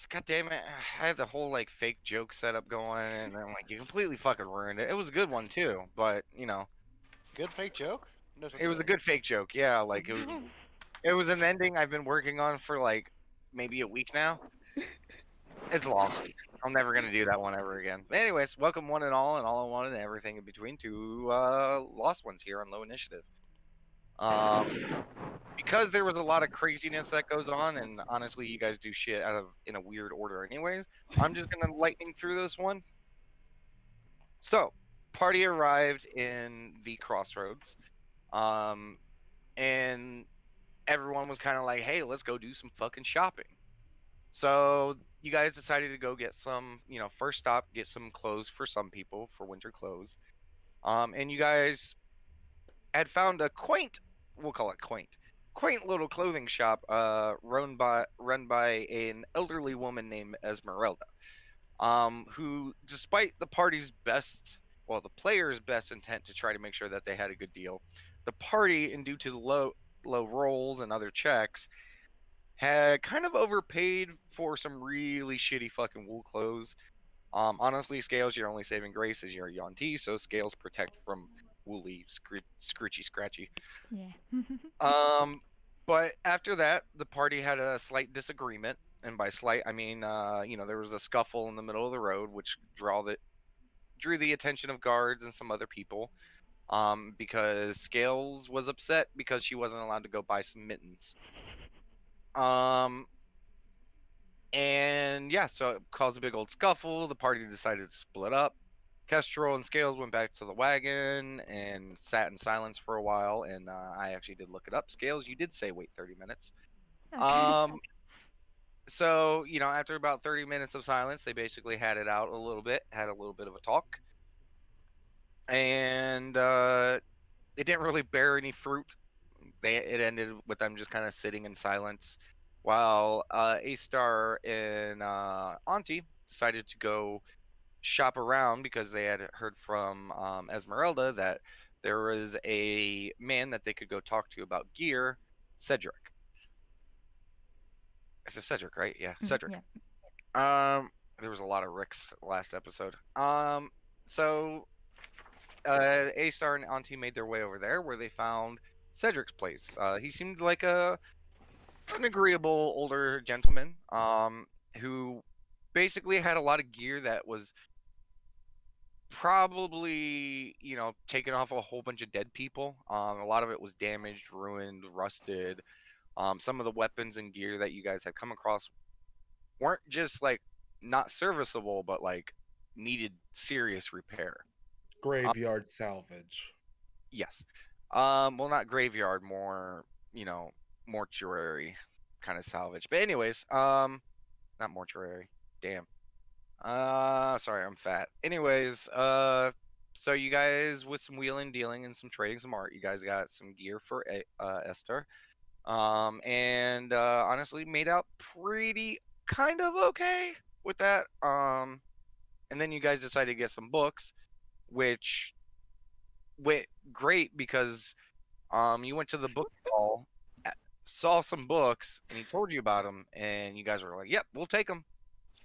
God damn it! I had the whole like fake joke setup going, and I'm like, you completely fucking ruined it. It was a good one too, but Good fake joke? No such it was a thing. good fake joke. Yeah, like it was an ending I've been working on for like maybe a week now. It's lost. I'm never gonna do that one ever again. But anyways, welcome one and all in one and everything in between to Lost Ones here on Low Initiative. Um, because there was a lot of craziness that goes on, and honestly, you guys do shit out of in a weird order, anyways. I'm just gonna lightning through this one. So, party arrived in the crossroads, um, and everyone was kind of like, "Hey, let's go do some fucking shopping." So you guys decided to go get some, first stop, get some clothes for some people for winter clothes. And you guys had found a quaint, we'll call it quaint little clothing shop, run by an elderly woman named Esmeralda, who, despite the party's best, well, the players' best intent to try to make sure that they had a good deal, the party, and due to the low rolls and other checks, had kind of overpaid for some really shitty fucking wool clothes. Honestly, Scales, your only saving grace is your Yuan-Ti, so Scales protect from woolly, scritchy, scratchy. Yeah. Um, but after that, the party had a slight disagreement, and by slight, I mean, there was a scuffle in the middle of the road, which drew the attention of guards and some other people. Because Scales was upset because she wasn't allowed to go buy some mittens. Um, And yeah, so it caused a big old scuffle. The party decided to split up. Kestrel and Scales went back to the wagon and sat in silence for a while. And I actually did look it up. Scales, you did say wait 30 minutes. Okay. Um, so, after about 30 minutes of silence, they basically had it out a little bit, had a little bit of a talk. And it didn't really bear any fruit. It ended with them just kind of sitting in silence while A Star and Auntie decided to go shop around because they had heard from Esmeralda that there was a man that they could go talk to about gear, Cedric. It's Cedric, right? Yeah, Cedric. Yeah. Um, there was a lot of Ricks last episode. So A Star and Auntie made their way over there where they found Cedric's place. He seemed like an agreeable older gentleman, who basically had a lot of gear that was probably taken off a whole bunch of dead people. A lot of it was damaged, ruined, rusted. Some of the weapons and gear that you guys had come across weren't just like not serviceable, but like needed serious repair. um, Graveyard salvage. yes. Well, not graveyard, more mortuary kind of salvage. But anyways, not mortuary, damn. Sorry, I'm fat. Anyways, so you guys, with some wheeling, dealing, and some trading some art, you guys got some gear for Esther. And honestly, made out pretty kind of okay with that. And then you guys decided to get some books, which went great because you went to the bookstall, a- saw some books, and he told you about them, and you guys were like, "Yep, we'll take them."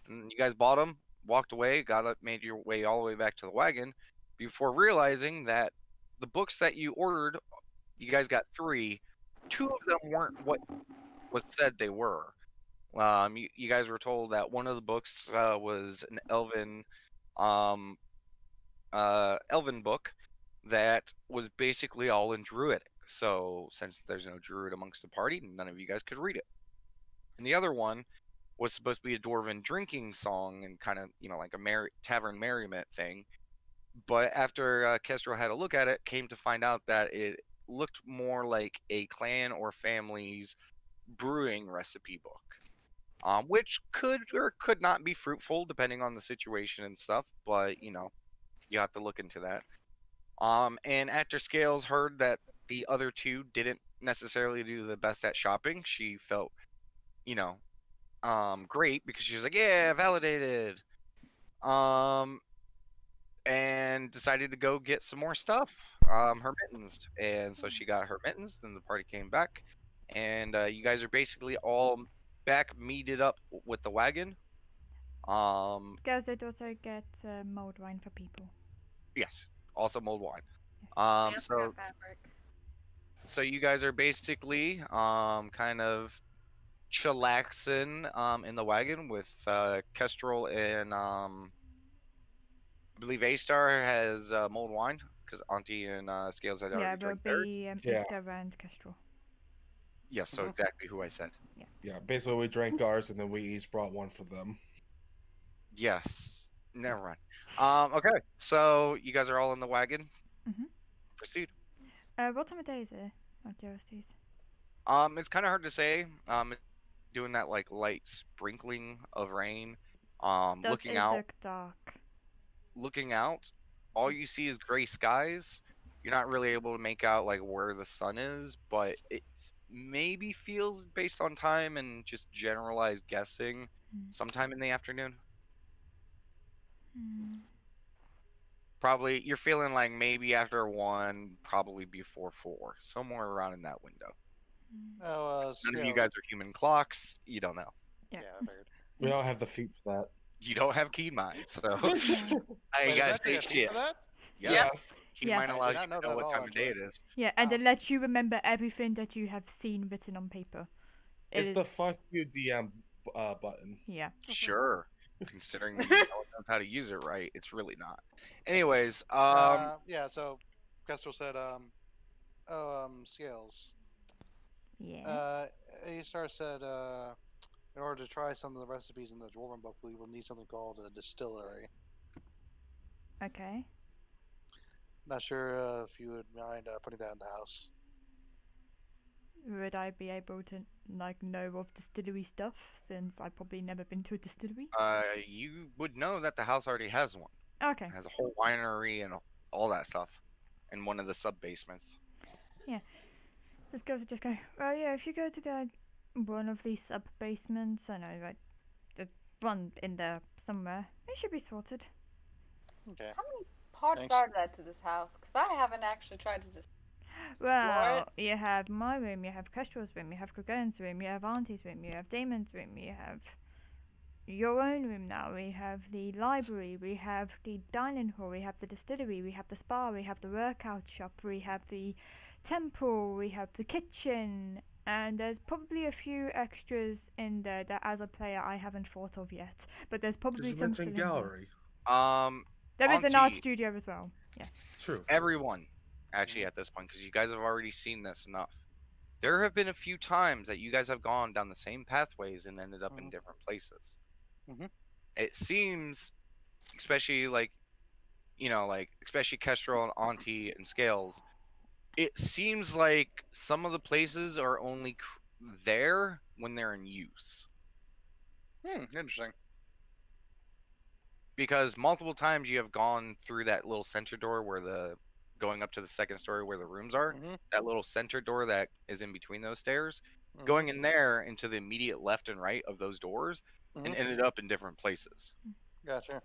And you guys bought them, walked away, got up, made your way all the way back to the wagon, before realizing that the books that you ordered, you guys got three. Two of them weren't what was said they were. You guys were told that one of the books was an um, elven book that was basically all in Druidic. So since there's no Druid amongst the party, none of you guys could read it. And the other one was supposed to be a dwarven drinking song and kind of like a tavern merriment thing. But after Kestrel had a look at it, came to find out that it looked more like a clan or family's brewing recipe book, which could or could not be fruitful depending on the situation and stuff. But you have to look into that. And after Scales heard that the other two didn't necessarily do the best at shopping, she felt you know great because she was like, yeah, validated. Um, and decided to go get some more stuff, her mittens. And so she got her mittens. Then the party came back, and you guys are basically all back meeted up with the wagon. Girls, they'd also get mulled wine for people. Yes, also mulled wine. Yes. Yeah, So fabric. you guys are basically kind of chillaxing in the wagon with Kestrel and I believe A Star has mulled wine because Auntie and Scales had Yeah, already it will drank theirs. be Yeah. Easter and Kestrel. Yes, so Mhm. exactly who I said. Yeah, basically we drank ours and then we each brought one for them. Yes, never mind. Okay, so you guys are all in the wagon. Mhm. Proceed. What time of day is it? Out of curiosities. It's kind of hard to say. It's doing that like light sprinkling of rain. Does Looking it out, look dark? all you see is gray skies. You're not really able to make out like where the sun is, but it maybe feels based on time and just generalized guessing Hmm. sometime in the afternoon. Hmm. Probably you're feeling like maybe after 1, probably before 4, somewhere around in that window. Hmm. Oh, None of you Scales. guys are human clocks. You don't know. Yeah. Yeah, I figured. We all have the feet for You don't have keen mind, so that. Yeah. I Wait, ain't is gotta actually say a feat shit. for that? Yes. Keen Yes. mind I did allows not you know to that know at what all, time of day actually. it is. Yeah, and Wow. it lets you remember everything that you have seen written on paper. It's the fuck you DM button. Yeah. Sure. Considering no one knows how to use it right, it's really not. Anyways, Yeah, so Kestrel said, Scales. Yes. A-Star said, in order to try some of the recipes in the Dwarven book, we will need something called a distillery. Okay. Not sure if you would mind putting that in the house. Would I be able to like know of distillery stuff since I've probably never been to a distillery? you would know that the house already has one. Okay. It has a whole winery and all that stuff in one of the sub basements. Just go. Well, yeah. If you go to the one of these sub basements, I know, right? Just one in there somewhere. It should be sorted. Okay. How many parts Thanks. are there to this house? Because I haven't actually tried to just. Well, you have my room, you have Kestrel's room, you have Kogellen's room, you have Auntie's room, you have Damon's room, you have your own room now. We have the library, we have the dining hall, we have the distillery, we have the spa, we have the workout shop, we have the temple, we have the kitchen, and there's probably a few extras in there that as a player I haven't thought of yet. But there's Did probably you some still mention in there. gallery? There is an art Auntie- studio as well. Yes. True. Everyone, actually, at this point, because you guys have already seen this enough. There have been a few times that you guys have gone down the same pathways and ended up in Mhm. different places. Mhm. It seems, especially like, especially Kestrel and Auntie and Scales, it seems like some of the places are only there when they're in use. Interesting. Because multiple times you have gone through that little center door going up to the second story where the rooms are, Mhm. that little center door that is in between those stairs, Mhm. going in there into the immediate left and right of those doors, and Mhm. ended up in different places. Gotcha.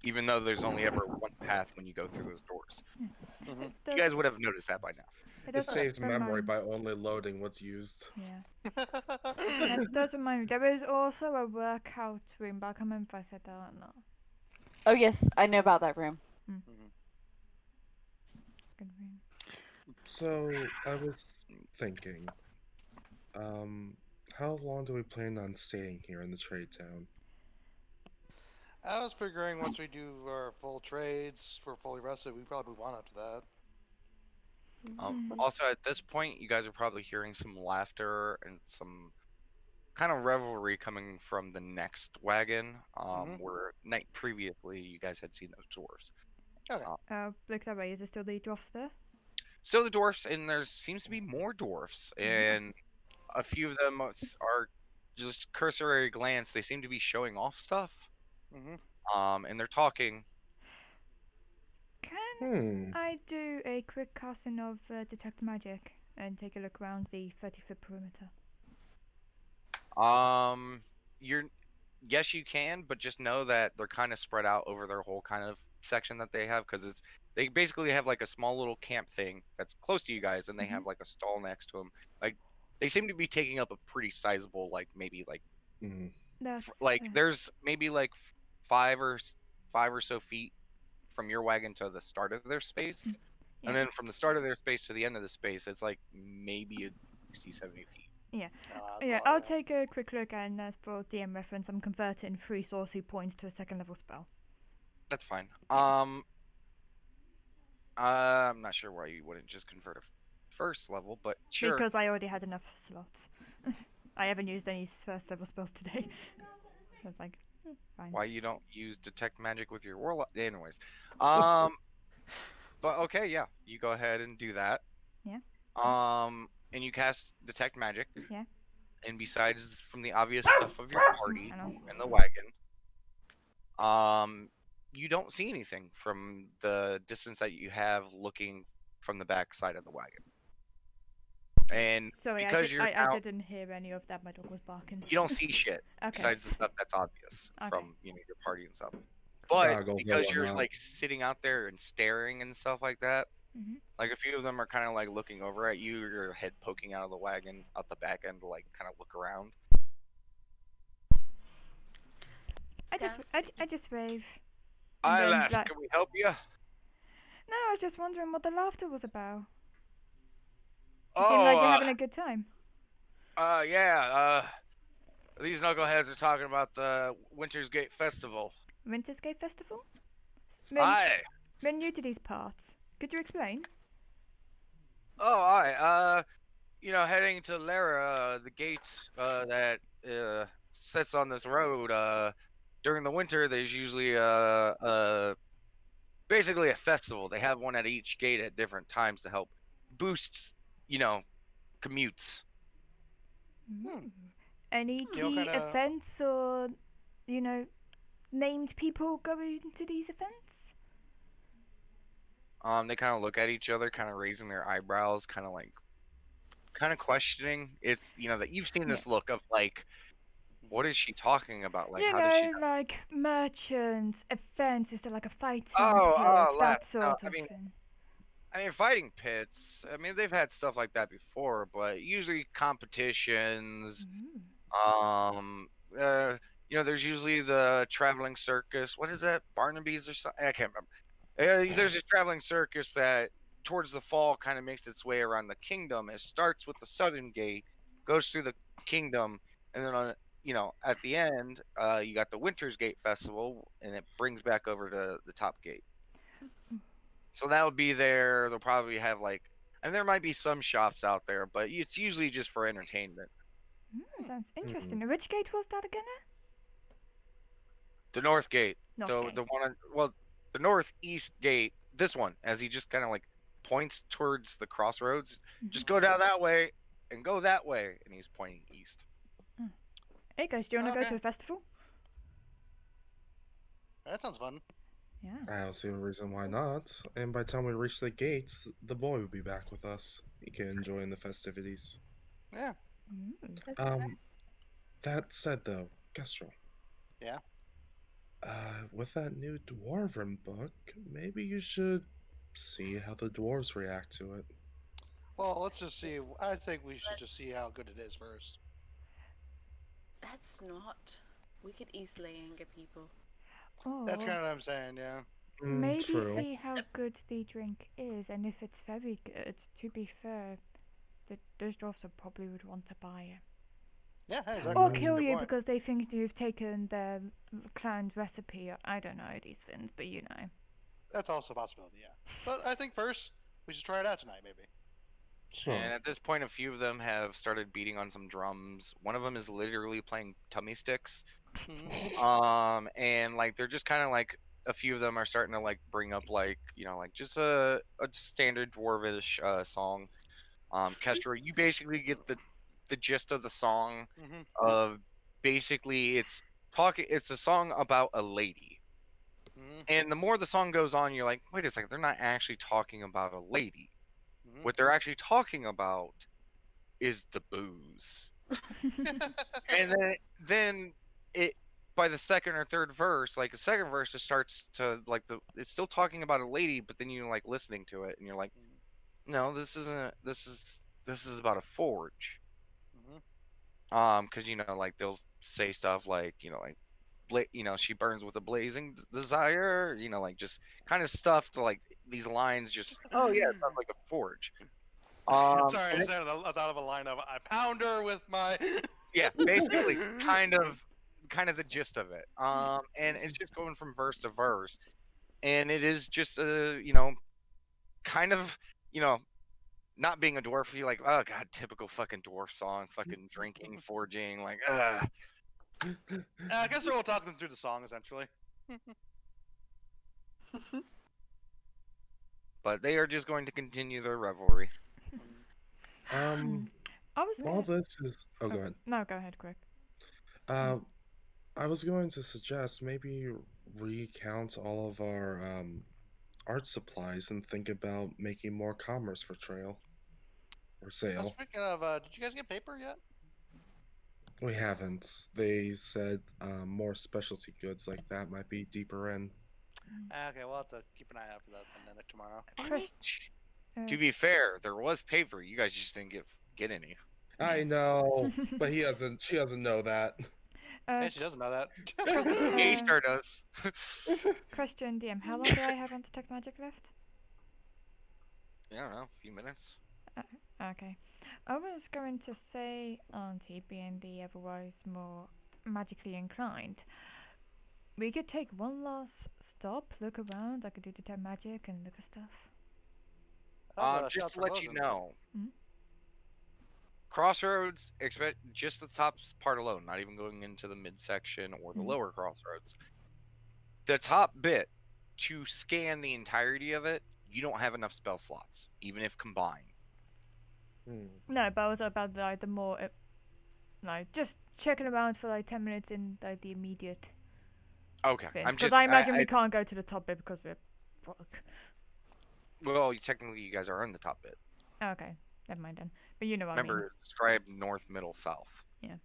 Even though there's only ever one path when you go through those doors. Mhm. It You does, guys would have noticed that by now. it It does saves memory remind- by only loading what's used. Yeah. It does remind me. There is also a workout room, but I can't remember if I said that or not. Oh yes, I know about that room. Mhm. Good room. So I was thinking, how long do we plan on staying here in the trade town? I was figuring once we do our full trades for fully rested, we probably want up to that. Also, at this point, you guys are probably hearing some laughter and some kind of revelry coming from the next wagon, Mhm. where night previously you guys had seen those dwarves. Look that way. Is there still the dwarfs there? So the dwarfs, and there seems to be more dwarfs, and a few of them are just cursory glance. They seem to be showing off stuff, Mhm. and they're talking. Can Hmm. I do a quick casting of detect magic and take a look around the 30-foot perimeter? You're yes, you can, but just know that they're kind of spread out over their whole kind of section that they have because they basically have like a small little camp thing that's close to you guys, and they have like a stall next to them. Like they seem to be taking up a pretty sizable, like maybe like Mm. That's like there's maybe like 5 or so feet from your wagon to the start of their space. Yeah. And then from the start of their space to the end of the space, it's like maybe a 60, 70 feet. Yeah. That's a Yeah, lot, I'll take a quick look, and as for DM reference, I'm converting 3 sorcery points to a 2nd level spell. That's fine. Yeah. I'm not sure why you wouldn't just convert a first level, but sure. Because I already had enough slots. I haven't used any 1st level spells today. I was like, fine. Why you don't use detect magic with your warlock? Anyways, but okay, yeah, you go ahead and do that. Yeah. And you cast detect magic. Yeah. And besides from the obvious stuff of your party I know. and the wagon, you don't see anything from the distance that you have looking from the back side of the wagon. And Sorry, because you're I now, didn't hear any of that. My dog was barking. you don't see shit Okay. besides the stuff that's obvious Okay. from your party and stuff. But Goggles, because you're whatnot. like sitting out there and staring and stuff like that, Mhm. like a few of them are kind of like looking over at you, your head poking out of the wagon out the back end to like kind of look around. I just wave. And I'll then, ask, like- can we help you? No, I was just wondering what the laughter was about. You seem like you're having a good time. Yeah, these knuckleheads are talking about the Winter's Gate Festival. Winterscape Festival? Aye. We're new to these parts. Could you explain? Oh, aye. Heading to Lara, the gate that sits on this road. During the winter, there's usually basically a festival. They have one at each gate at different times to help boost, commutes. Mm. Any You know, key kinda- events or, named people going to these events? They kind of look at each other, kind of raising their eyebrows, kind of questioning. It's that you've seen this look of like, what is she talking about? Like, how does she? Like merchants, events. Is there like a fighting Oh, pit, that lads, sort no, of I mean- thing? I mean, fighting pits. I mean, they've had stuff like that before, but usually competitions. Mm. There's usually the traveling circus. What is that? Barnaby's or something? I can't remember. There's a traveling circus that towards the fall kind of makes its way around the kingdom. It starts with the southern gate, goes through the kingdom, and then at the end, you got the Winter's Gate Festival, and it brings back over to the top gate. So that would be there. They'll probably have and there might be some shops out there, but it's usually just for entertainment. Sounds interesting. Which gate was that again? The North Gate. North So Gate. the one the northeast gate, this one, as he just kind of points towards the crossroads. Just go down that way and go that way, and he's pointing east. Hey guys, do you want to go Okay. to a festival? That sounds fun. Yeah. I don't see a reason why not. And by the time we reach the gates, the boy will be back with us. He can enjoy the festivities. Yeah. Mm. That said, though, Kestrel. Yeah? With that new Dwarven book, maybe you should see how the dwarves react to it. Well, let's just see. I think we should just see how good it is first. That's not. We could easily anger people. Oh, That's kind of what I'm saying, yeah. maybe True. see how good the drink is, and if it's very good. To be fair, those dwarfs probably would want to buy it. Yeah, exactly. Or That's a kill good you point. because they think you've taken their clan's recipe. Or, I don't know these things, but you know. That's also a possibility, yeah. But I think first, we should try it out tonight, maybe. Sure. And at this point, a few of them have started beating on some drums. One of them is literally playing tummy sticks. Mhm. And they're just kind of a few of them are starting to bring up just a standard dwarvish song. Kestra, you basically get the gist of the song Mhm. of basically it's a song about a lady. Mhm. And the more the song goes on, you're like, wait a second, they're not actually talking about a lady. Mhm. What they're actually talking about is the booze. And then it by the second or third verse, the second verse just starts to it's still talking about a lady, but then you listening to it and you're like, no, this isn't. This is about a forge. Mhm. Because they'll say stuff like she burns with a blazing desire. Like just kind of stuff to like these lines. Just oh yeah, it sounds like a forge. Sorry, I and just had I thought of a line of I pound her with my. yeah, basically, kind of the gist of it. And it's just going from verse to verse, and it is just kind of not being a dwarf, you're like, oh god, typical fucking dwarf song, fucking drinking, forging, like, I guess we'll talk them through the song essentially. but they are just going to continue their revelry. I was While gonna... this is, oh, go ahead. No, go ahead, quick. I was going to suggest maybe recount all of our art supplies and think about making more commerce for trail or sale. Speaking of, did you guys get paper yet? We haven't. They said more specialty goods like that might be deeper in. Okay, we'll have to keep an eye out for that then tomorrow. Chris, To be fair, there was paper. You guys just didn't get any. I know, but she doesn't know that. Hey, she doesn't know that. A-Star does. Question, DM, how long do I have on Detect Magic left? I don't know, a few minutes. Okay. I was going to say, Auntie, being the otherwise more magically inclined, we could take one last stop, look around. I could do Detect Magic and look at stuff. Just to let you know, Mhm. Crossroads, expect just the top part alone, not even going into the midsection or the Mhm. lower crossroads. The top bit, to scan the entirety of it, you don't have enough spell slots, even if combined. No, but I was about like the more, like just checking around for like 10 minutes in like the immediate Okay, things. I'm Because just. I imagine we can't go to the top bit because we're broke. Well, technically, you guys are in the top bit. Okay, never mind then. But you know what Remember, it's described north, middle, south. Yeah.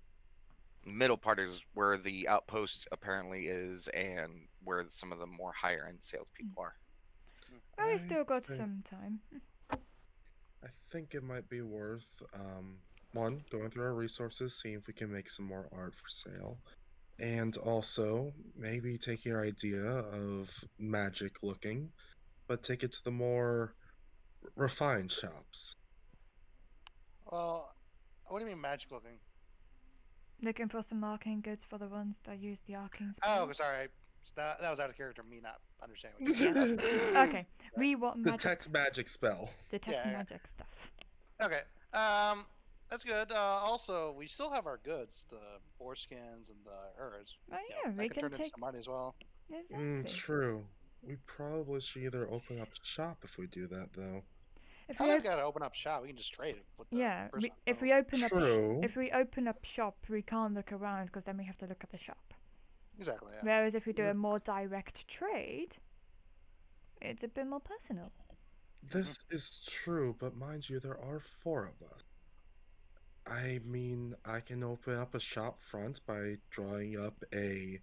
The middle part is where the outpost apparently is, and where some of the more higher end salespeople are. I mean. Well, we still got think- some time. I think it might be worth one, going through our resources, seeing if we can make some more art for sale. And also maybe take your idea of magic looking, but take it to the more refined shops. Well, what do you mean magic looking? Looking for some arcane goods for the ones that use the arcane Oh, spells. sorry. That was out of character. Me not understanding what you Detect said. Okay, we want magic. magic spell. Detect Yeah. magic stuff. Okay. That's good. Also, we still have our goods, the boar skins and the herds. Oh You yeah, know, that we could can turn into take. some money as well. Exactly. True. We probably should either open up shop if we do that, though. If I we don't op- gotta open up shop. We can just trade it with the yeah, person. if we open up True. if we open up shop, we can't look around because then we have to look at the shop. Exactly. Yeah. Whereas if we do a more direct trade, it's a bit more personal. This is true, but mind you, there are 4 of us. I mean, I can open up a shop front by drawing up a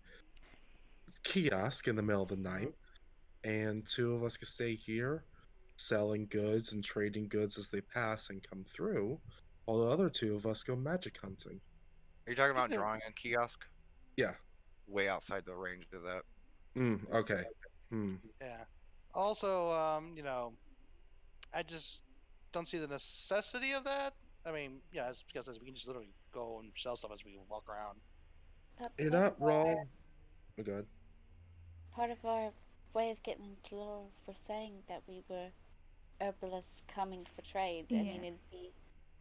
kiosk in the middle of the night, and 2 of us can stay here, selling goods and trading goods as they pass and come through, while the other 2 of us go magic hunting. Are you talking about Okay. drawing a kiosk? Yeah. Way outside the range of that. Okay. Yeah. Also, I just don't see the necessity of that. I mean, yeah, it's because we can just literally go and sell stuff as we walk around. But You're part not of our- wrong. Oh, God. Part of our way of getting into lore was saying that we were herbalists coming for trade. I Yeah. mean, it'd be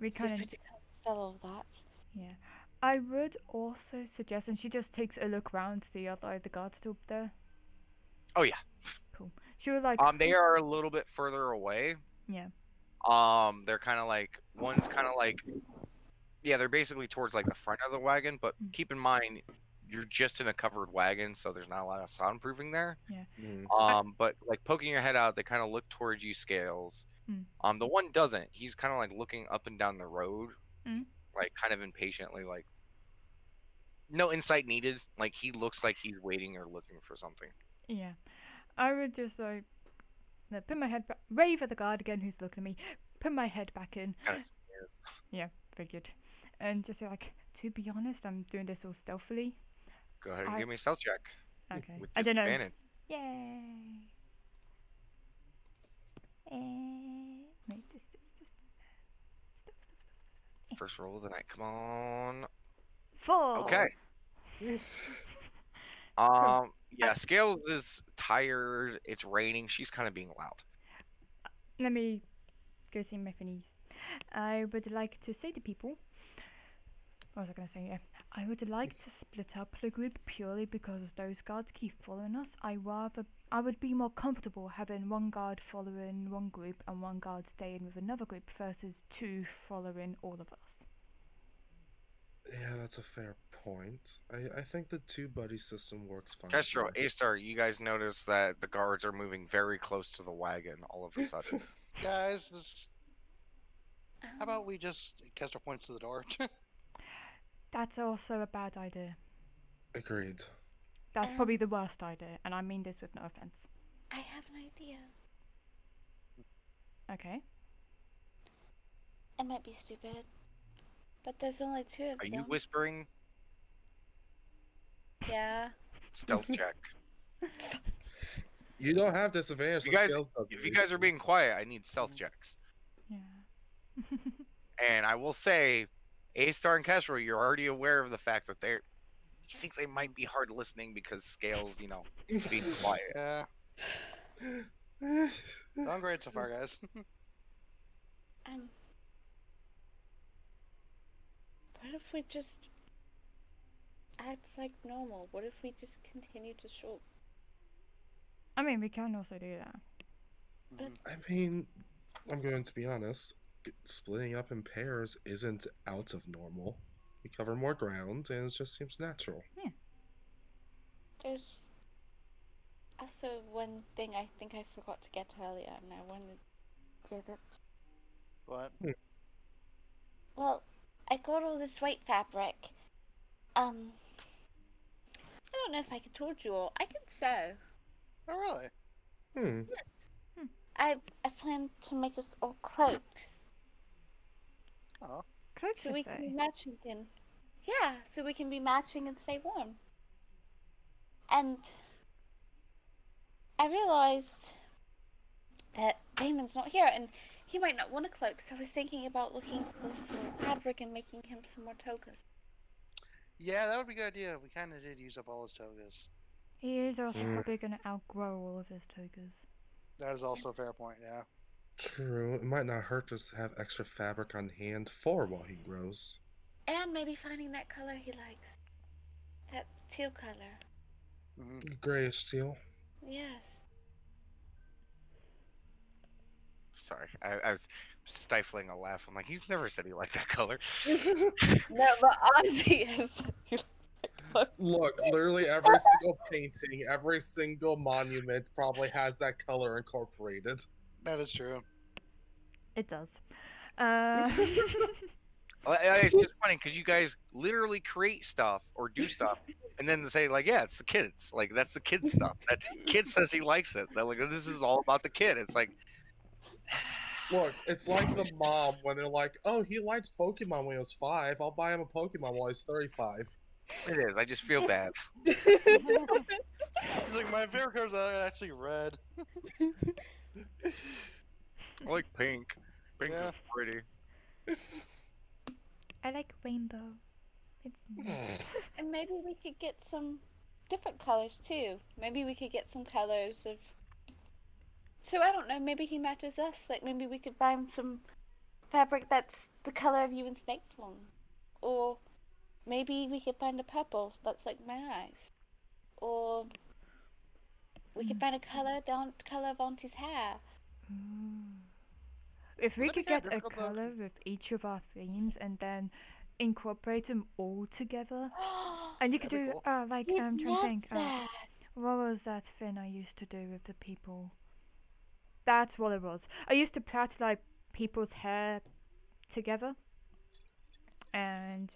We kind stupid of to come sell all that. yeah. I would also suggest, and she just takes a look round to see are the guards still up there. Oh yeah. Cool. She was like, They are a little bit further away. yeah. They're kind of like one's kind of like, yeah, they're basically towards like the front of the wagon. But keep in mind, you're just in a covered wagon, so there's not a lot of soundproofing there. But like poking your head out, they kind of look towards you, Scales. The one doesn't. He's kind of like looking up and down the road, like kind of impatiently, like no insight needed. Like he looks like he's waiting or looking for something. Yeah. I would just like put my head back, wave at the guard again who's looking at me, put my head back in. Kind of scared. Figured. And just be like, to be honest, I'm doing this all stealthily. Go ahead and I- give me a stealth check. Okay. With I don't know. If... disadvantage. Yay. Wait, this. Stuff. First roll of the night. Come on. 4. Okay. Yeah, Scales is tired. It's raining. She's kind of being loud. Let me go see my Finnies. I would like to say to people. What was I going to say? Yeah. I would like to split up the group purely because those guards keep following us. I would be more comfortable having one guard following one group and one guard staying with another group versus 2 following all of us. Yeah, that's a fair point. I think the 2 buddy system works fine. Kestrel, here. A-Star, you guys notice that the guards are moving very close to the wagon all of a sudden. Guys, this, how Um, about we just Kester points to the door? That's also a bad idea. Agreed. That's probably the worst idea, and I mean this with no offense. I have an idea. Okay. It might be stupid, but there's only 2 of Are them. you whispering? Yeah. Stealth check. You don't have disadvantage. You so guys- Scales does If at you guys least. are being quiet, I need stealth checks. Yeah. And I will say, A-Star and Kestrel, you're already aware of the fact that you think they might be hard listening because Scales, being quiet. Yeah. Going great so far, guys. What if we just act like normal? What if we just continue to shop? I mean, we can also do that. I mean, I'm going to be honest. Splitting up in pairs isn't out of normal. We cover more ground, and it just seems natural. There's also one thing I think I forgot to get earlier, and I wanted to get it. What? Well, I got all this white fabric. I don't know if I told you all. I can sew. Oh, really? I plan to make us all cloaks, Oh. Cloaks so to we can be say. matching and so we can be matching and stay warm. And I realized that Damon's not here, and he might not want a cloak. So I was thinking about looking for some fabric and making him some more togas. Yeah, that would be a good idea. We kind of did use up all his togas. He is also probably going to outgrow all of his togas. That is also a fair point, yeah. True. It might not hurt just to have extra fabric on hand for while he grows. And maybe finding that color he likes. That teal color. Grayish teal. Yes. Sorry, I was stifling a laugh. I'm like, he's never said he liked that color. No, but Ozzy is. Look, literally every single painting, every single monument probably has that color incorporated. That is true. It does. It's just funny because you guys literally create stuff or do stuff, and then say like, "Yeah, it's the kids." Like that's the kid stuff. That kid says he likes it. They're like, "This is all about the kid." It's like, Look, it's like the mom when they're like, "Oh, he likes Pokemon when he was 5. I'll buy him a Pokemon while he's 35." it is. I just feel bad. He's like, my favorite colors are actually red. I like pink. Pink Yeah. is pretty. I like rainbow. It's nice. And maybe we could get some different colors too. Maybe we could get some colors of. So I don't know. Maybe he matches us. Like maybe we could find some fabric that's the color of you and Snake's one, or maybe we could find a purple that's like my eyes, or we could find a color the color of Auntie's hair. If we Would that could be kinda get a difficult, though? color with each of our themes and then incorporate them all together, and you could That'd be do cool. like You'd I'm trying to love think. that. What was that thing I used to do with the people? That's what it was. I used to plait like people's hair together, and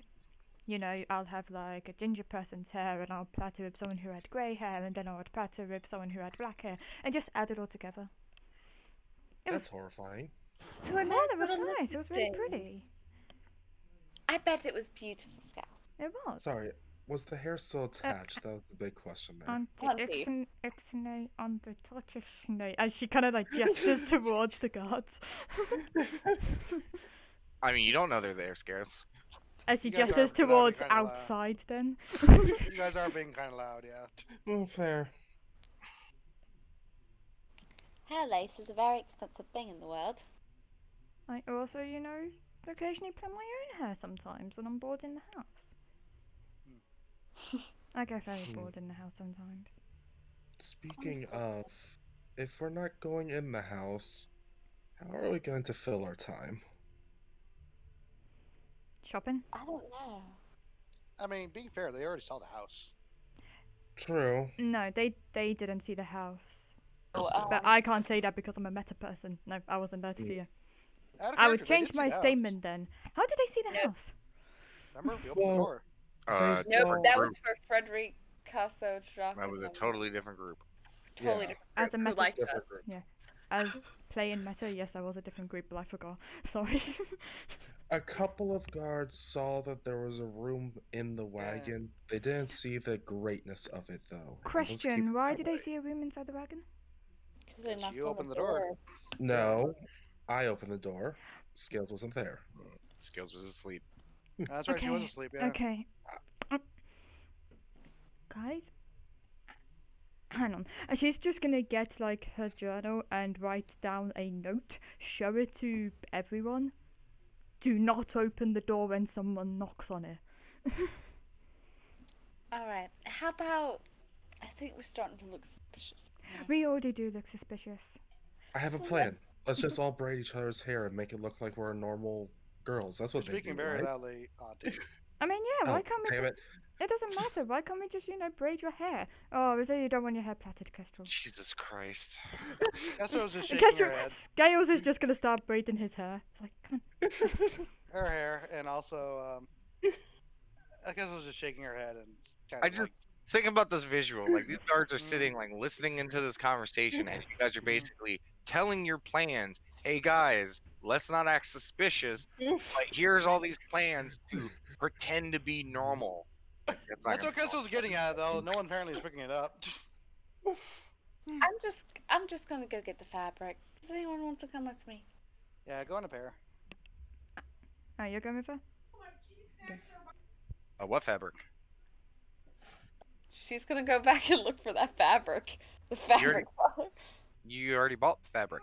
I'll have like a ginger person's hair, and I'll plait it with someone who had grey hair, and then I would plait it with someone who had black hair, and just add it all together. It That's was horrifying. So yeah, imagine that was what a nice. It was really lovely thing. pretty. I bet it was beautiful, Scout. It was. Sorry, Was the hair still attached? That was the big question there. Anti ixnay on the touchishnay. As she kind of like gestures towards the guards. I mean, you don't know they're there, Scares. As she You guys gestures are gonna be towards kinda loud. outside then. You guys are being kind of loud, yeah. Fair. Hair lace is a very expensive thing in the world. I also, you know, occasionally play my own hair sometimes when I'm bored in the house. I get very bored in the house sometimes. Speaking of, if we're not going in the house, how are we going to fill our time? Shopping? I don't know. I mean, being fair, they already saw the house. True. No, they didn't see the house. Oh, But I can't say that because I'm a meta person. No, I wasn't there to see it. Out of I would character, they change did see my the house. statement then. How did they see the Nope. house? Remember, we opened the Well, door. They Nope, Nope, saw- that was for Frederick Casso Draco. That was a totally different group. totally yeah. different As a group who meta- liked us. different group. As playing meta, yes, I was a different group, but I forgot. Sorry. A couple of guards saw that there was a room in the wagon. They didn't see the greatness of it, though. and let's keep Question: it why that did they way. see a room inside the wagon? 'Cause they Yes, knocked you on opened the door. No, I opened the door. Scales wasn't there. Skills was asleep. That's right, she was Okay, asleep, yeah. Okay. Guys, hang on. She's just gonna get like her journal and write down a note, show it to everyone. Do not open the door when someone knocks on it. Alright, how about... I think we're starting to look suspicious. We already do look suspicious. I have a plan. Let's just all braid each other's hair and make it look like we're normal girls. That's You're what they speaking do, very right? loudly, Auntie. I mean, yeah, why Oh, can't we... damn it. It doesn't matter. Why can't we just, you know, braid your hair? Oh, is it you don't want your hair plaited, Kestrel? Jesus Christ. Kestrel was just shaking her Kestrel, head. Scales is just gonna start braiding his hair. It's like, come on. Her hair, and also, Kestrel was just shaking her head and kind I of just think about this visual. Like these guards are sitting, like listening into this conversation, and you guys are basically telling your plans. Hey guys, let's not act suspicious. But here's all these plans to pretend to be normal. That's not That's gonna what Kestrel's getting at, though. No one apparently is picking it up. I'm just gonna go get the fabric. Does anyone want to come with me? Yeah, go in a pair. Oh, you're going with her? what fabric? She's gonna go back and look for that fabric. The fabric color. You already bought fabric.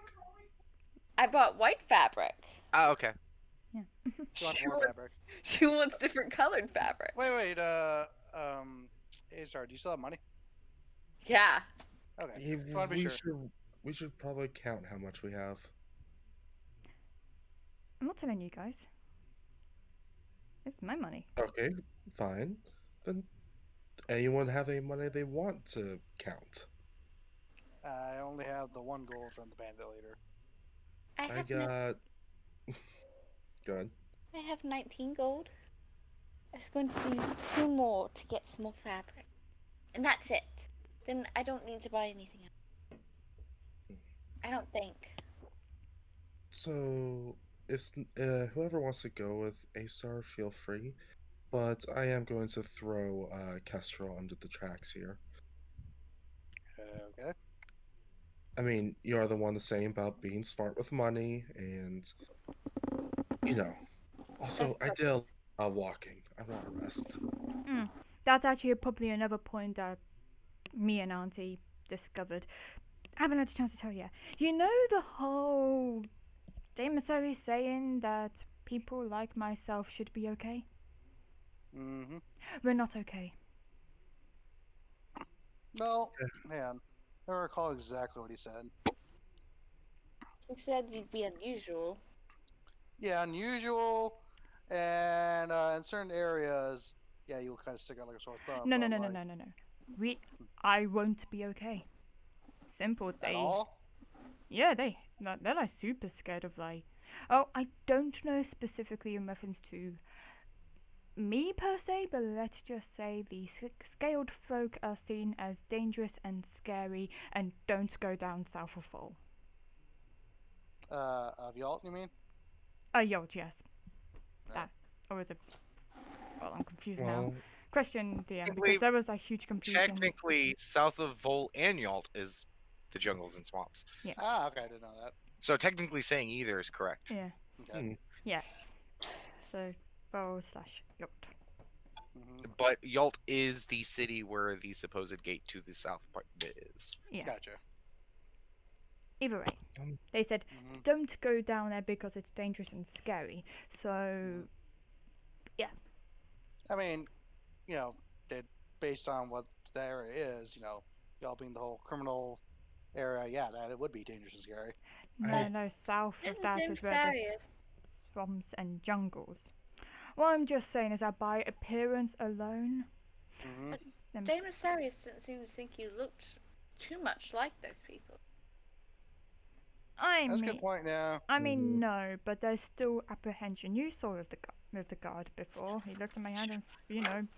I bought white fabric. Oh, okay. She wants more fabric. She wants different colored fabric. Wait, Azar, do you still have money? Yeah. Okay, Yeah, just wanna be we sure. we should probably count how much we have. I'm not telling you guys. It's my money. Okay, fine. Then anyone have any money they want to count? I only have the 1 gold from the bandit leader. I have got. Good. I have 19 gold. I was going to use 2 more to get some more fabric. And that's it. Then I don't need to buy anything else. I don't think. So, it's whoever wants to go with Asar, feel free. But I am going to throw Kestrel under the tracks here. Okay. I mean, you are the one saying about being smart with money, and you know. Also, That's I did a lot of walking. I want to rest. That's actually probably another point that me and Auntie discovered. I haven't had a chance to tell you yet. You know the whole emissary saying that people like myself should be okay? Mm-hmm. We're not okay. No, man. I don't recall exactly what he said. He said you'd be unusual. Yeah, unusual, and in certain areas, yeah, you'll kind of stick out like a sore thumb. No. but, like, I won't be okay. Simple. At all? Yeah, they're like super scared of like. Oh, I don't know specifically in reference to me per se, but let's just say the scaled folk are seen as dangerous and scary and don't go down south of Fall. Of Yalt, you mean? Oh, yes. No. That. Or is it? Well, I'm confused now. Well, Question, DM, Technically- because there was a huge confusion. Technically, south of Vol and Yalt is the jungles and swamps. Ah, okay, I didn't know that. So technically, saying either is correct. Yeah. Okay. So, Vol/Yacht. Hmm. But Yalt is the city where the supposed gate to the south part is. Yeah. Gotcha. Either way, Um, they said Hmm. don't go down there because it's dangerous and scary. So, I mean, you know, based on what the area is, y'all being the whole criminal area, yeah, that it would be dangerous and scary. no, south of Isn't that Jim is where there's serious? swamps and jungles. What I'm just saying is that by appearance alone, Hmm. Damon Sarius didn't seem to think you looked too much like those people. I That's a mean, good point. Yeah. no, but there's still apprehension. You saw with the guard before. He looked at my hand and,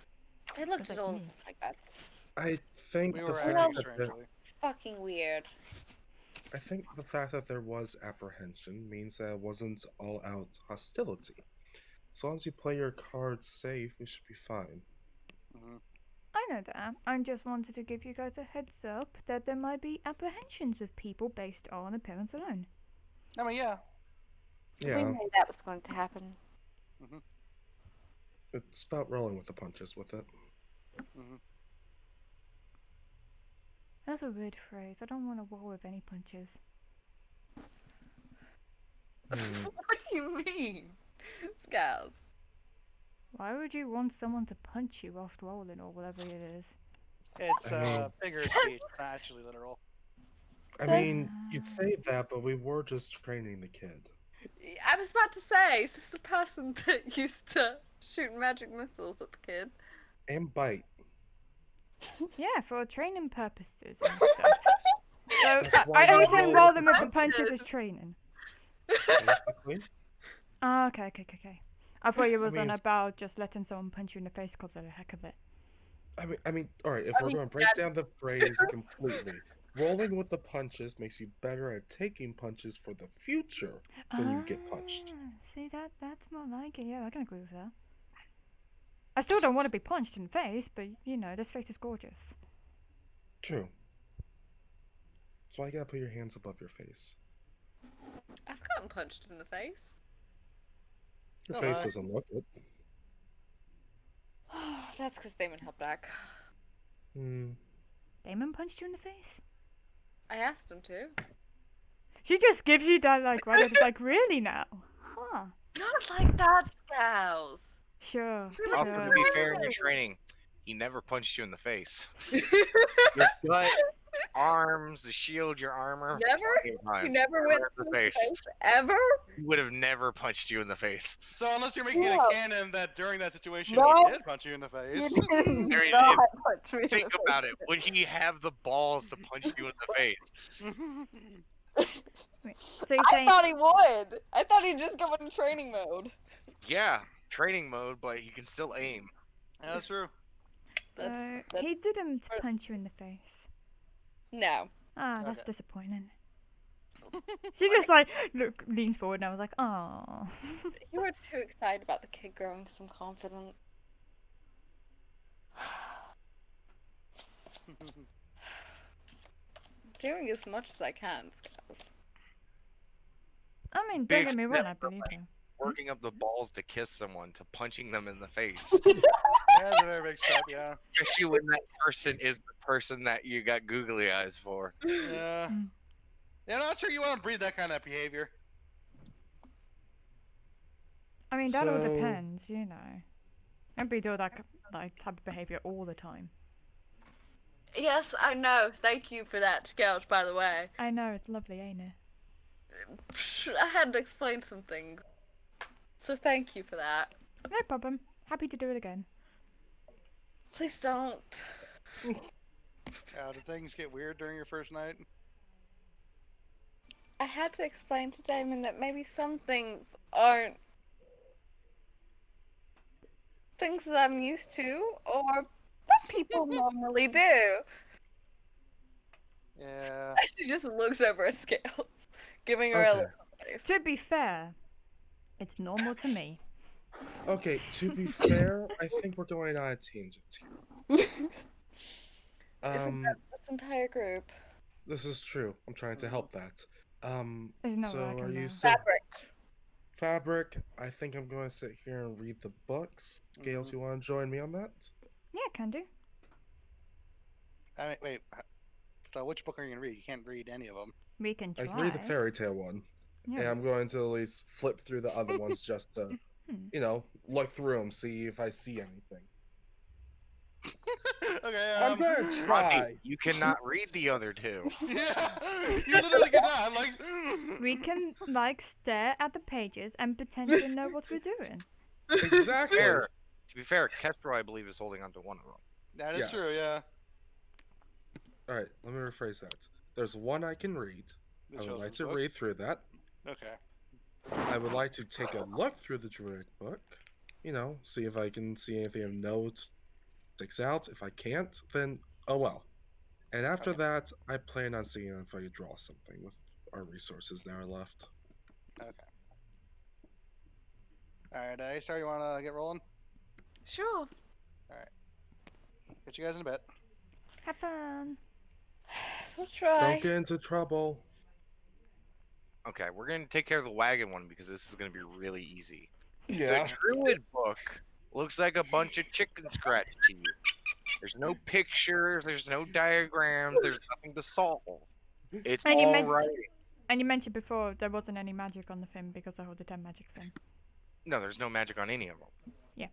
They looked It's at like all me. like that's I think We the were fact acting that strangely. fucking weird. I think the fact that there was apprehension means that it wasn't all out hostility. As long as you play your cards safe, we should be fine. Hmm. I know that. I just wanted to give you guys a heads up that there might be apprehensions with people based on appearance alone. I mean, yeah. We Yeah, knew that was going to happen. it's about rolling with the punches with it. Hmm. That's a weird phrase. I don't want to roll with any punches. Hmm. What do you mean? Scales. Why would you want someone to punch you whilst rolling or whatever it is? It's I mean- figure of speech, not actually literal. I mean, you'd say that, but we were just training the kid. I was about to say, is this the person that used to shoot magic missiles at the kid? And bite. Yeah, for training purposes and stuff. So That's why I we only say roll roll with them the with the punches. punches as training. Basically. Oh, okay. I thought it was mean, on it's- about just letting someone punch you in the face because of the heck of it. I mean, all right. If I we're mean, going to break that- down the phrase completely, rolling with the punches makes you better at taking punches for the future when you get punched. Ah, see, that's more like it. Yeah, I can agree with that. I still don't want to be punched in the face, but this face is gorgeous. True. That's why you gotta put your hands above your face. I've gotten punched in the face. Your Oh, face my. doesn't look it. That's because Damon held back. Hmm. Damon punched you in the face? I asked him to. She just gives you that right. It's like, really now? Huh? Not like that, Scales. Sure. Also, to Sure. be fair, in your training, he never punched you in the face. Your gut, arms, the shield, your armor. Never? plenty of He times. never went in to the the face. face ever? He would have never punched you in the face. So unless you're making it No. a canon that during that situation No. he did punch you in the face. did There he not punch me in Think the about it. Would he have the balls to punch you in the face? So you're I saying thought he would. I thought he'd just go into training mode. Yeah, training mode, but he can still aim. Yeah, that's true. so that's- he didn't or- punch you in the face? No. Ah, that's Okay. disappointing. She just leans forward, and I was like, oh. You were too excited about the kid growing some confidence. Doing as much as I can, Scales. I mean, Big don't get me wrong, step I for believe me. him. Working up the balls to kiss someone to punching them in the face. Yeah, that's a very big step, yeah. Especially when that person is the person that you got googly eyes for. Yeah. Mm. Yeah, I'm not sure you want to breed that kind of behavior. I mean, that all So- depends, Don't be doing that type of behavior all the time. Yes, I know. Thank you for that, Scales, by the way. I know, it's lovely, ain't it? I had to explain some things. So thank you for that. No problem. Happy to do it again. Please don't. Did things get weird during your first night? I had to explain to Damon that maybe some things aren't things that I'm used to, or some people normally do. Yeah. She just looks over at Scales, giving her a Okay. look on the face. To be fair, it's normal to me. Okay, to be fair, I think we're going on a tangent here. Isn't Um, that this entire group? this is true. I'm trying to help that. It's not So working are you though. still Fabric. Fabric? I think I'm going to sit here and read the books. Scales, you want to join me on that? Yeah, can do. I mean, wait. So which book are you gonna read? You can't read any of them. We can I try. can read the fairy tale one, and Yeah. I'm going to at least flip through the other ones just to, Hmm. look through them, see if I see anything. Okay. I'm going to Monty, try. you cannot read the other two. Yeah, you literally cannot. Like, We can like stare at the pages and pretend to know what we're doing. Exactly. Fair. To be fair, Kestro, I believe, is holding on to one of them. that is true. Yes. Yeah. All right, let me rephrase that. There's one I can read. The I would like children's to book. read through that. Okay. I would like to take a look through the Druidic book. See if I can see anything of note sticks out. If I can't, then oh well. And after Okay. that, I plan on seeing if I could draw something with our resources that are left. Okay. All right, Acer, you want to get rolling? Sure. Get you guys in a bit. Have fun. We'll try. Don't get into trouble. Okay, we're gonna take care of the wagon one because this is gonna be really easy. Yeah. The Druid book looks like a bunch of chicken scratch teeth. There's no pictures, there's no diagrams, there's nothing to solve. It's And you all meant- writing. And you mentioned before there wasn't any magic on the film because I hold the 10 magic film. No, there's no magic on any of them. Yeah.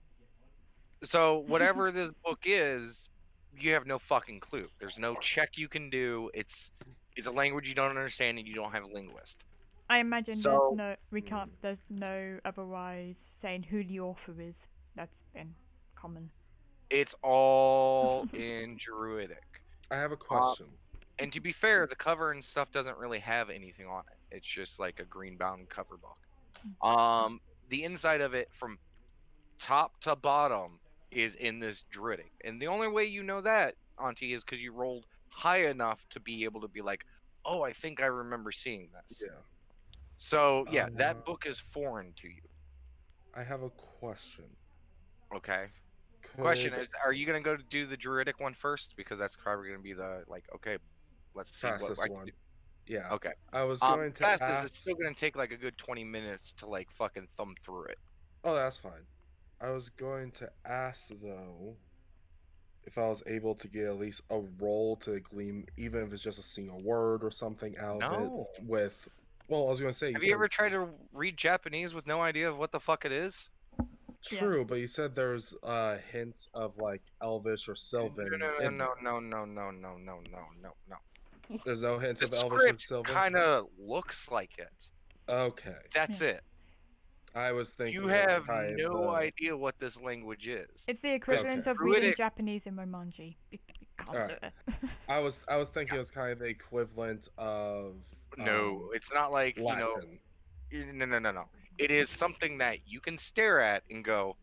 So whatever this book is, you have no fucking clue. There's no check you can do. It's a language you don't understand and you don't have a linguist. I imagine So- there's no otherwise saying who the author is. That's been common. It's all in Druidic. I have a question. And to be fair, the cover and stuff doesn't really have anything on it. It's just like a green bound cover book. The inside of it from top to bottom is in this Druidic. And the only way you know that, Auntie, is because you rolled high enough to be able to be like, oh, I think I remember seeing this. Yeah. So, yeah, Uh, that book is foreign to you. I have a question. Okay. Question Could is, are you going to go to do the Druidic one first? Because that's probably going to be the, like, okay, let's see what fastest I can one. do. Yeah. Okay. I was going to fast ask. is it's still going to take like a good 20 minutes to like fucking thumb through it. Oh, that's fine. I was going to ask though if I was able to get at least a roll to glean, even if it's just a single word or something out of No. it. With, well, I was going to say. Have said you ever it's tried to read Japanese with no idea of what the fuck it is? True, but you said there's hints of like Elvish or Sylvan. No, in no, there. no, no, no, no, no, no, no, no. There's no hints The of Elvish or script Sylvan. kind of looks like it. Okay, That's it. I was thinking. You it was have kind no of, idea what this language is. It's the equivalent Okay. of reading Druidic- Japanese in Romanji. You can't Alright. do it. I was thinking it was kind of the equivalent of. No, it's not like, Latin. No. It is something that you can stare at and go,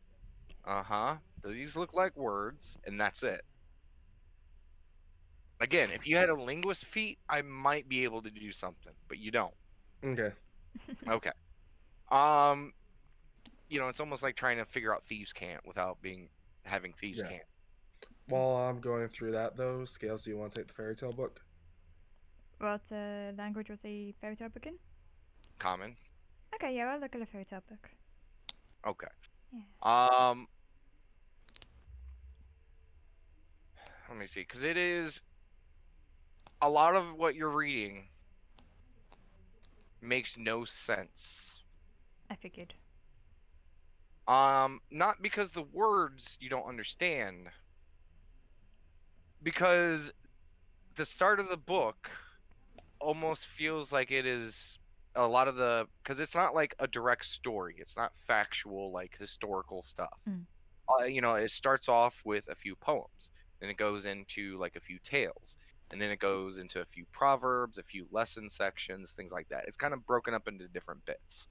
uh-huh, these look like words, and that's it. Again, if you had a linguist feat, I might be able to do something, but you don't. Okay. Okay. It's almost like trying to figure out thieves' can't without having thieves' Yeah. can't. While I'm going through that though, Scales, do you want to take the fairy tale book? What language was the fairy tale book in? Common. Okay, yeah, I'll look at the fairy tale book. Okay. Yeah. Let me see, because it is a lot of what you're reading makes no sense. I figured. Not because the words you don't understand, because the start of the book almost feels like it is a lot of because it's not like a direct story. It's not factual, like historical stuff. Mm. It starts off with a few poems, then it goes into like a few tales, and then it goes into a few proverbs, a few lesson sections, things like that. It's kind of broken up into different bits.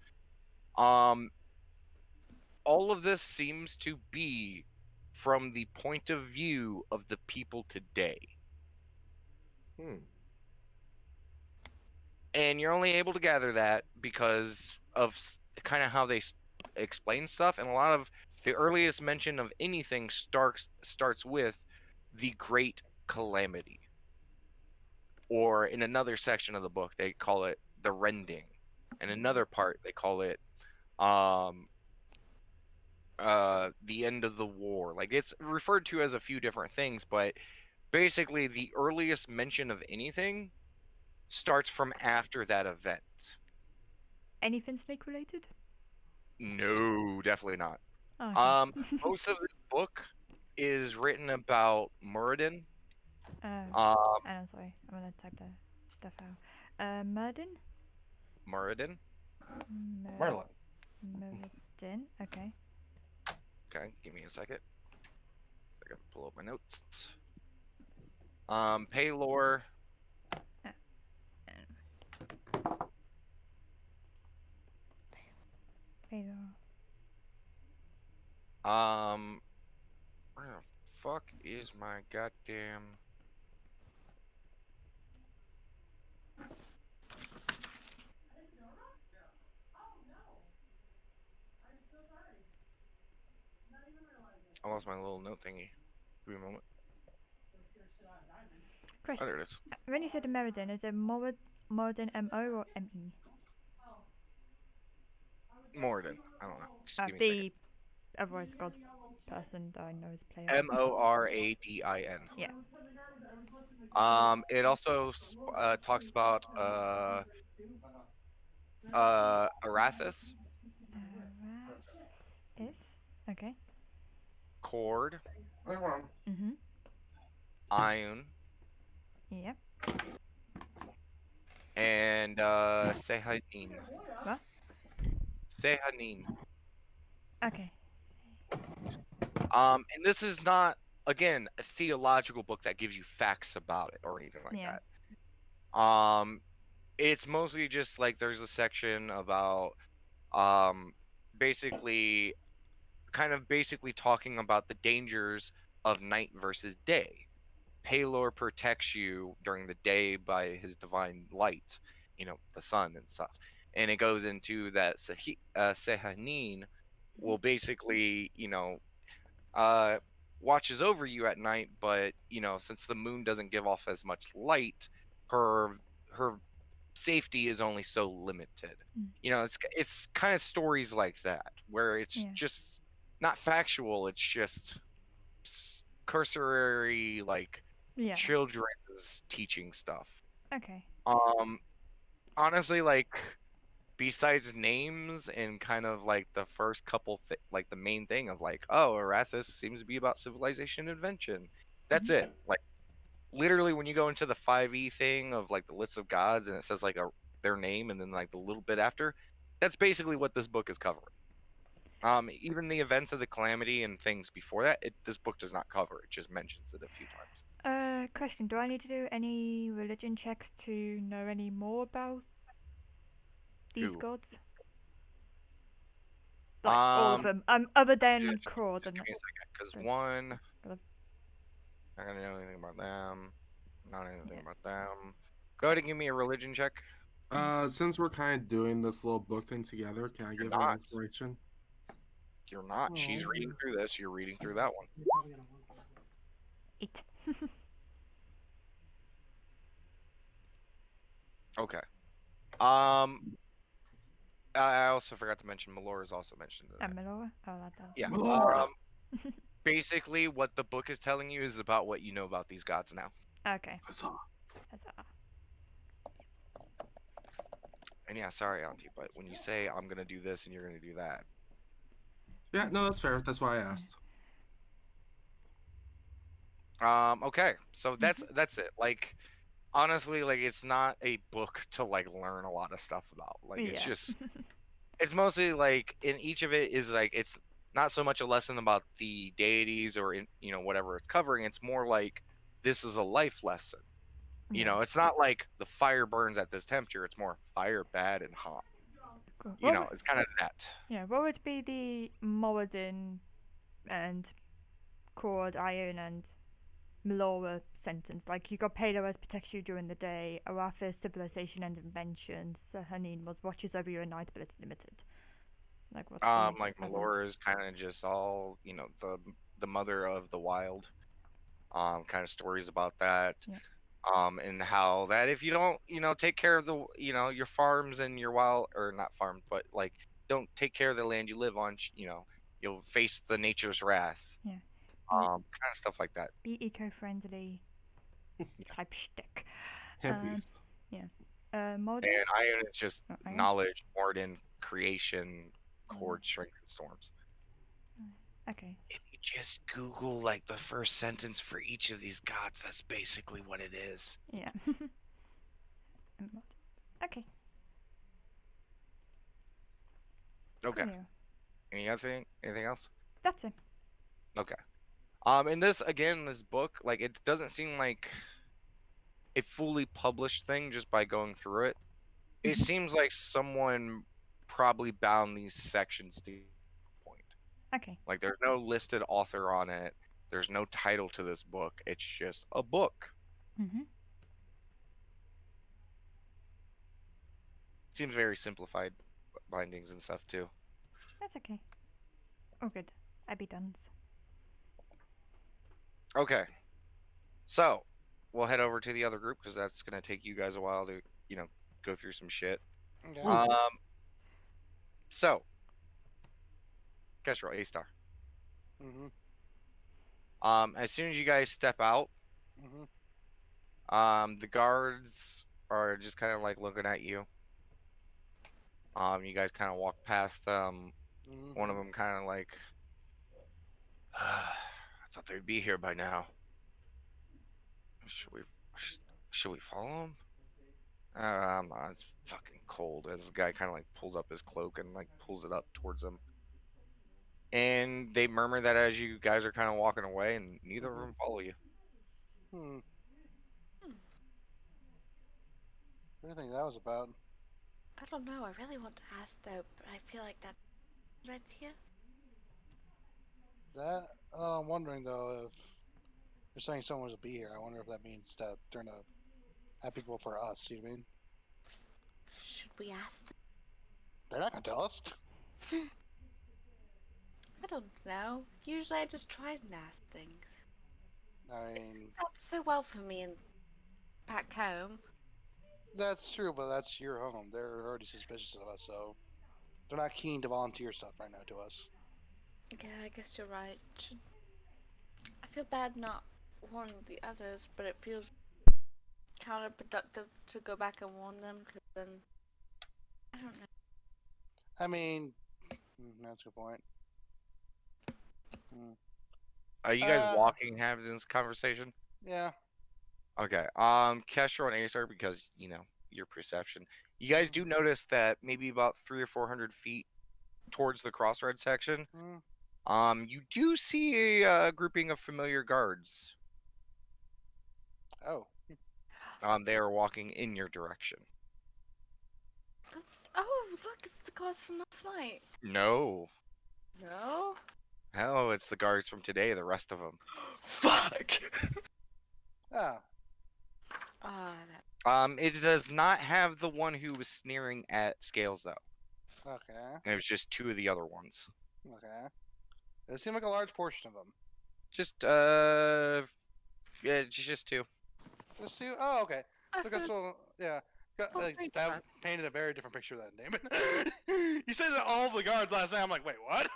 All of this seems to be from the point of view of the people today. And you're only able to gather that because of kind of how they explains stuff, and a lot of the earliest mention of anything starts with the Great Calamity, or in another section of the book they call it the Rending, and another part they call it um the end of the war. Like, it's referred to as a few different things, but basically the earliest mention of anything starts from after that event. Anything snake related? No, definitely not. Okay. Most of this book is written about Muradin. And Um, I'm sorry, I'm gonna type the stuff out. Murden? Muradin. Merlin. Murden. Okay. Okay, give me a second. I gotta pull up my notes. Paylor. Paylor. Where the fuck is my goddamn? I lost my little note thingy. Give me a moment. Oh, Question. there it is. When you said the Murden, is it Murden M-O or M-E? Moradin. I don't know. Just give me a second. The otherwise god person that I know is player. Moradin. Yeah. It also talks about Arathis, Is? Okay. Cord, Mm-hmm. Ion, Yep. and Sehanin. What? Sehanin. Okay. And this is not, again, a theological book that gives you facts about it or anything like Yeah. that. It's mostly just like there's a section about basically talking about the dangers of night versus day. Paylor protects you during the day by his divine light, the sun and stuff. And it goes into that Sehanin will basically, watches over you at night, but since the moon doesn't give off as much light, her safety is only so limited. It's kind of stories like that where it's Yeah. just not factual. It's just cursory, like Yeah. children's teaching stuff. Okay. Honestly, like, besides names and kind of like the first couple like the main thing of like, oh, Arathis seems to be about civilization and invention, that's it. Like, literally when you go into the 5e thing of like the list of gods and it says like their name and then like the little bit after, that's basically what this book is covering. Even the events of the calamity and things before that, this book does not cover. It just mentions it a few times. Question, do I need to do any religion checks to know any more about these Who? gods? Like all of them, other than Just Cord give and me a second, because Okay. one, Hello. not gonna know anything about them. Not anything about them. Go ahead and give me a religion check. Since we're kind of doing this little book thing together, can I give her not. inspiration? You're not. She's reading through this. You're reading through that one. 8. Okay. I also forgot to mention Melora is also mentioned in that. Melora? Oh, that does. Yeah. Melora. Basically, what the book is telling you is about what you know about these gods now. Okay. Huzzah. Huzzah. And yeah, sorry, Auntie, but when you say I'm gonna do this and you're gonna do that, Yeah, no, that's fair. That's why I asked. okay, so that's it. Like, honestly, like, it's not a book to like learn a lot of stuff about. Like, it's Yeah. just, it's mostly like in each of it is like it's not so much a lesson about the deities or whatever it's covering. It's more like this is a life lesson. Yeah. It's not like the fire burns at this temperature. It's more fire bad and hot. Cool. It's kind of that. Yeah, what would be the Moradin and Cord, Ion, and Melora sentence? Like, you got Paylor protects you during the day, Arathis, civilization and invention, Sehanin was watches over you at night, but it's limited. Like what's the Like others? Melora is kind of just all, you know, the mother of the wild. Kind of stories about that. Yeah. And how that if you don't, you know, take care of the, you know, your farms and your wild, or not farms, but like don't take care of the land you live on, you know, you'll face the nature's wrath. Yeah. Kind of stuff like that. Be eco-friendly type shtick. Hippies. Mod. And Iron is just Oh, Iron? knowledge more than creation, Mm. chord, strength, and storms. Okay. If you just Google like the first sentence for each of these gods, that's basically what it is. Yeah. And mod. Okay. Okay. Coolio. Anything else? That's it. Okay. In this book, like it doesn't seem like a fully published thing just by going through it. It Mhm. seems like someone probably bound these sections to point. Okay. Like there's no listed author on it. There's no title to this book. It's just a book. Mhm. Seems very simplified bindings and stuff too. That's okay. Oh, good. I be done. Okay. So, we'll head over to the other group because that's going to take you guys a while to, you know, go through some shit. Yeah. So, Kestrel, A-star. Mm-hmm. As soon as you guys step out, Mm-hmm. the guards are just kind of like looking at you. You guys kind of walk past them. Mm-hmm. One of them kind of like, I thought they'd be here by now. Should we follow them? It's fucking cold. As the guy kind of like pulls up his cloak and like pulls it up towards them. And they murmur that as you guys are kind of walking away, and neither of them follow you. Hmm. What do you think that was about? I don't know. I really want to ask though, but I feel like that's a good idea. That I'm wondering though if they're saying someone was to be here. I wonder if that means that they're gonna have people for us. You know what I mean? Should we ask them? They're not gonna tell us. I don't know. Usually I just try and ask things. I mean, That's so well for me and back home. that's true, but that's your home. They're already suspicious of us, so they're not keen to volunteer stuff right now to us. Yeah, I guess you're right. I feel bad not warning the others, but it feels counterproductive to go back and warn them because then I don't know. I mean, that's a good point. Are you guys walking, having this conversation? Yeah. Okay. Kestrel and Acer, because you know your perception, you guys do notice that maybe about 300 or 400 feet towards the crossroad section, you do see a grouping of familiar guards. Oh. They are walking in your direction. Oh, look, it's the guards from last night. No. No? Hell, it's the guards from today, the rest of them. Fuck! Ah. It does not have the one who was sneering at Scales, though. Okay. It was just two of the other ones. Okay. It seemed like a large portion of them. Just, yeah, just two. Just see. Oh, okay. So So, yeah. Oh, great That job. painted a very different picture than Damon. You said that all the guards last night. I'm like, wait, what?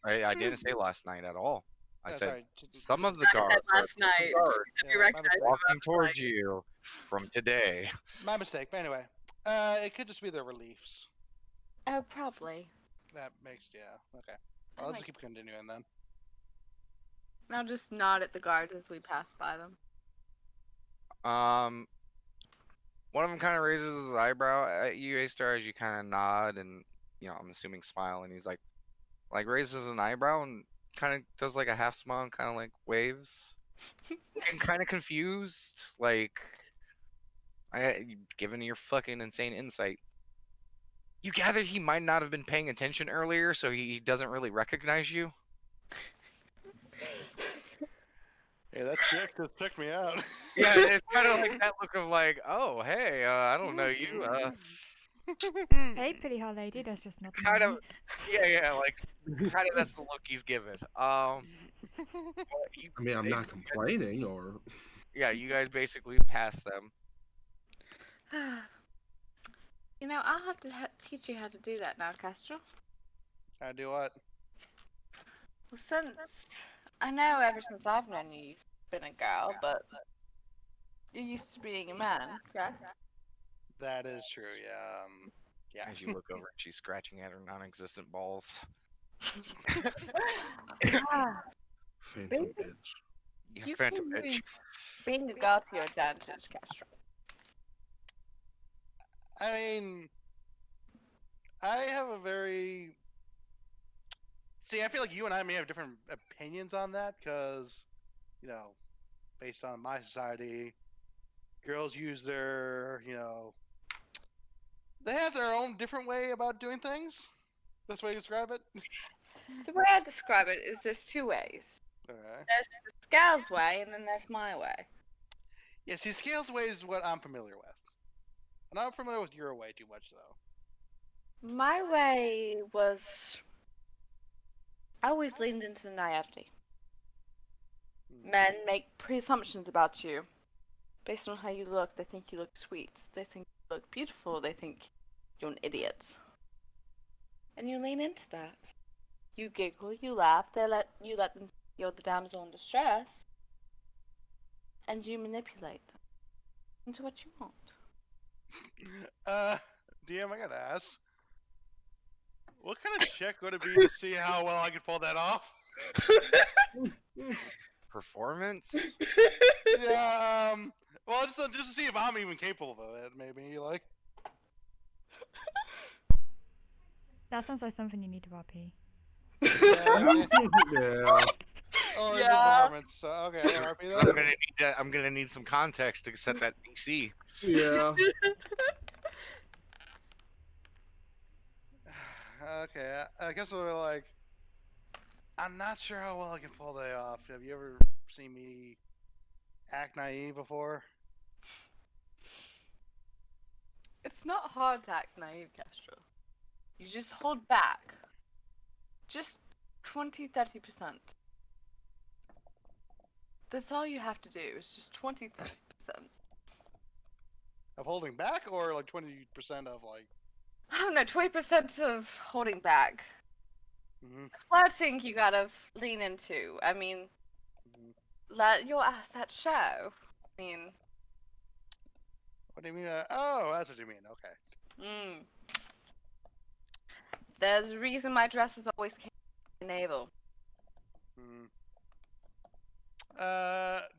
I didn't say last night at all. I Yeah, said sorry. some of the I said guards last night. guards Yeah, You my recognize mistake. them walking last towards night. you from today. My mistake. But anyway, it could just be their reliefs. Oh, probably. That makes okay. I Well, let's like- just keep continuing then. I'll just nod at the guards as we pass by them. One of them kind of raises his eyebrow at you, A-Star, as you kind of nod and, you know, I'm assuming smile, and he's like raises an eyebrow and kind of does like a half smile and kind of like waves. I'm kind of confused, like, given your fucking insane insight, you gather he might not have been paying attention earlier, so he doesn't really recognize you. Hey, that chick just checked me out. Yeah, it's kind of like that look of like, oh, hey, I don't know you. Hey, pretty hot lady, there's just nothing Kind in of, me. yeah, like kind of that's the look he's given. Well, you, I mean, I'm they- not complaining, or yeah, you guys basically pass them. You know, I'll have to teach you how to do that now, Castro. I do what? Well, since I know ever since I've known you, you've been a girl, but you're used to being a man, correct? That is true. Yeah. Yeah. As you look over, and she's scratching at her non-existent balls. Ah, phantom bitch. Yeah, you phantom can bitch. use being a girl to your advantage, Castro. I mean, I have a very. See, I feel like you and I may have different opinions on that because, you know, based on my society, girls use their, they have their own different way about doing things. That's the way you describe it. The way I describe it is there's two ways. Okay. There's the Scales way, and then there's my way. Yeah, see, Scales way is what I'm familiar with. I'm not familiar with your way too much, though. My way was I always leaned into the naivety. Men make presumptions about you based on how you look. They think you look sweet. They think you look beautiful. They think you're an idiot. And you lean into that. You giggle, you laugh. You let them think you're the damsel in distress, and you manipulate them into what you want. DM, I gotta ask. What kind of check would it be to see how well I could pull that off? Performance? Yeah, well, just to see if I'm even capable of it, maybe, like. That sounds like something you need to RP. Yeah. Yeah. Oh, it's a Yeah. performance. So, okay, RP that. I'm gonna need some context to set that DC. Yeah. Okay, I guess we're like. I'm not sure how well I can pull that off. Have you ever seen me act naive before? It's not hard to act naive, Castro. You just hold back. Just 20-30%. That's all you have to do. It's just 20-30%. Of holding back, or like 20% of like. I don't know, 20% of holding back. Mhm, Flirting, you gotta lean into. I mean, mhm. let your ass that show. I mean, What do you mean? Oh, that's what you mean. Okay. There's a reason my dresses always came in navel. Mhm.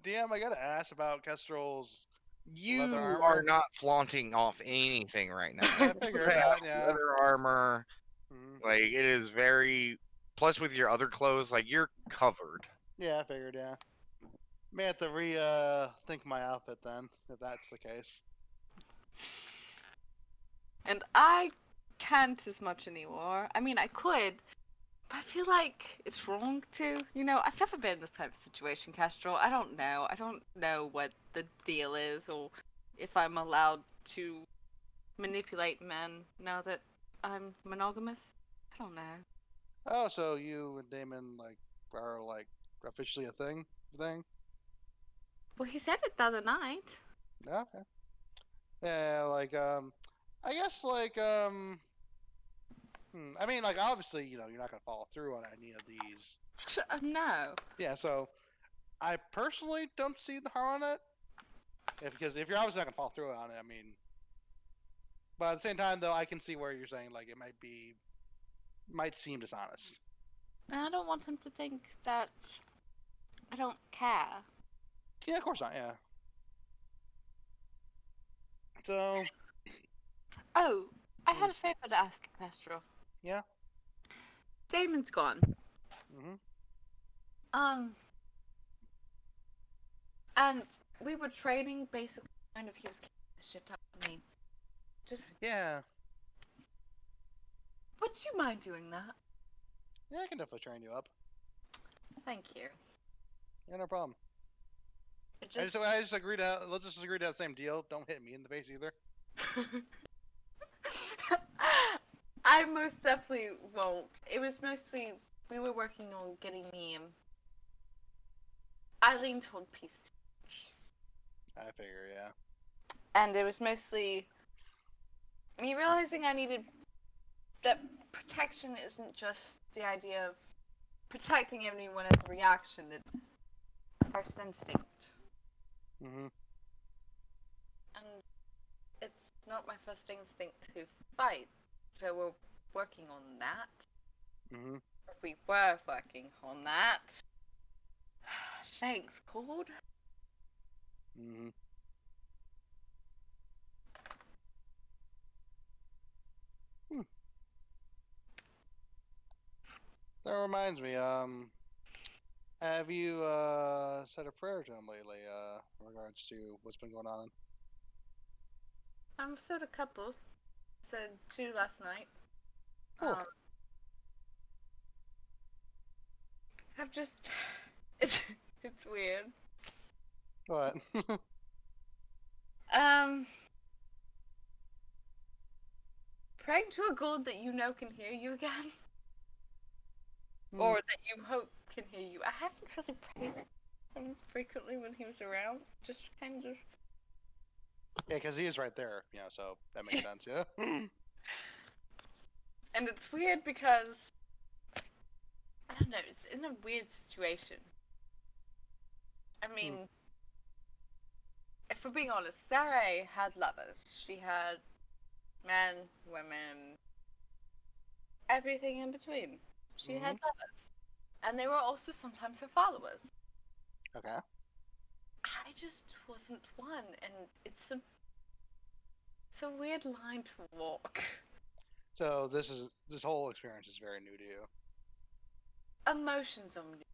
DM, I gotta ask about Kestrel's. You Leather are armor? not flaunting off anything right now. I figured You that. have Yeah. Leather armor, Mhm. like it is very. Plus, with your other clothes, like you're covered. Yeah, I figured. Yeah. May have to think my outfit then, if that's the case. And I can't as much anymore. I mean, I could, but I feel like it's wrong to. You know, I've never been in this kind of situation, Castro. I don't know. I don't know what the deal is, or if I'm allowed to manipulate men now that I'm monogamous. I don't know. Oh, so you and Damon are officially a thing? Well, he said it the other night. Yeah. Okay. Yeah, I guess I mean, obviously, you're not gonna follow through on any of these. No. Yeah, so I personally don't see the harm on it. Because if you're obviously not gonna follow through on it, I mean, but at the same time, though, I can see where you're saying it might seem dishonest. And I don't want him to think that I don't care. Yeah, of course not. Yeah. So, Oh, I had a favor to ask you, Pestro. Yeah? Damon's gone. mhm. And we were training basically kind of he was kicking the shit out of me. Just Yeah. would you mind doing that? Yeah, I can definitely train you up. Thank you. Yeah, no problem. It I just just agreed to let's just agree to that same deal. Don't hit me in the face either. I most definitely won't. It was mostly we were working on getting me. I leaned toward peace, I figure, yeah. and it was mostly me realizing I needed that protection isn't just the idea of protecting everyone as a reaction. It's a first instinct, Mhm. and it's not my first instinct to fight. So we're working on that. Mhm. We were working on that. Thanks, Cord. Mhm. That reminds me. Have you said a prayer to him lately? In regards to what's been going on? Said a couple. Said 2 last night. Cool. I've just it's weird. What? Praying to a god that you know can hear you again. Hmm. Or that you hope can hear you. I haven't really prayed him frequently when he was around. Just kind of Yeah, because he is right there. You know, so that makes sense. Yeah. and it's weird because I don't know, it's in a weird situation. I mean if we're being honest, Sarai had lovers. She had men, women, everything in between. She had lovers. And they were also sometimes her followers. Okay. I just wasn't one, and it's a weird line to walk. So this whole experience is very new to you. Emotions on me.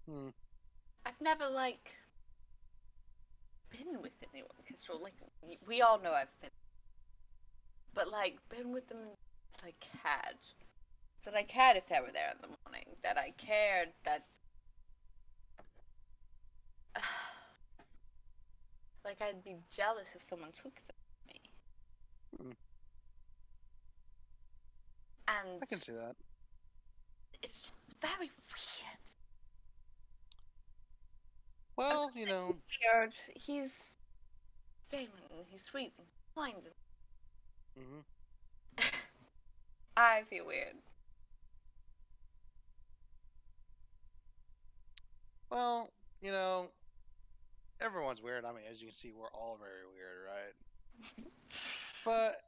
Hmm. I've never been with anyone because we all know I've been, but been with them that I cared. That I cared if they were there in the morning. That I cared that I'd be jealous if someone took them from me. And I can see that. it's just very weird. Well, you know. Weird. He's Damon. He's sweet and kind. I feel weird. Well, you know, everyone's weird. I mean, as you can see, we're all very weird, right? But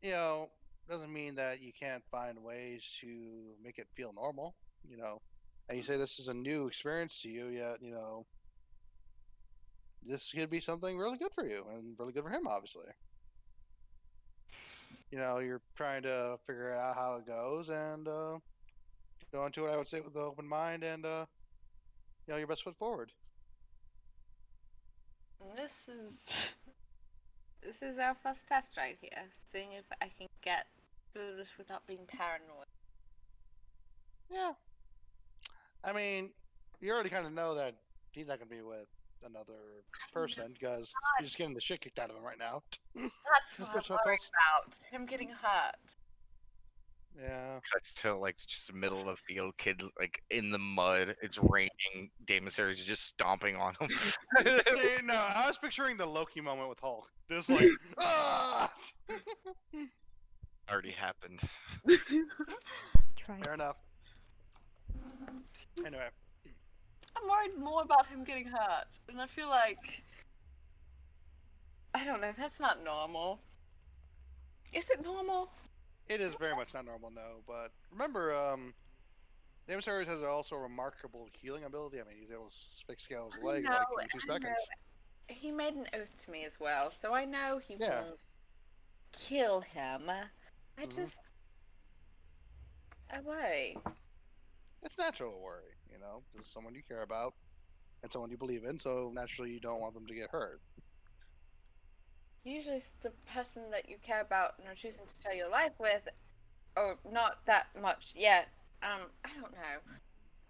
you know, doesn't mean that you can't find ways to make it feel normal. You know, and you say this is a new experience to you, yet you know this could be something really good for you and really good for him, obviously. You know, you're trying to figure out how it goes and go into it. I would say with an open mind and you know your best foot forward. This is our first test right here. Seeing if I can get through this without being paranoid. Yeah, I mean, you already kind of know that he's not gonna be with another person because he's just getting the shit kicked out of him right now. That's what I'm worried about. Him getting hurt. Yeah. Cuts to just the middle of a field, kids in the mud. It's raining. Damon Series is just stomping on him. See, no, I was picturing the Loki moment with Hulk. Just like, ah! Already happened. Tries. Fair enough. Anyway, I'm worried more about him getting hurt, and I feel like I don't know. That's not normal. Is it normal? it is very much not normal, no. But remember, the Emissaries has also a remarkable healing ability. I mean, he's able to fix Scale's leg No, in 2 I know. seconds. He made an oath to me as well, so I know he Yeah. won't kill him. I just I worry. It's natural to worry, you know. This is someone you care about and someone you believe in, so naturally you don't want them to get hurt. Usually it's the person that you care about and are choosing to share your life with, or not that much yet. I don't know.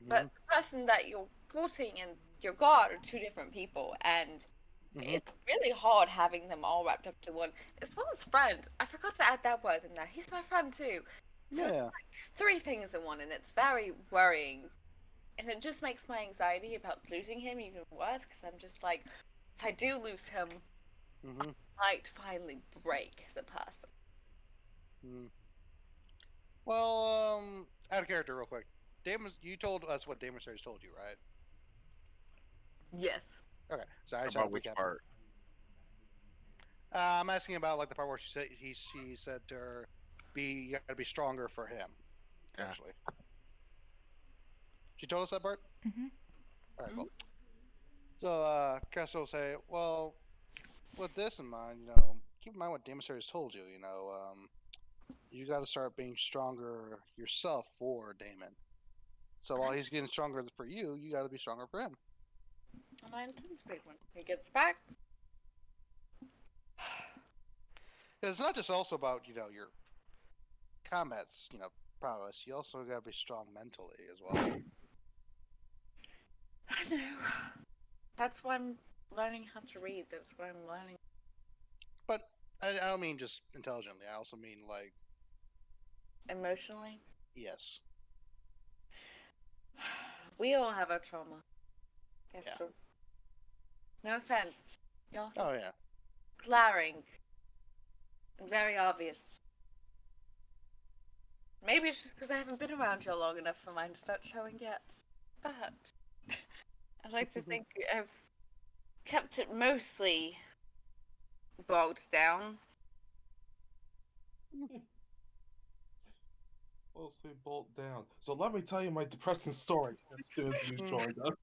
But the person that you're courting and your god are 2 different people, and Mhm. It's really hard having them all wrapped up to one, as well as friend. I forgot to add that word in there. He's my friend too. So it's Yeah. like 3 things in one, and it's very worrying. And it just makes my anxiety about losing him even worse, because I'm just like, if I do lose him, Mhm. I might finally break as a person. Mm. Well, out of character, real quick. You told us what Damon Series told you, right? Yes. Okay, so I just had About to which recap. part? I'm asking about like the part where she said to her, you gotta be stronger for him." Yeah. Essentially, she told us that part. Hmm. All right, cool. So, Kessel will say, "Well, with this in mind, keep in mind what Damon Series told you. You got to start being stronger yourself for Damon. So while he's getting stronger for you, you got to be stronger for him." And I anticipate when he gets back. 'Cause it's not just also about your combat's prowess. You also got to be strong mentally as well. I know. That's why I'm learning how to read. That's why I'm learning. But I don't mean just intelligently. I also mean like Emotionally. yes, We all have our trauma. That's Yeah. true. No offense. Y'all oh just yeah. glaring and very obvious. Maybe it's just because I haven't been around y'all long enough for mine to start showing yet. But I'd like to think I've kept it mostly bogged down. Mostly bolt down. So let me tell you my depressing story as soon as you joined us.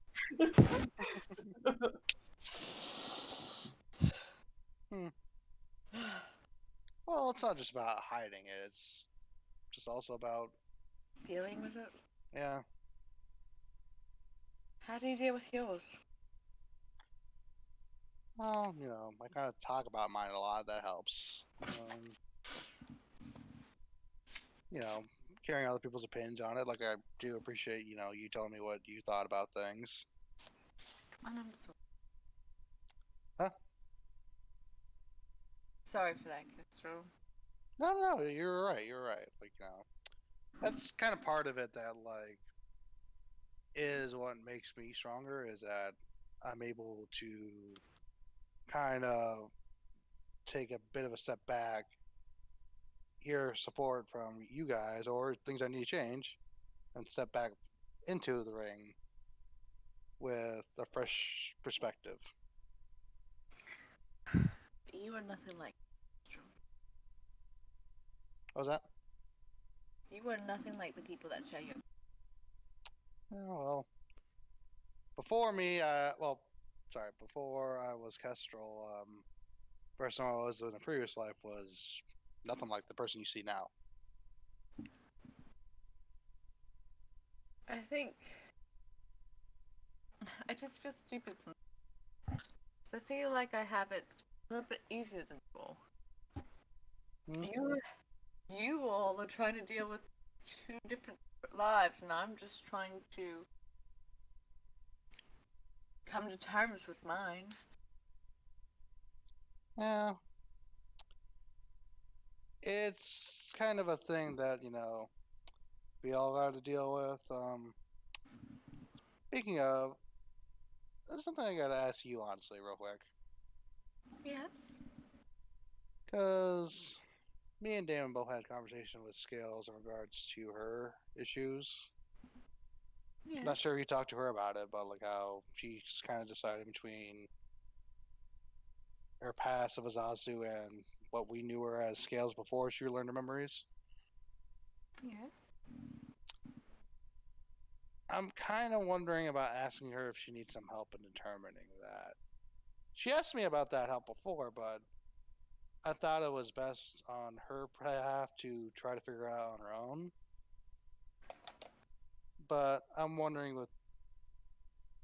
Well, it's not just about hiding it. It's just also about Dealing with it. yeah. How do you deal with yours? Well, I kind of talk about mine a lot. That helps. You know, Hearing other people's opinions on it. Like I do appreciate, you telling me what you thought about things. Come on, I'm sorry. Huh? Sorry for that, Kistro. No, you're right. You're right. Like, that's kind of part of it that like is what makes me stronger is that I'm able to kind of take a bit of a step back, hear support from you guys or things I need to change, and step back into the ring with a fresh perspective. But you are nothing like Kistro. What was that? You are nothing like the people that share your. Oh, well, before I was Kestrel, person I was in the previous life was nothing like the person you see now. I think I just feel stupid sometimes. I feel like I have it a little bit easier than people. Hmm. You all are trying to deal with 2 different lives, and I'm just trying to come to terms with mine. Yeah, it's kind of a thing that we all got to deal with. Speaking of, there's something I got to ask you honestly, real quick, Yes. because me and Damon both had a conversation with Scales in regards to her issues. Yes. Not sure if you talked to her about it, but like how she's kind of decided between her past of Azazu and what we knew her as Scales before she learned her memories. Yes. I'm kind of wondering about asking her if she needs some help in determining that. She asked me about that help before, but I thought it was best on her behalf to try to figure it out on her own. But I'm wondering with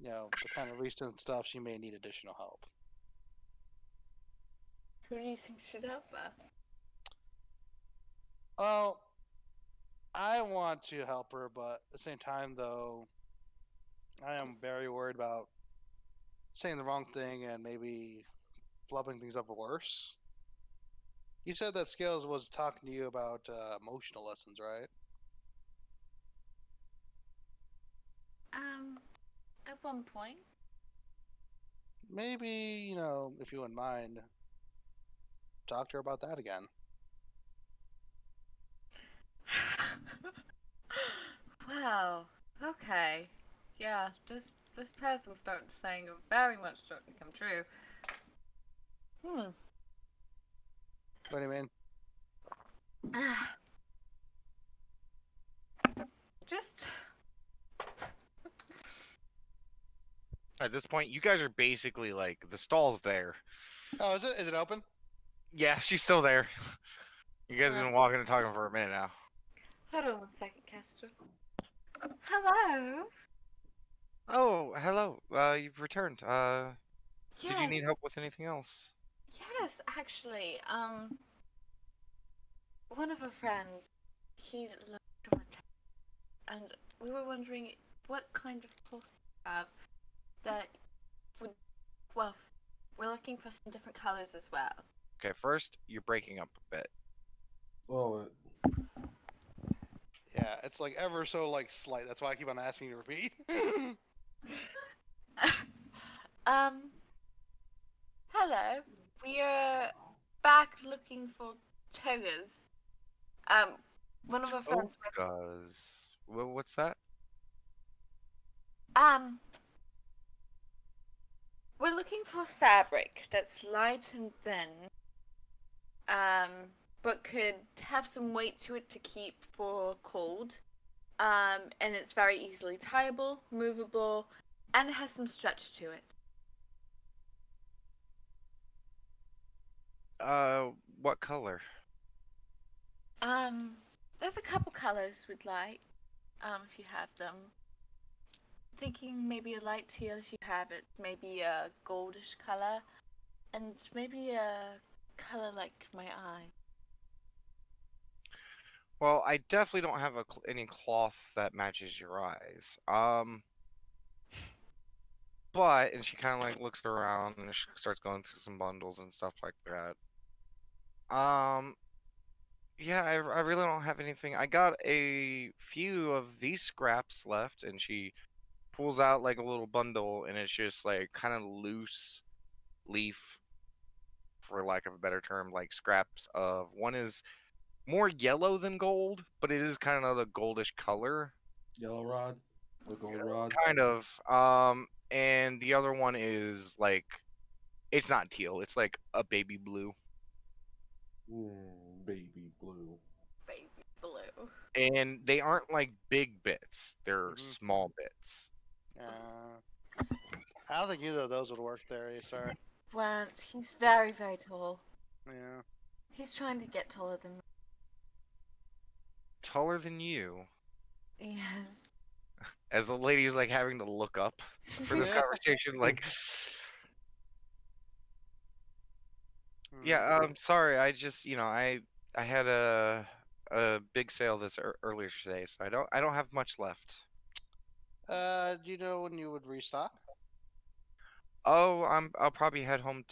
the kind of recent stuff, she may need additional help. Who do you think should help her? Well, I want to help her, but at the same time, though, I am very worried about saying the wrong thing and maybe flubbing things up worse. You said that Scales was talking to you about emotional lessons, right? At one point. Maybe, if you wouldn't mind, talk to her about that again. Wow. Okay. Yeah, this present's starting to saying very much starting to come true. What do you mean? Just At this point, you guys are basically like the stall's there. Oh, is it? Is it open? Yeah, she's still there. You guys have been walking and talking for a minute now. hold on 1 second, Castor. Hello. Oh, hello. You've returned. Did you Yeah. need help with anything else? Yes, actually. One of our friends, he loved our town, and we were wondering what kind of cloth you have that would. Well, we're looking for some different colors as well. Okay, first, you're breaking up a bit. Oh, Yeah, it's like ever so like slight. That's why I keep on asking you to repeat. Hello. We are back looking for togas. One of our friends was. Togas. What's that? We're looking for fabric that's light and thin, but could have some weight to it to keep for cold. And it's very easily tieable, movable, and it has some stretch to it. What color? There's a couple colors we'd like, if you have them. Thinking maybe a light teal if you have it, maybe a goldish color, and maybe a color like my eye. Well, I definitely don't have any cloth that matches your eyes. But and she kind of like looks around and she starts going through some bundles and stuff like that. Yeah, I really don't have anything. I got a few of these scraps left, and she pulls out like a little bundle, and it's just like kind of loose leaf, for lack of a better term, like scraps of one is more yellow than gold, but it is kind of the goldish color. yellow rod or gold rod. Kind of. And the other one is like it's not teal, it's like a baby blue. Baby blue. Baby blue. And they aren't like big bits, they're Mhm. small bits. I don't think either of those would work there, Asar. Brant, he's very, very tall. Yeah. He's trying to get taller than me. Taller than you. Yes. As the lady is like having to look up for this Yeah. conversation, like Hmm. yeah, sorry, I just I had a big sale this earlier today, so I don't have much left. Do you know when you would restock? Oh, I'll probably head home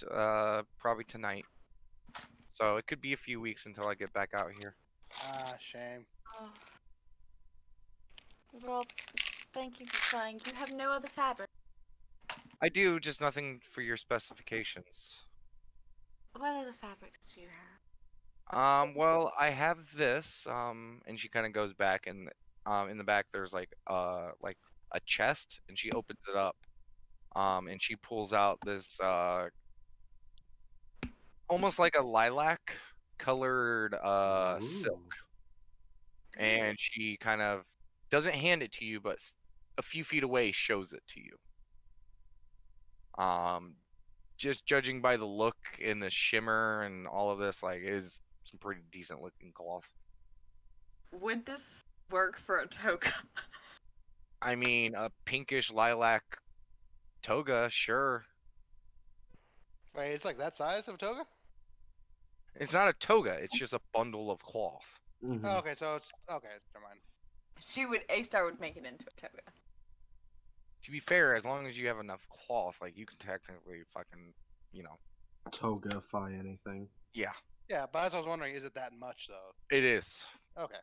probably tonight. So it could be a few weeks until I get back out here. Ah, shame. Oh. Well, thank you for trying. You have no other fabric. I do, just nothing for your specifications. What other fabrics do you have? Well, I have this, and she kind of goes back and in the back there's like a chest, and she opens it up, and she pulls out this almost like a lilac colored silk, and she kind of doesn't hand it to you, but a few feet away shows it to you. Just judging by the look and the shimmer and all of this, like, it is some pretty decent looking cloth. Would this work for a toga? I mean, a pinkish lilac toga, sure. Wait, it's like that size of a toga? It's not a toga, it's just a bundle of cloth. Oh, okay, so it's okay. Never mind. A-Star would make it into a toga. To be fair, as long as you have enough cloth, like, you can technically fucking, Togafy anything. Yeah, Yeah, but as I was wondering, is it that much though? it is. Okay.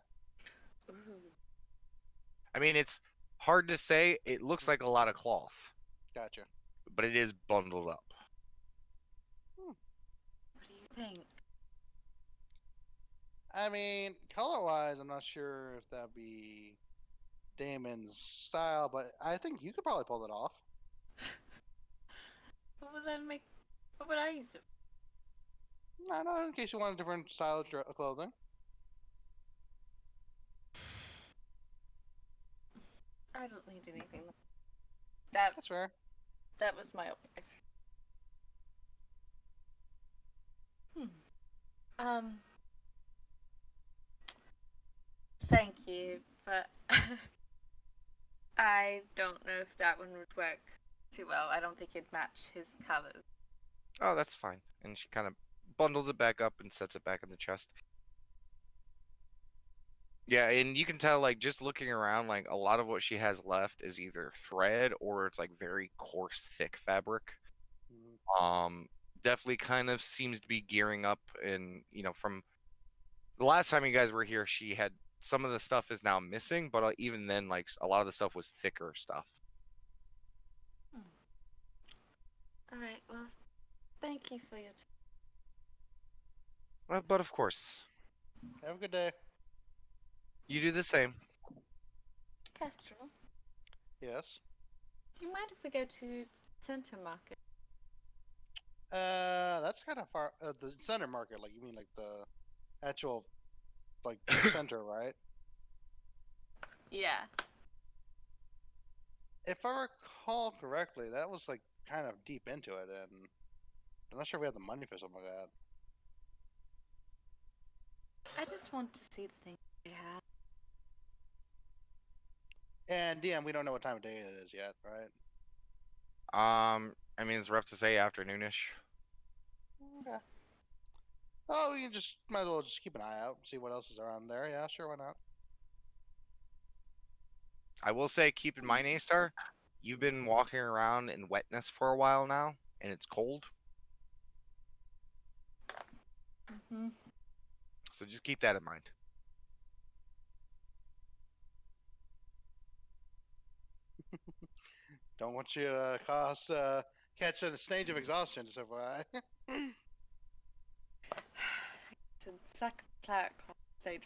Ooh. I mean, it's hard to say. It looks like a lot of cloth, Gotcha. but it is bundled up. What do you think? I mean, color-wise, I'm not sure if that'd be Damon's style, but I think you could probably pull it off. What would that make? What would I use it? No, no, in case you want a different style of clothing. I don't need anything. That That's fair. that was my objective. Thank you, but I don't know if that one would work too well. I don't think it'd match his colors. Oh, that's fine. And she kind of bundles it back up and sets it back in the chest. Yeah, and you can tell, like, just looking around, like, a lot of what she has left is either thread or it's, like, very coarse, thick fabric. Mhm. Definitely kind of seems to be gearing up, and, from the last time you guys were here, she had some of the stuff is now missing, but even then, like, a lot of the stuff was thicker stuff. Alright, well, thank you for your time. But of course, Have a good day. you do the same. Kestrel, Yes. do you mind if we go to Center Market? That's kind of far. The center market, like you mean, like the actual, like center, right? Yeah. If I recall correctly, that was like kind of deep into it, and I'm not sure if we had the money for something like that. I just want to see the things they have. And DM, we don't know what time of day it is yet, right? I mean, it's rough to say afternoonish. Okay. Oh, you just might as well just keep an eye out, see what else is around there. Yeah, sure, why not? I will say, keep in mind, A-Star, you've been walking around in wetness for a while now, and it's cold. Mm-hmm. So just keep that in mind. Don't want you to catch a stage of exhaustion, just FYI. To suck cleric stage.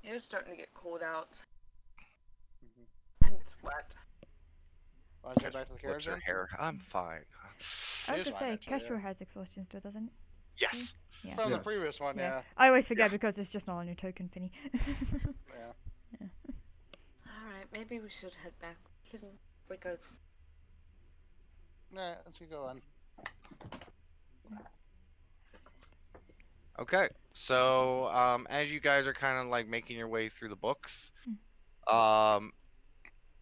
It's starting to get cold out, and it's wet. Want to get back to the Flips carriage? her Then? hair. I'm fine. I was Here's to mine, say, actually, yeah. Kestrel has exhaustion still, doesn't it? Yes. Yeah. From the Yes. previous one, yeah. I always forget because it's just not on your token, Finny. Yeah. Alright, maybe we should head back. We go. Nah, let's keep going. Okay, so as you guys are kind of like making your way through the books,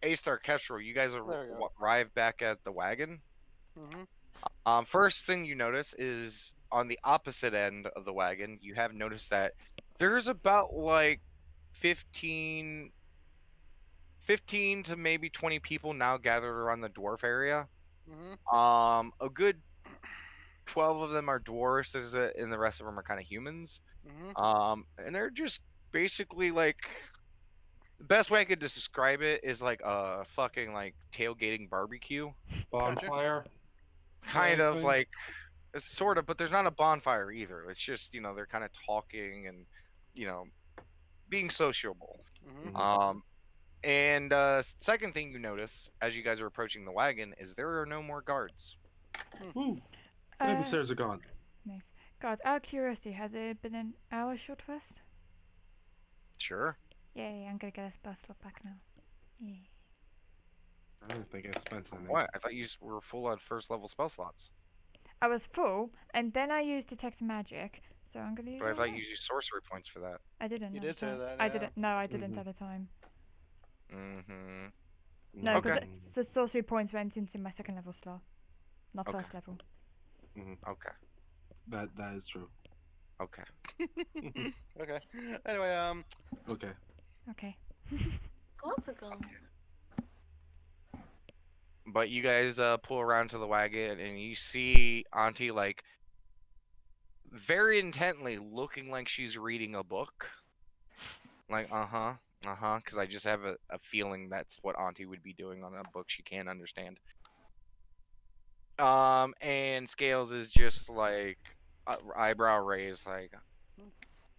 A-Star, Kestrel, you guys There we go. arrive back at the wagon. Mm-hmm. First thing you notice is on the opposite end of the wagon, you have noticed that there's about like 15 to maybe 20 people now gathered around the dwarf area. Mm-hmm. A good 12 of them are dwarves, and the rest of them are kind of humans. Mm-hmm. And they're just basically like, the best way I could describe it is like a fucking like tailgating barbecue, Bonfire. kind of Something. like, it's sort of, but there's not a bonfire either. It's just they're kind of talking and being sociable. Mm-hmm. And second thing you notice as you guys are approaching the wagon is there are no more guards. Woo. Uh, Babysitters are gone. Nice. God, out of curiosity, has it been an hour short rest? Sure. Yay, I'm gonna get a spell slot back now. Yay. I don't think I spent any. What? I thought you were full on first level spell slots. I was full, and then I used detect magic, so I'm gonna use. But I all thought that. you used sorcery points for that. I didn't. You at did the say time. that, I yeah. didn't. No, I didn't Mhm. at the time. Mm-hmm. No, because Okay. the sorcery points went into my second level slot, not Okay. first level. Okay. That is true. Okay. Okay. Anyway, Okay. Okay. Gods are gone. But you guys pull around to the wagon and you see Auntie like very intently looking like she's reading a book. Like, because I just have a feeling that's what Auntie would be doing on a book she can't understand. And Scales is just like eyebrow raised, like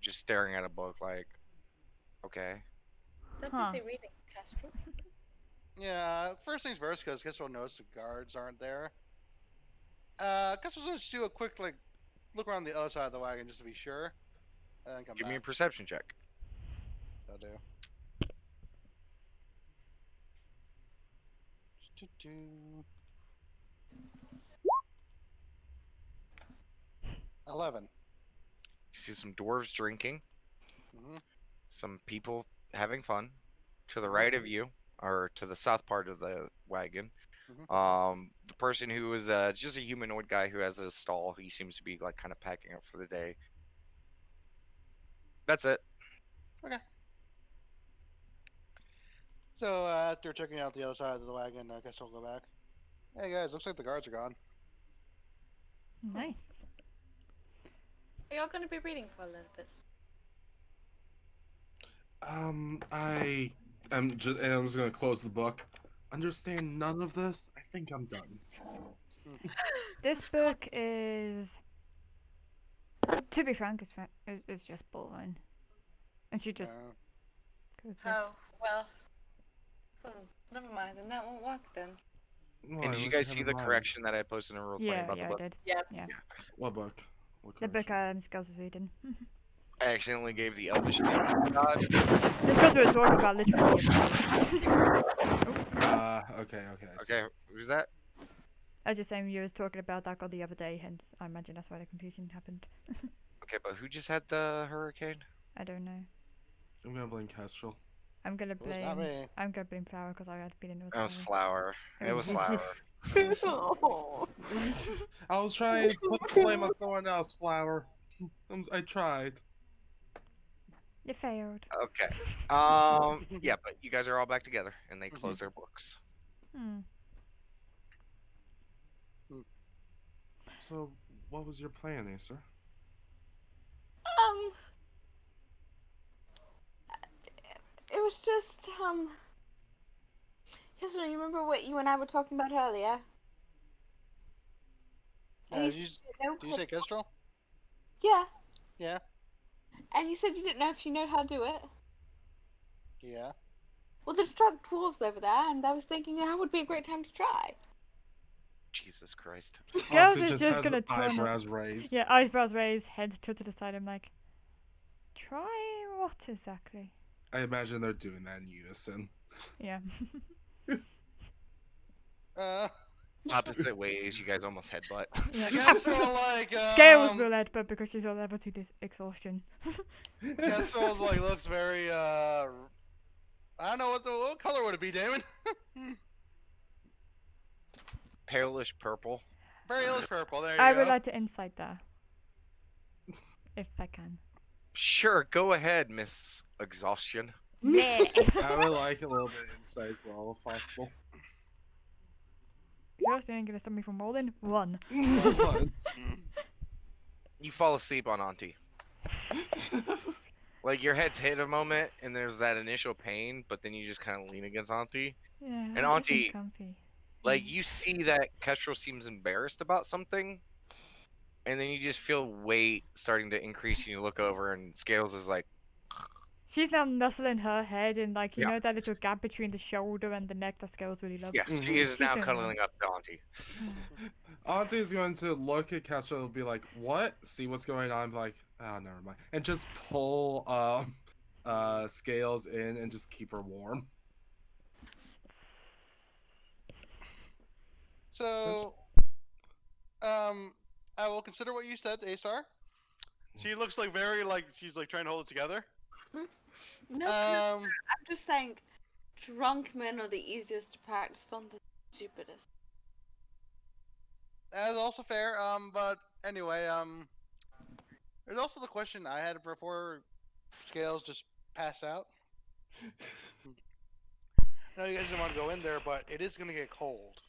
just staring at a book, like, okay. They're Huh. busy reading, Kestrel. Yeah, first things first, because Kestrel noticed the guards aren't there. Kestrel's gonna just do a quick like look around the other side of the wagon just to be sure, and then come Give me a back. perception check. I'll do. 11. You see some dwarves drinking, Mm-hmm. some people having fun. To the right of you, or to the south part of the wagon, the person who was just a humanoid guy who has a stall. He seems to be like kind of packing up for the day. That's it. So after checking out the other side of the wagon, Kestrel will go back. Hey guys, looks like the guards are gone. Nice. Are y'all going to be reading for a little bit? I'm just gonna close the book. Understand none of this? I think I'm done. This book is, to be frank, is just boring. And she just goes in. Oh, well. Never mind, then that won't work then. Why, And did you what's guys kind see of the wrong? correction that I posted in Rule 20 Yeah, about yeah, the I book? did. Yeah. Yeah. What book? What The book correction? Scales was reading. I accidentally gave the Elvish name to God. It's because we were talking about literally everything. Okay. I see. Okay, who's that? I was just saying you was talking about that god the other day, hence I imagine that's why the confusion happened. Okay, but who just had the hurricane? I don't know. I'm gonna blame Kestrel. I'm gonna It was not blame. me. I'm gonna blame Flower because I had a feeling it was. That was Flower. Flower. It was Flower. Oh. I was trying to put the blame on someone else, Flower. I tried. You failed. Okay. Yeah, but you guys are all back together, and they close their books. Hmm. So, what was your plan, Acer? It was just, Kestrel, you remember what you and I were talking about earlier? And Did you you, said you didn't did you know say Kestrel? Yeah. Yeah. And you said you didn't know if you know how to do it. Yeah. Well, there's drunk dwarves over there, and I was thinking now would be a great time to try. Jesus Christ. Scales Auntie is just has gonna turn. eyebrows raised. Yeah, eyebrows raised, head to the side. I'm like, try what exactly? I imagine they're doing that in unison. Yeah. Opposite ways, you guys almost headbutt. Yeah. Kestrel like Scales will let, but because she's all level 2 exhaustion. Kestrel like looks very I don't know what color would it be, Damon? Palish purple. Very yellowish purple. There you I go. would like to insight that. If I can. Sure, go ahead, Miss Exhaustion. Yeah. I would like a little bit of insight as well, if possible. Exhaustion ain't gonna stop me from rolling. 1. One. You fall asleep on Auntie. Like your head's hit a moment, and there's that initial pain, but then you just kind of lean against Auntie. Yeah. And this is Auntie, comfy. like you see that Kestrel seems embarrassed about something, and then you just feel weight starting to increase, and you look over, and Scales is like, She's now nuzzling her head in, like, you Yeah. know that little gap between the shoulder and the neck that Scales really loves. yeah, she is She's now doing cuddling up to Auntie. Auntie's going to look at Kestrel and be like, what? See what's going on, be like, oh, never mind. And just pull Scales in and just keep her warm. So, I will consider what you said, Asar. She looks like very like she's like trying to hold it together. No, I'm just saying, drunk men are the easiest to practice on, the stupidest. That is also fair. But anyway, there's also the question I had before Scales just passed out. No, you guys didn't want to go in there, but it is gonna get cold.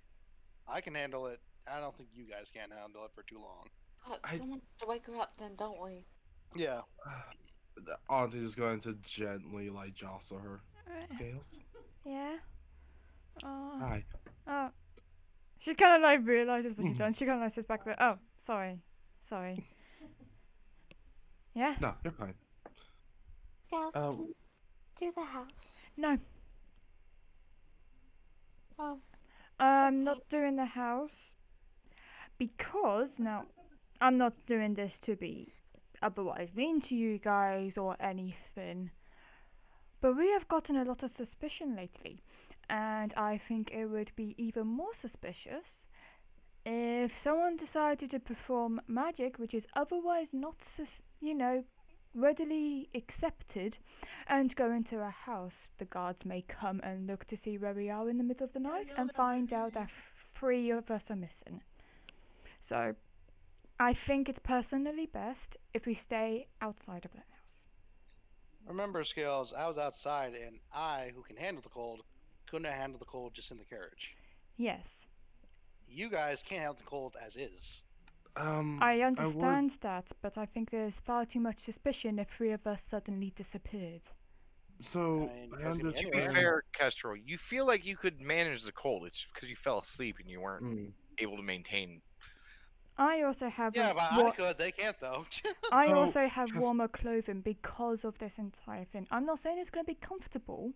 I can handle it. I don't think you guys can handle it for too long. Oh, I- someone has to wake her up then, don't we? Yeah. The auntie is going to gently like jostle her. Scales. Yeah. Oh. Hi. Oh. She kind of like realizes what she's done. She kind of like sits back, but oh, sorry. Yeah. No, you're fine. Scouts, Um, can you do the house? No. Oh, I'm not doing the house because now I'm not doing this to be otherwise mean to you guys or anything. But we have gotten a lot of suspicion lately, and I think it would be even more suspicious if someone decided to perform magic which is otherwise not, readily accepted, and go into a house. The guards may come and look to see where we are in the middle of the night and find out that 3 of us are missing. So, I think it's personally best if we stay outside of that house. Remember, Scales, I was outside, and I, who can handle the cold, couldn't handle the cold just in the carriage. Yes, You guys can't handle the cold as is. I understand that, but I think there's far too much suspicion if 3 of us suddenly disappeared. So I mean, I that's gonna be To be understand. fair, Kestrel, you feel like you could manage the cold. It's because you fell asleep and you weren't Mm. able to maintain. I also have Yeah, a but I could. They can't, though. I So, also have just- warmer clothing because of this entire thing. I'm not saying it's going to be comfortable,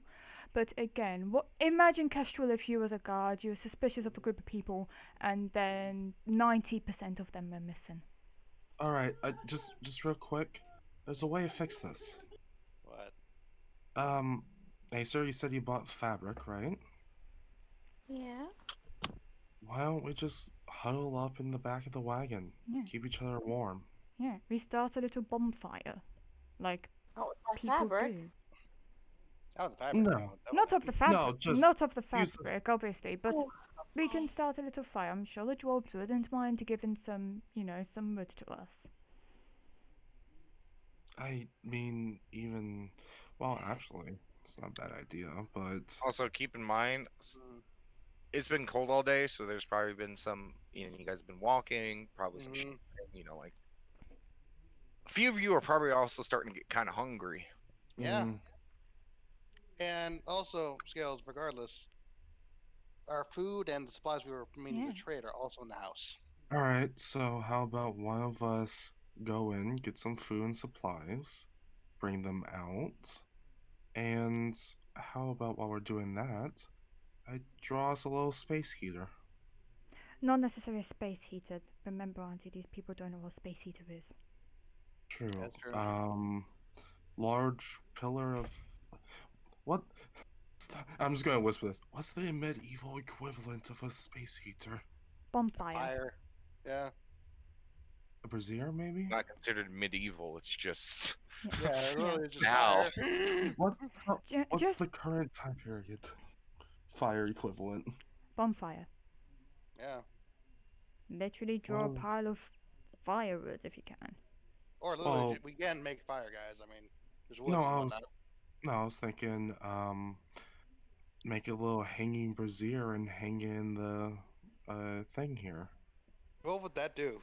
but again, imagine Kestrel if you was a guard, you were suspicious of a group of people, and then 90% of them were missing. All right. Just real quick. There's a way to fix this. What? Hey, sir, you said you bought fabric, right? yeah. Why don't we just huddle up in the back of the wagon? Yeah. Keep each other warm. Yeah, we start a little bonfire, like Oh, my people fabric. do. Oh, the fabric. No. that Not would- of the fabric, just not of the use the- fabric, obviously, but Oh, we can start a little fire. I'm sure the dwarves wouldn't mind giving some, some wood to us. I mean, even. Well, actually, it's not a bad idea, but. Also, keep in mind, Mm, it's been cold all day, so there's probably been some. You guys have been walking, probably some. mhm. Like a few of you are probably also starting to get kind of hungry. Yeah. Mm, And also, Scales, regardless, our food and the supplies we were meaning Yeah. to trade are also in the house. all right, so how about one of us go in, get some food and supplies, bring them out, and how about while we're doing that, I draw us a little space heater. Not necessarily a space heater. Remember, Auntie, these people don't know what a space heater is. True. That's true. Large pillar of what? I'm just gonna whisper this. What's the medieval equivalent of a space heater? Bonfire. Fire. Yeah. A brazier, maybe? Not considered medieval. It's just Yeah, it really just Now. fire. What's Just the current time period? Fire equivalent. bonfire. Yeah. Literally draw a Well- pile of firewood if you can. Or literally, Well- we can make fire, guys. I mean, there's woods No, and I was, whatnot. no, I was thinking, make a little hanging brazier and hang in the thing here. What would that do?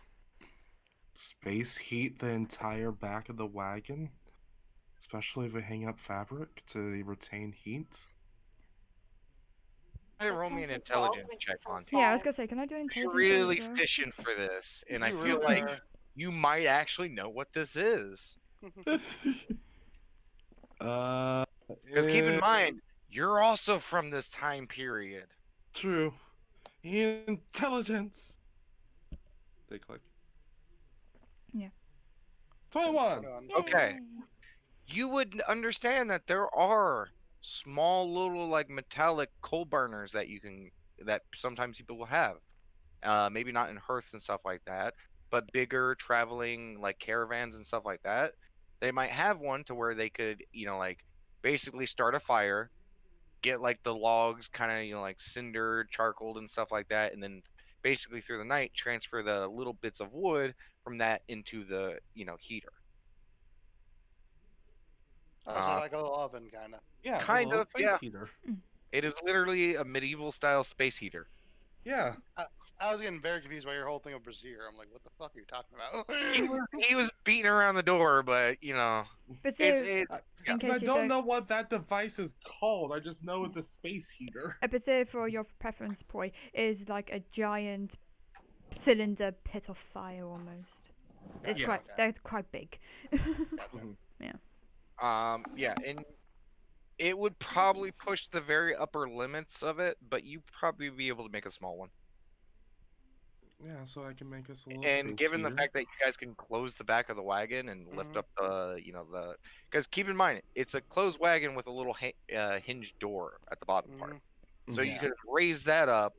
Space heat the entire back of the wagon, especially if we hang up fabric to retain heat. Hey, roll me an sounds like intelligence all check on. winter Yeah, I was fall. gonna say, can I do an You're intelligence? really as well? fishing for this, and I You feel really like are. you might actually know what this is. Because keep in eh, mind, you're also from this time period. True. Intelligence. They click. Yeah. 21. Hold on. Okay. Yay. You would understand that there are small little like metallic coal burners that sometimes people will have. Maybe not in hearths and stuff like that, but bigger traveling like caravans and stuff like that. They might have one to where they could, like basically start a fire, get like the logs kind of, like cinder, charcoal and stuff like that, and then basically through the night transfer the little bits of wood from that into the, heater. Oh, so like a little oven, kind of. Yeah, a Kind little of, space yeah. heater. It is literally a medieval style space heater. Yeah. I was getting very confused by your whole thing of Brazier. I'm like, what the fuck are you talking about? He was beating around the door, but But so, it's it. in Because I case you don't know what that device is called. I just know it's a space heater. a brazier, for your preference, Poi, is like a giant cylinder pit of fire almost. It's Yeah. quite they're quite big. Yeah, and it would probably push the very upper limits of it, but you probably be able to make a small one. Yeah, so I can make us a little And space given the heater. fact that you guys can close the back of the wagon and lift up the, because keep in mind it's a closed wagon with a little hinged door at the bottom part, so you Yeah. could raise that up,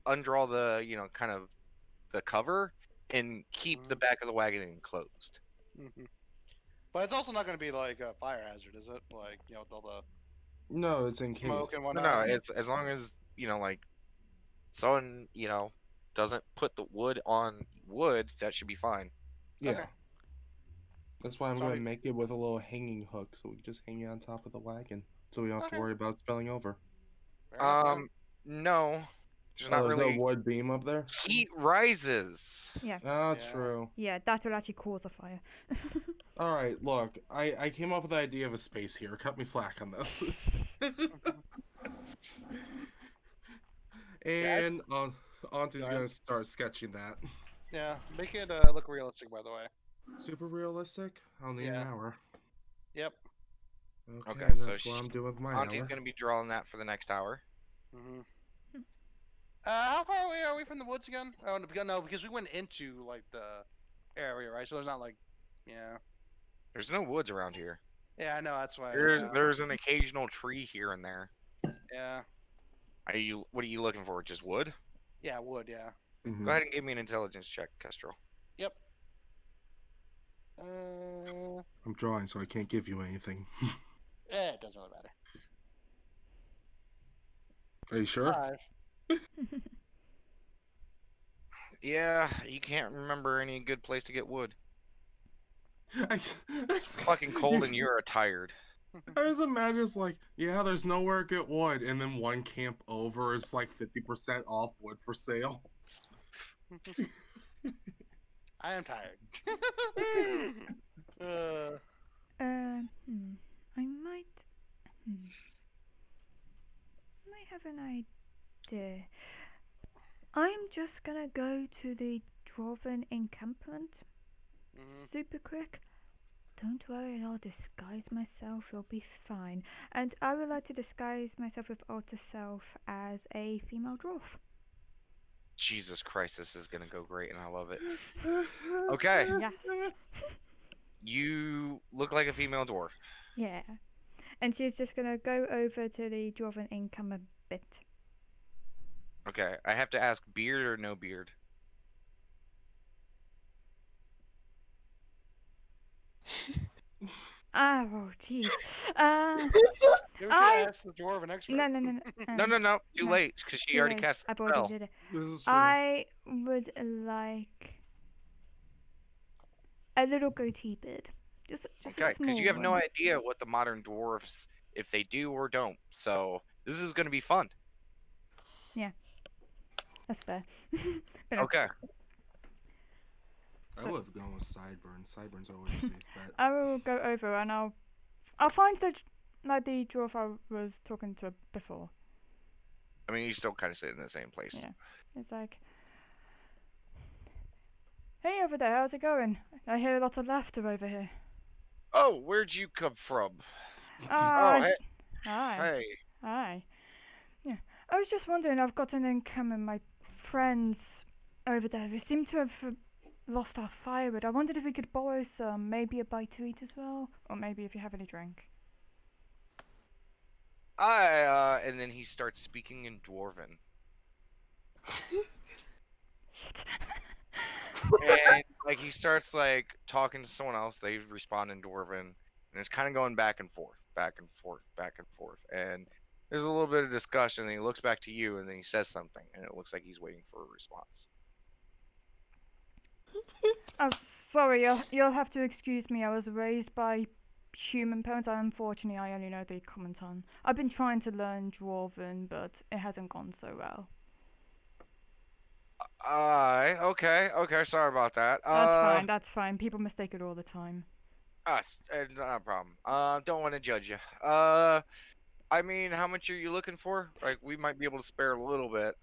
undraw the kind of the cover, and keep the back of the wagon enclosed. But it's also not going to be like a fire hazard, is it? Like, with all the No, it's smoke encased. and No, whatnot. it's as long as like someone doesn't put the wood on wood, that should be fine. Yeah. Okay. That's why I'm So going to we- make it with a little hanging hook so we can just hang it on top of the wagon. So we don't have Okay. to worry about spilling over. Fair enough, No, there's Oh, not there's really. no wood beam up there? Heat rises. Yeah. Ah, Yeah. true. Yeah, that will actually cause a fire. Alright, look, I came up with the idea of a space here. Cut me slack on this. And Auntie's Go going ahead. to start sketching that. Yeah, make it look realistic, by the way. Super realistic? I'll need an Yeah. hour. Yep. Okay, that's so what I'm doing with my Auntie's hour. gonna be drawing that for the next hour. How far away are we from the woods again? Oh, no, because we went into like the area, right? So there's not like, yeah, There's no woods around here. yeah, I know. That's why. There's an occasional tree here and there. Yeah, What are you looking for? Just wood? yeah, wood, yeah. Mhm. Go ahead and give me an intelligence check, Kestrel. Yep. I'm drawing, so I can't give you anything. It doesn't really matter. Are you sure? 5. Yeah, you can't remember any good place to get wood. It's Fucking cold and you're tired. I just imagine it's like, yeah, there's nowhere to get wood, and then one camp over is like 50% off wood for sale. I am tired. I might have an idea. I'm just gonna go to the Dwarven encampment super quick. Don't worry, I'll disguise myself. You'll be fine. And I would like to disguise myself with Alter Self as a female dwarf. Jesus Christ, this is gonna go great, and I love it. Okay, Yes. you look like a female dwarf. Yeah. And she's just gonna go over to the Dwarven encampment bit. Okay, I have to ask, beard or no beard? Oh, jeez. Maybe we should I- ask the dwarven expert. No. No, too no, late, because she too already late. cast the I've already spell. did it. This is true. I would like a little goatee beard. Just Okay, a small because you have no one. idea what the modern dwarfs, if they do or don't. So this is going to be fun. That's fair. But no, Okay. I would have gone with sideburns. Sideburns are always a safe bet. I will go over and I'll find the dwarf I was talking to before. I mean, you still kind of sit in the same place. Yeah. It's like, hey over there, how's it going? I hear lots of laughter over here. Oh, where'd you come from? Ah, hey. hi. Hey. Hi. Yeah. I was just wondering, I've got an income and my friends over there, we seem to have lost our firewood. I wondered if we could borrow some, maybe a bite to eat as well, or maybe if you have any drink. And then he starts speaking in Dwarven. Shit. And, like, he starts, like, talking to someone else. They respond in Dwarven. And it's kind of going back and forth, back and forth, back and forth. And there's a little bit of discussion. And he looks back to you, and then he says something. And it looks like he's waiting for a response. Oh, sorry, you'll have to excuse me. I was raised by human parents. Unfortunately, I only know the common tongue. I've been trying to learn Dwarven, but it hasn't gone so well. Okay. Sorry about that. That's fine. That's fine. People mistake it all the time. Not a problem. Don't want to judge you. I mean, how much are you looking for? Like, we might be able to spare a little bit.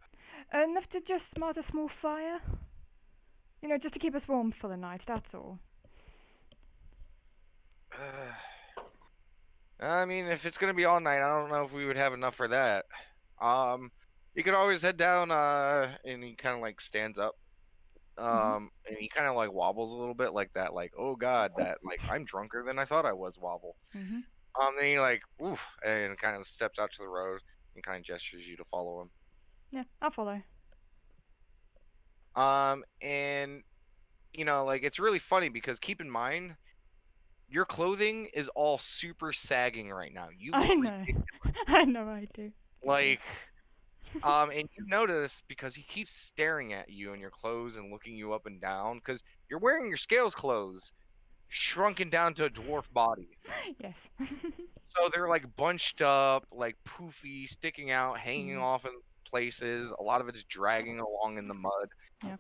Enough to just start a small fire. You know, just to keep us warm for the night. That's all. I mean, if it's gonna be all night, I don't know if we would have enough for that. You could always head down. And he kind of like stands up. And he kind of like wobbles a little bit, like that. Like, oh God, that like I'm drunker than I thought I was. Wobble. Mhm. Then he like, oof, and kind of steps out to the road and kind of gestures you to follow him. Yeah, I'll follow. And you know, like it's really funny because keep in mind, your clothing is all super sagging right now. You look I know. I know I do. like, and you notice because he keeps staring at you in your clothes and looking you up and down because you're wearing your scales clothes, shrunken down to a dwarf body. Yes. So they're like bunched up, like poofy, sticking out, hanging Mhm. off in places. A lot of it's dragging along in the mud. Yeah.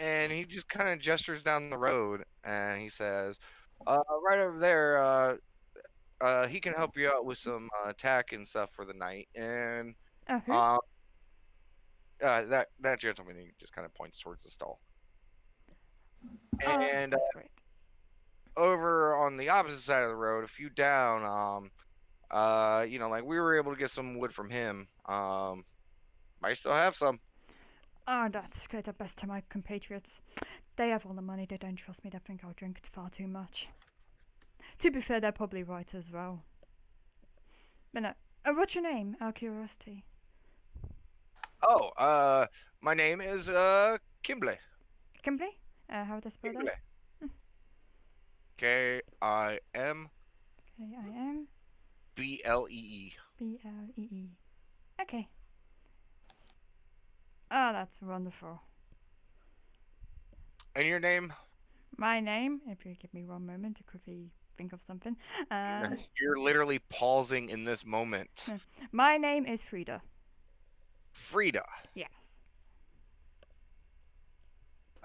And he just kind of gestures down the road and he says, right over there, he can help you out with some tack and stuff for the night. And Oh, who? that gentleman, he just kind of points towards the stall. Oh, And that's great. over on the opposite side of the road, a few down, you know, like we were able to get some wood from him. I still have some. Oh, that's great. At best to my compatriots. They have all the money. They don't trust me. They think I'll drink far too much. To be fair, they're probably right as well. But no. What's your name? Out of curiosity. Oh, my name is Kimble. Kimberly? How would I spell Kimble. that? K-I-M K-I-M B-L-E-E. B-L-E-E. Okay. Oh, that's wonderful. And your name? My name, if you give me one moment to quickly think of something. You're literally pausing in this moment. My name is Frida. Frida. Yes.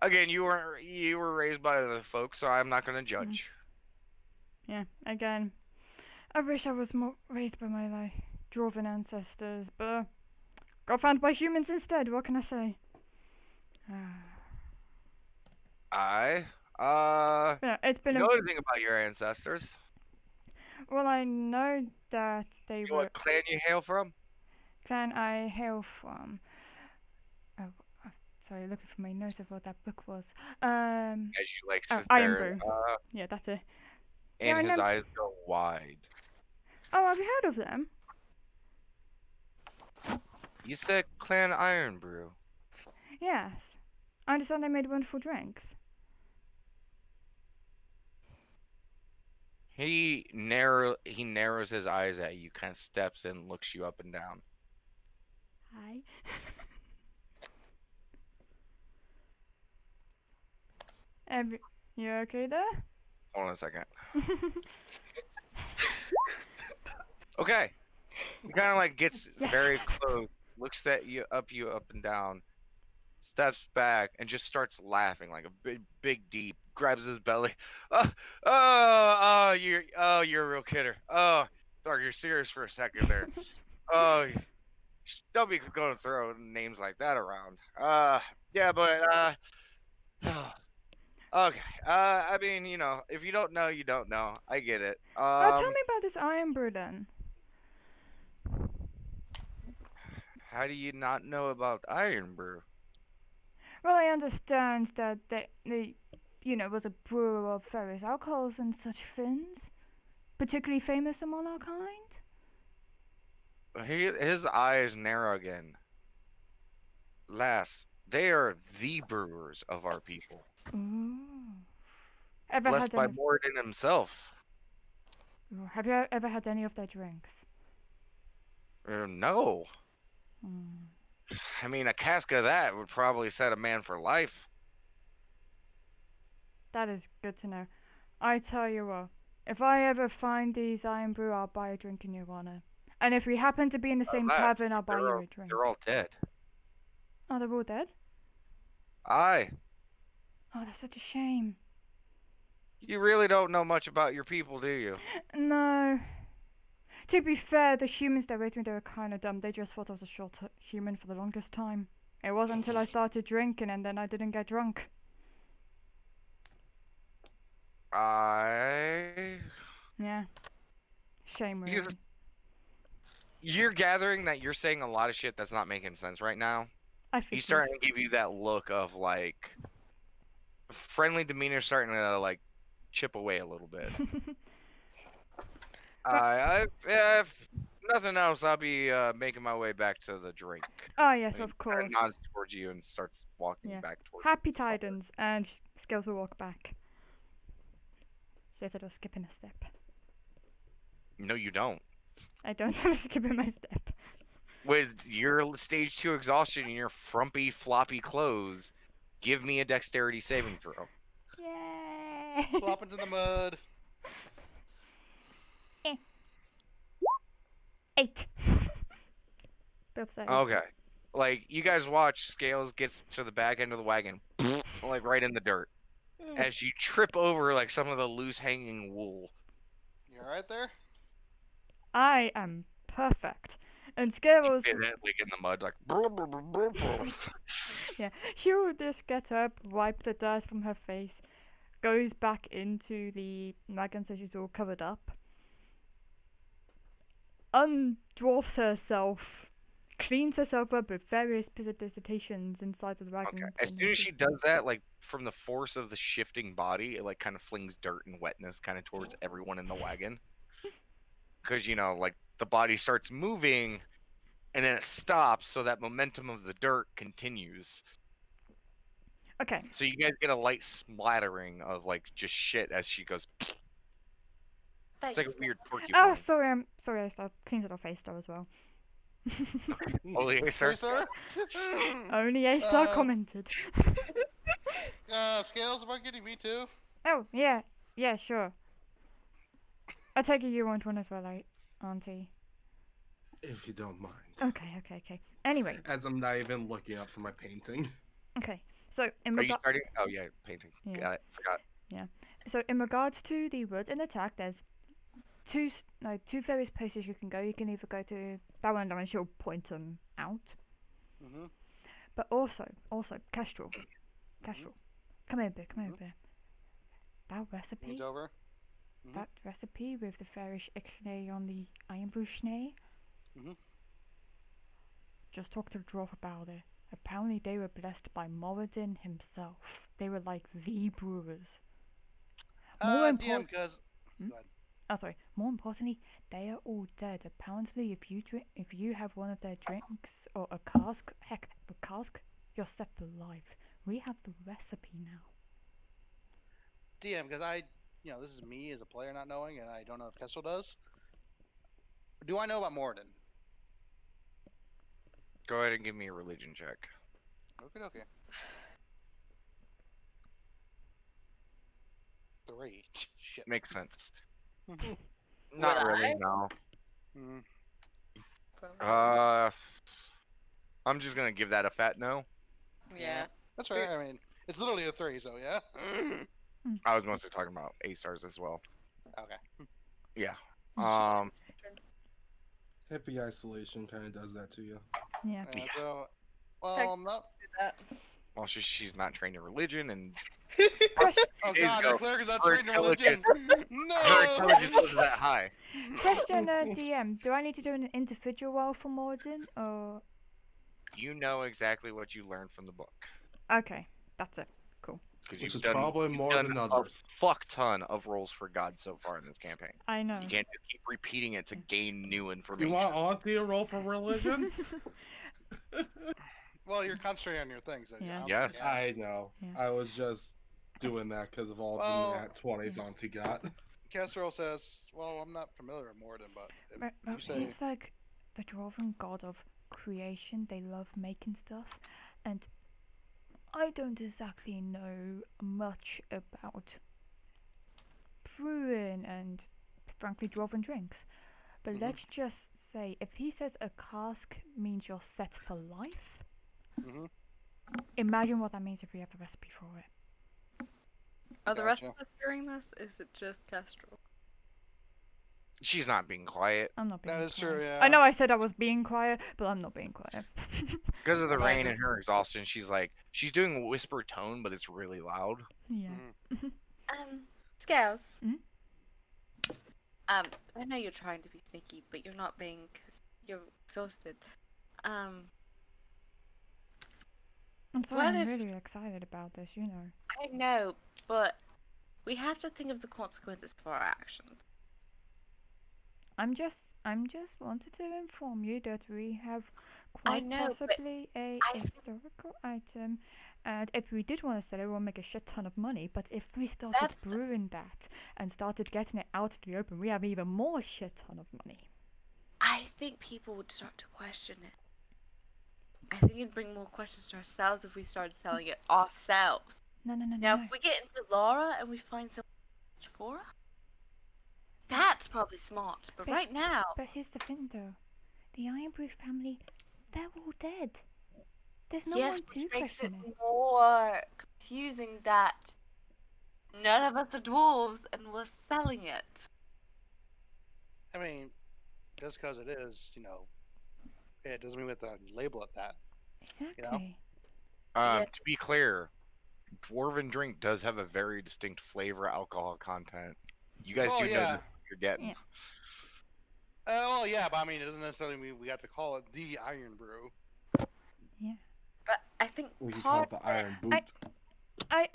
Again, you were raised by the folks, so I'm not gonna judge. Yeah, again, I wish I was more raised by my like dwarven ancestors, but got found by humans instead. What can I say? Yeah, it's been you know anything about your ancestors? well, I know that they You know were what clan you hail from? clan I hail from. Oh, sorry, looking for my notes of what that book was. As you like sit Iron there, Brew. Yeah, that's it. and I his know- eyes go wide. Oh, have you heard of them? You said Clan Iron Brew. Yes. I understand they made wonderful drinks. He narrows his eyes at you, kind of steps in, looks you up and down. Hi. You okay there? Hold on a second. Okay. He kind of like gets Yes. very close, looks at you up and down, steps back, and just starts laughing like a big deep. Grabs his belly. You're a real kidder. Oh, thought you're serious for a second there. Oh, don't be going to throw names like that around. Yeah, but okay. I mean, you know, if you don't know, you don't know. I get it. Well, tell me about this Iron Brew then. How do you not know about Iron Brew? Well, I understand that they was a brewer of various alcohols and such things. Particularly famous among our kind. His eyes narrow again. Lass, they are the brewers of our people. Ooh. Ever Blessed had by any of, Moradin himself. have you ever had any of their drinks? No. Mm. I mean, a cask of that would probably set a man for life. That is good to know. I tell you what, if I ever find these Iron Brew, I'll buy a drink in your honor. And if we happen to be in the same Lass, tavern, I'll buy you a drink. They're all dead. Oh, they're all dead? Aye. Oh, that's such a shame. You really don't know much about your people, do you? No. To be fair, the humans that raised me, they were kind of dumb. They just thought I was a short human for the longest time. It wasn't until I started drinking and then I didn't get drunk. Yeah. Shame, really. You're gathering that you're saying a lot of shit that's not making sense right now. I He's figured. starting to give you that look of like friendly demeanor starting to like chip away a little bit. If nothing else, I'll be making my way back to the drink. Oh, yes, And of he kinda course. nods towards you and starts walking Yeah. back towards. Happy tidings, and Skills will walk back. She said I was skipping a step. No, you don't. I don't have a skip in my step. With your stage 2 exhaustion and your frumpy, floppy clothes, give me a dexterity saving throw. Yay! Flop into the mud. 8. Both sides. Okay. Like, you guys watch Scales gets to the back end of the wagon, like right in the dirt. As you trip over like some of the loose hanging wool. You alright there? I am perfect. And Skittles, Get it, like in the mud, like. "Brr, brr, brr, brr, brr." yeah, she will just get up, wipe the dirt from her face, goes back into the wagon so she's all covered up, undwarfs herself, cleans herself up with various visitations inside of the wagon. Okay. As soon as she does that, like from the force of the shifting body, it like kind of flings dirt and wetness kind of towards everyone in the wagon. Because you know, like the body starts moving, and then it stops, so that momentum of the dirt continues. Okay. So you guys get a light splattering of like just shit as she goes. It's like a weird porcupine. Oh, sorry, I'm sorry. I cleans it off A-Star as well. Holy Hey, sir. sir? Only A-Star Uh, commented. Scales about getting me too? Oh, yeah, sure. I take it you want one as well, Auntie. If you don't mind. Okay. Anyway, As I'm not even looking up for my painting. okay. So in Are you regard, starting? Oh yeah, painting. Yeah. Got it. Forgot. so in regards to the wood and attack, there's two various places you can go. You can either go to that one, and she'll point them out. Mm-hmm. But also, Kestrel, come here, Bear, come here, Bear. That recipe, Leans over. Mhm. that recipe with the fairish ixnay on the Ironbruchnay. Mhm. Just talk to the dwarf about it. Apparently they were blessed by Moradin himself. They were like the brewers. More DM, important, cause. Hmm? Go ahead. more importantly, they are all dead. Apparently, if you have one of their drinks or a cask, you're set for life. We have the recipe now. DM, because this is me as a player not knowing, and I don't know if Kestrel does. Do I know about Morden? Go ahead and give me a religion check. Okay. 3. Shit. Makes sense. Mhm. Not Would really. I? No. Mhm. I'm just gonna give that a fat no. Yeah. That's fair. I mean, it's literally a 3, so yeah. I was mostly talking about A-stars as well. Okay. Yeah. Hippie isolation kind of does that to you. Yeah. Yeah, Yeah. so, well, no. Well, she's not trained in religion, and Question, Oh Days god, go. the cleric is not Her trained in religion. her No. intelligence wasn't that high. question, DM. Do I need to do an individual roll for Morden, or You know exactly what you learned from the book. okay, that's it. Because Which you've is done, probably you've more done than a others. fuck ton of rolls for God so far in this campaign. I know. You can't just keep repeating it to gain new information. You want Auntie to roll for religion? Well, you're concentrating on your things. So Yeah. Yes. Yeah. I know. Yeah. I was just doing that because of all Well, the nat 20s Auntie got. Kestrel says, well, I'm not familiar with Morden, but if But you say... he's like the dwarven god of creation. They love making stuff, and I don't exactly know much about brewing and, frankly, dwarven drinks. But Mhm. let's just say, if he says a cask means you're set for life, Mhm. Imagine what that means if we have the recipe for it. Are the rest Gotcha. of us hearing this? Is it just Kestrel? She's not being quiet I'm not being That is quiet. true, yeah. I know I said I was being quiet, but I'm not being quiet. because of the rain Imagine- and her exhaustion. She's doing a whisper tone, but it's really loud. Yeah. Mhm. Scales. Mhm. I know you're trying to be sneaky, but you're not being because you're exhausted. I'm sorry, What I'm if- really excited about this, you know. I know, but we have to think of the consequences for our actions. I'm just wanted to inform you that we have quite know, but possibly a I think- historical item, and if we did want to sell it, we'll make a shit ton of money. But if we started That's- brewing that and started getting it out to the open, we have even more shit ton of money. I think people would start to question it. I think it'd bring more questions to ourselves if we started selling it ourselves. No, no, no, Now, no. if we get into Laura and we find someone for her, that's probably smart. But But- right now, But here's the thing, though. The Ironbrew family, they're all dead. There's no yes, one to which makes it question it. more confusing that none of us are dwarves and we're selling it. I mean, just because it is, it doesn't mean we have to label it that. Exactly. Yeah. To be clear, dwarven drink does have a very distinct flavor alcohol content. You guys Oh, do know yeah. what you're getting. Yeah. Well, yeah, but I mean, it doesn't necessarily mean we have to call it the Iron Brew. But I think We can call part it the of it- Iron Boot.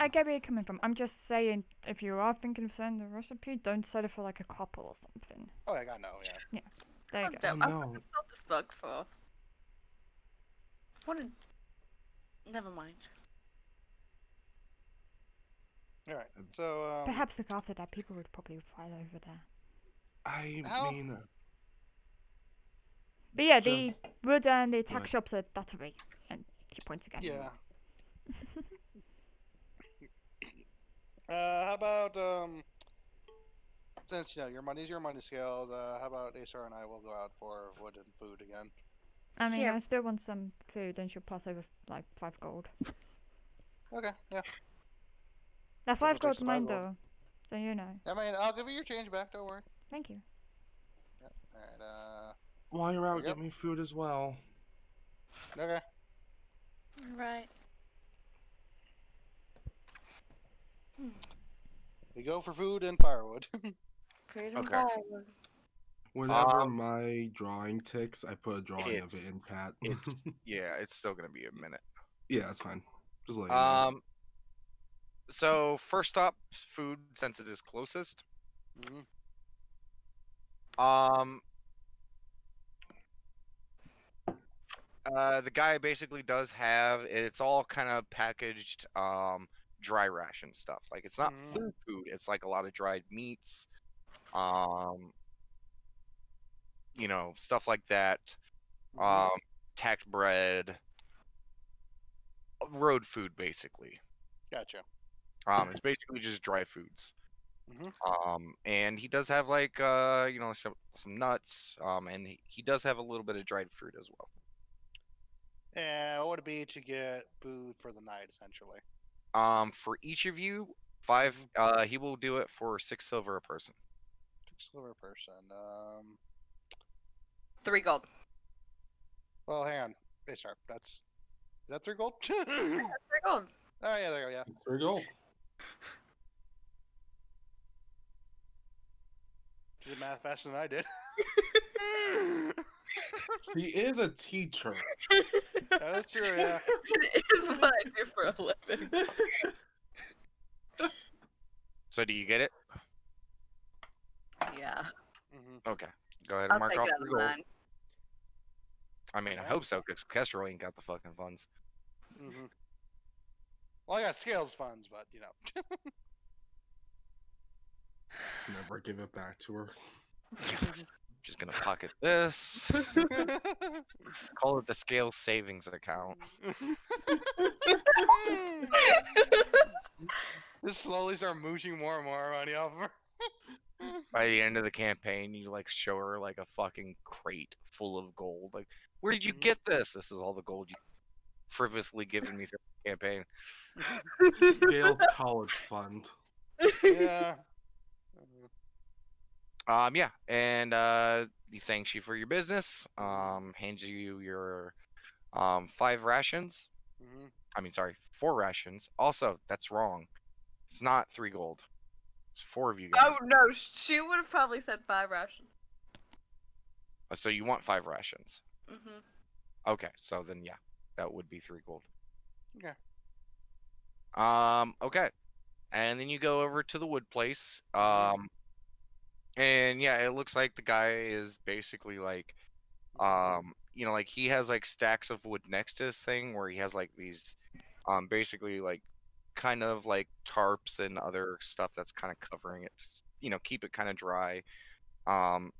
I get where you're coming from. I'm just saying, if you are thinking of selling the recipe, don't sell it for like a couple or something. Oh, I got no, yeah. There you I'm go. down. Oh, I no. want to sell this book for. Never mind. All right. So, Perhaps look after that. People would probably file over there. I How- mean, But yeah, the Just- wood and the tack Right. shops are that way. And she points again. yeah. How about since your money's your money, Scales. How about Acer and I will go out for wood and food again? I mean, Here. I still want some food, and she'll pass over like 5 gold. Okay, yeah. That we'll 5 take gold's some mine 5 gold. though, so you know. I mean, I'll give you your change back. Don't worry. Thank you. Yep. All right. while you're out, Yep. get me food as well. Okay. Right. We go for food and firewood. Freedom Okay. firewood. Whenever Um, my drawing ticks, I put a drawing of it's- it in Pat. It's yeah, it's still gonna be a minute. yeah, that's fine. Just let you know. So first up, food since it is closest. Mhm. The guy basically does have it's all kind of packaged dry ration stuff. Like it's not Mhm. food, it's like a lot of dried meats, stuff like that. Mhm. Tacked bread, road food basically. Gotcha. It's basically just dry foods. Mhm. And he does have like some nuts, and he does have a little bit of dried fruit as well. And what would it be to get food for the night, essentially? For each of you, 5. He will do it for 6 silver a person. 6 silver per person. 3 gold. Well, hang on. Hey, sorry. Is that 3 gold? 3 gold. Oh yeah, there you go. Yeah. There we go. You did math faster than I did. He is a teacher. That's true. Yeah. It is what I do for a living. So do you get it? Yeah. hmm Okay. Go ahead and I'll mark take off it the on gold. mine. I mean, I hope so, because Kestrel ain't got the fucking funds. hmm Well, I got scales funds, but Never give it back to her. Just gonna pocket this. Call it the scale savings account. Just slowly start mooching more and more money off of her. By the end of the campaign, you like show her like a fucking crate full of gold. Like, where did you Mhm. get this? This is all the gold you. frivolously given me through the campaign. Gale's college fund. Yeah. Yeah, and he thanks you for your business. Hands you your 5 rations. hmm I mean, sorry, 4 rations. Also, that's wrong. It's not 3 gold. It's 4 of you guys. Oh no, she would have probably said 5 rations. So you want 5 rations? Mhm. Okay, so then yeah, that would be 3 gold. Okay. Okay, and then you go over to the wood place. Mhm. And yeah, it looks like the guy is basically like, like he has like stacks of wood next to his thing where he has like these, basically like kind of like tarps and other stuff that's kind of covering it, keep it kind of dry. Um,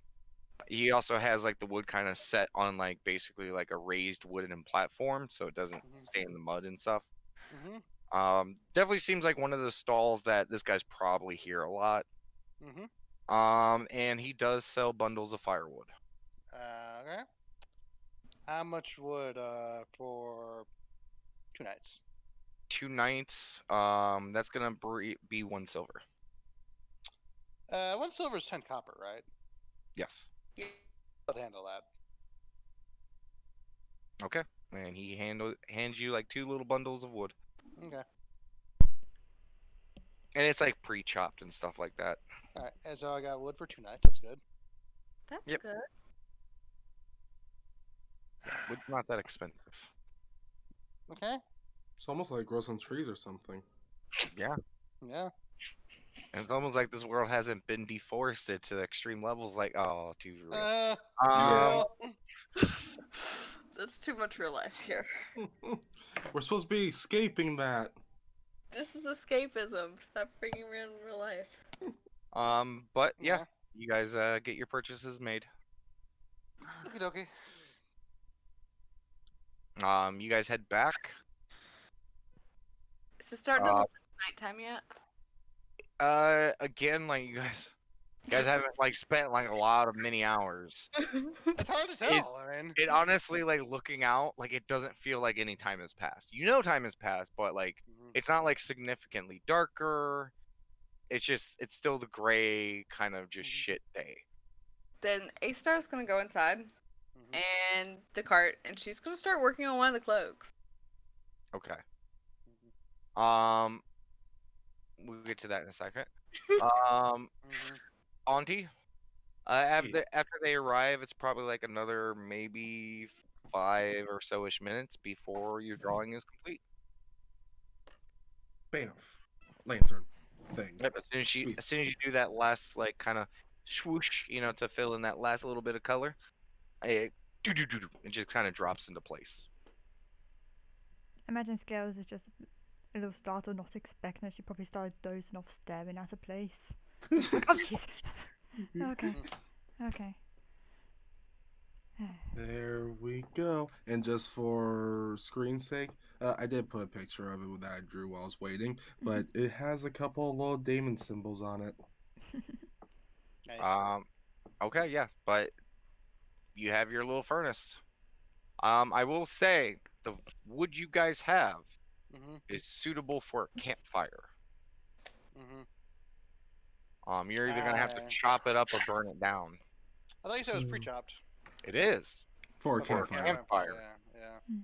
he also has like the wood kind of set on like basically like a raised wooden platform so it doesn't stay in the mud and stuff. Mhm. Definitely seems like one of the stalls that this guy's probably here a lot. Mhm. And he does sell bundles of firewood. Okay. How much wood for 2 nights? 2 nights. That's gonna be 1 silver. 1 silver is 10 copper, right? Yes. Yeah. I'll handle that. Okay. And he hands you like 2 little bundles of wood, Okay. and it's like pre-chopped and stuff like that. All right. And so I got wood for 2 nights. That's good. That's Yep. good. Yeah, wood's not that expensive. Okay. It's almost like grow some trees or something. Yeah. Yeah. And it's almost like this world hasn't been deforested to extreme levels. Like, oh, too real. Too Um, real. That's too much real life here. We're supposed to be escaping that. This is escapism. Stop bringing me in real life. but yeah, you guys get your purchases made. Okie dokie. You guys head back. Is it starting to look like nighttime yet? Again, like you guys haven't like spent like a lot of many hours. It's hard to tell. I mean, It honestly, like looking out, like it doesn't feel like any time has passed. Time has passed, but like it's not like significantly darker. It's still the gray kind of just shit day. Then A-Star's gonna go inside and the cart, and she's gonna start working on one of the cloaks. Okay. We'll get to that in a second. Auntie, after they arrive, it's probably like another maybe 5 or so-ish minutes before your drawing is complete. Bamf. Lantern thing. Yep, as soon as you do that last like kind of swoosh, to fill in that last little bit of color, it just kind of drops into place. Imagine Scales is just a little startled, not expecting that. She probably started dozing off, staring at a place. Like, oh, jeez. Okay. Okay. There we go. And just for screen's sake, I did put a picture of it that I drew while I was waiting, but it has a couple of little Damon symbols on it. Nice. Okay, yeah, but you have your little furnace. I will say the wood you guys have is suitable for a campfire. You're either gonna have to chop it up or burn it down. I thought you said it was pre-chopped. It is For a Okay, campfire. Yeah.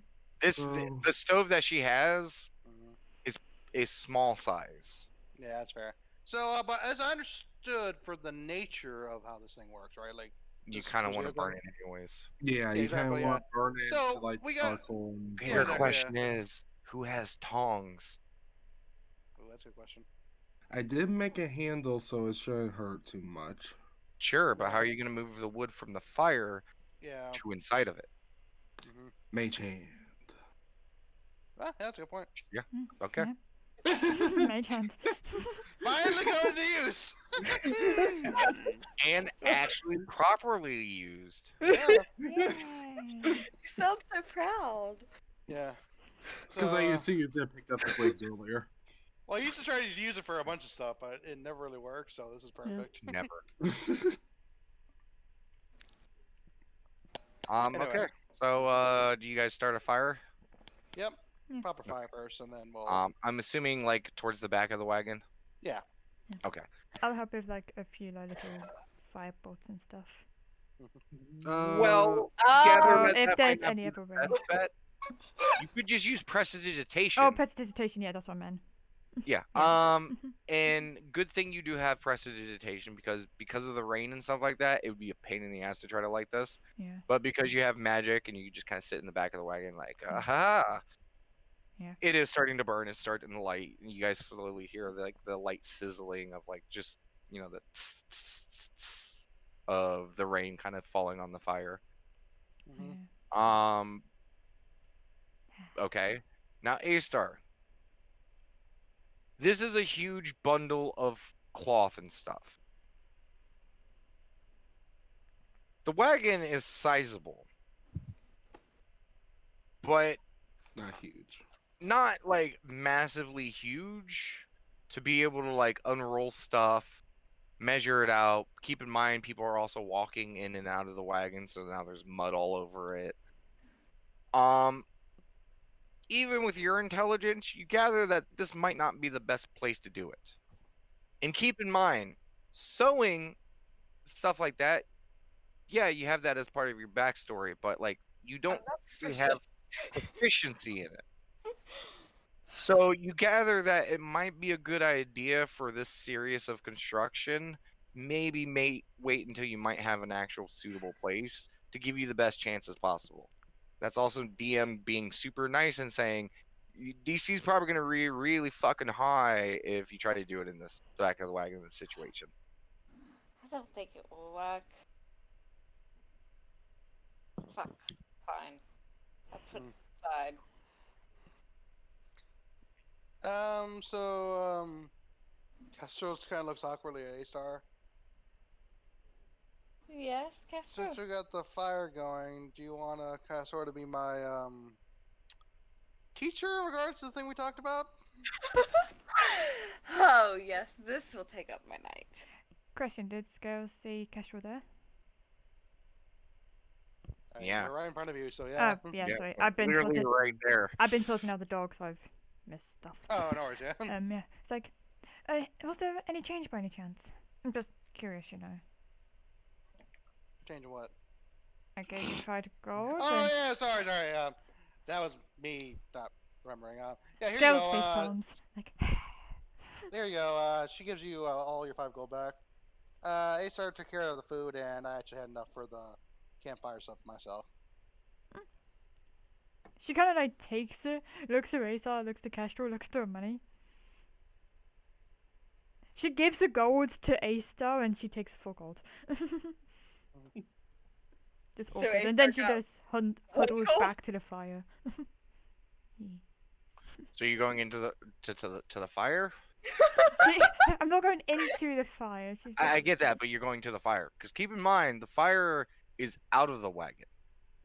the stove that she has is small size. Yeah, that's fair. So, but as I understood, for the nature of how this thing works, right? Like, You Just kind of was want to the other- burn it anyways. Yeah, you exactly, kind of want to burn it So, to like we got- charcoal. And Yeah, Bigger exactly, question is, who has tongs? Oh, that's a good question. I did make a handle, so it shouldn't hurt too much. Sure, but how are you gonna move the wood from the fire Yeah. to inside of it? Mage hand. Ah, that's a good point. Okay. Mage hand. Finally going to use. And actually properly used. Yeah. Yay. You sound so proud. Yeah. Because I used to pick up the blades earlier. Well, I used to try to use it for a bunch of stuff, but it never really worked. So this is perfect. Never. Anyway. Okay. So, do you guys start a fire? Yep. Yeah. Proper fire first, and then we'll. I'm assuming like towards the back of the wagon. Yeah. Okay. I'll help with like a few like little fire bolts and stuff. Well, Oh, gather Or that if that there's might not any be other the way. best bet. You could just use prestidigitation. Oh, prestidigitation. Yeah, that's what I meant. Yeah. Yeah. And good thing you do have prestidigitation because of the rain and stuff like that, it would be a pain in the ass to try to light this. Yeah. But because you have magic and you just kind of sit in the back of the wagon like, aha. Yeah. It is starting to burn. It's starting to light, and you guys slowly hear like the light sizzling of like just the of the rain kind of falling on the fire. Mhm. Yeah. Okay. Now A-Star. This is a huge bundle of cloth and stuff. The wagon is sizable, but Not huge. not like massively huge to be able to like unroll stuff, measure it out. Keep in mind people are also walking in and out of the wagon, so now there's mud all over it. Even with your intelligence, you gather that this might not be the best place to do it. And keep in mind, sewing stuff like that, yeah, you have that as part of your backstory, but like you don't really have efficiency in it. So you gather that it might be a good idea for this series of construction. Maybe wait until you might have an actual suitable place to give you the best chances possible. That's also DM being super nice and saying DC's probably going to be really fucking high if you try to do it in this back of the wagon situation. I don't think it will work. Fuck. Fine. I put it aside. Castro's kind of looks awkwardly at A-Star. Yes, Castro. Since we got the fire going, do you want Castro to be my teacher in regards to the thing we talked about? Oh yes, this will take up my night. Question: did Scales see Kestrel there? Yeah. We're right in front of you, so yeah. Yeah, Yeah, sorry. like, I've been literally sorting. right there. I've been sorting out the dog, so I've missed stuff. Oh, no worries, yeah. Yeah. It's like, was there any change by any chance? I'm just curious, you know. Change what? Okay, you tried gold. Oh and yeah, sorry. That was me not remembering. Yeah, here you Scales go. face palms. Like, There you go. She gives you all your 5 gold back. A-Star took care of the food, and I actually had enough for the campfire stuff myself. she kind of like takes it, looks at Razor, looks to Kestrel, looks to her money. She gives the gold to A-Star and she takes the full gold. Just So awkward. And then A-Star she got just huddles gold? back to the fire. So you're going into the fire? I'm not going into the fire. She's just... I get that, but you're going to the fire because keep in mind the fire is out of the wagon,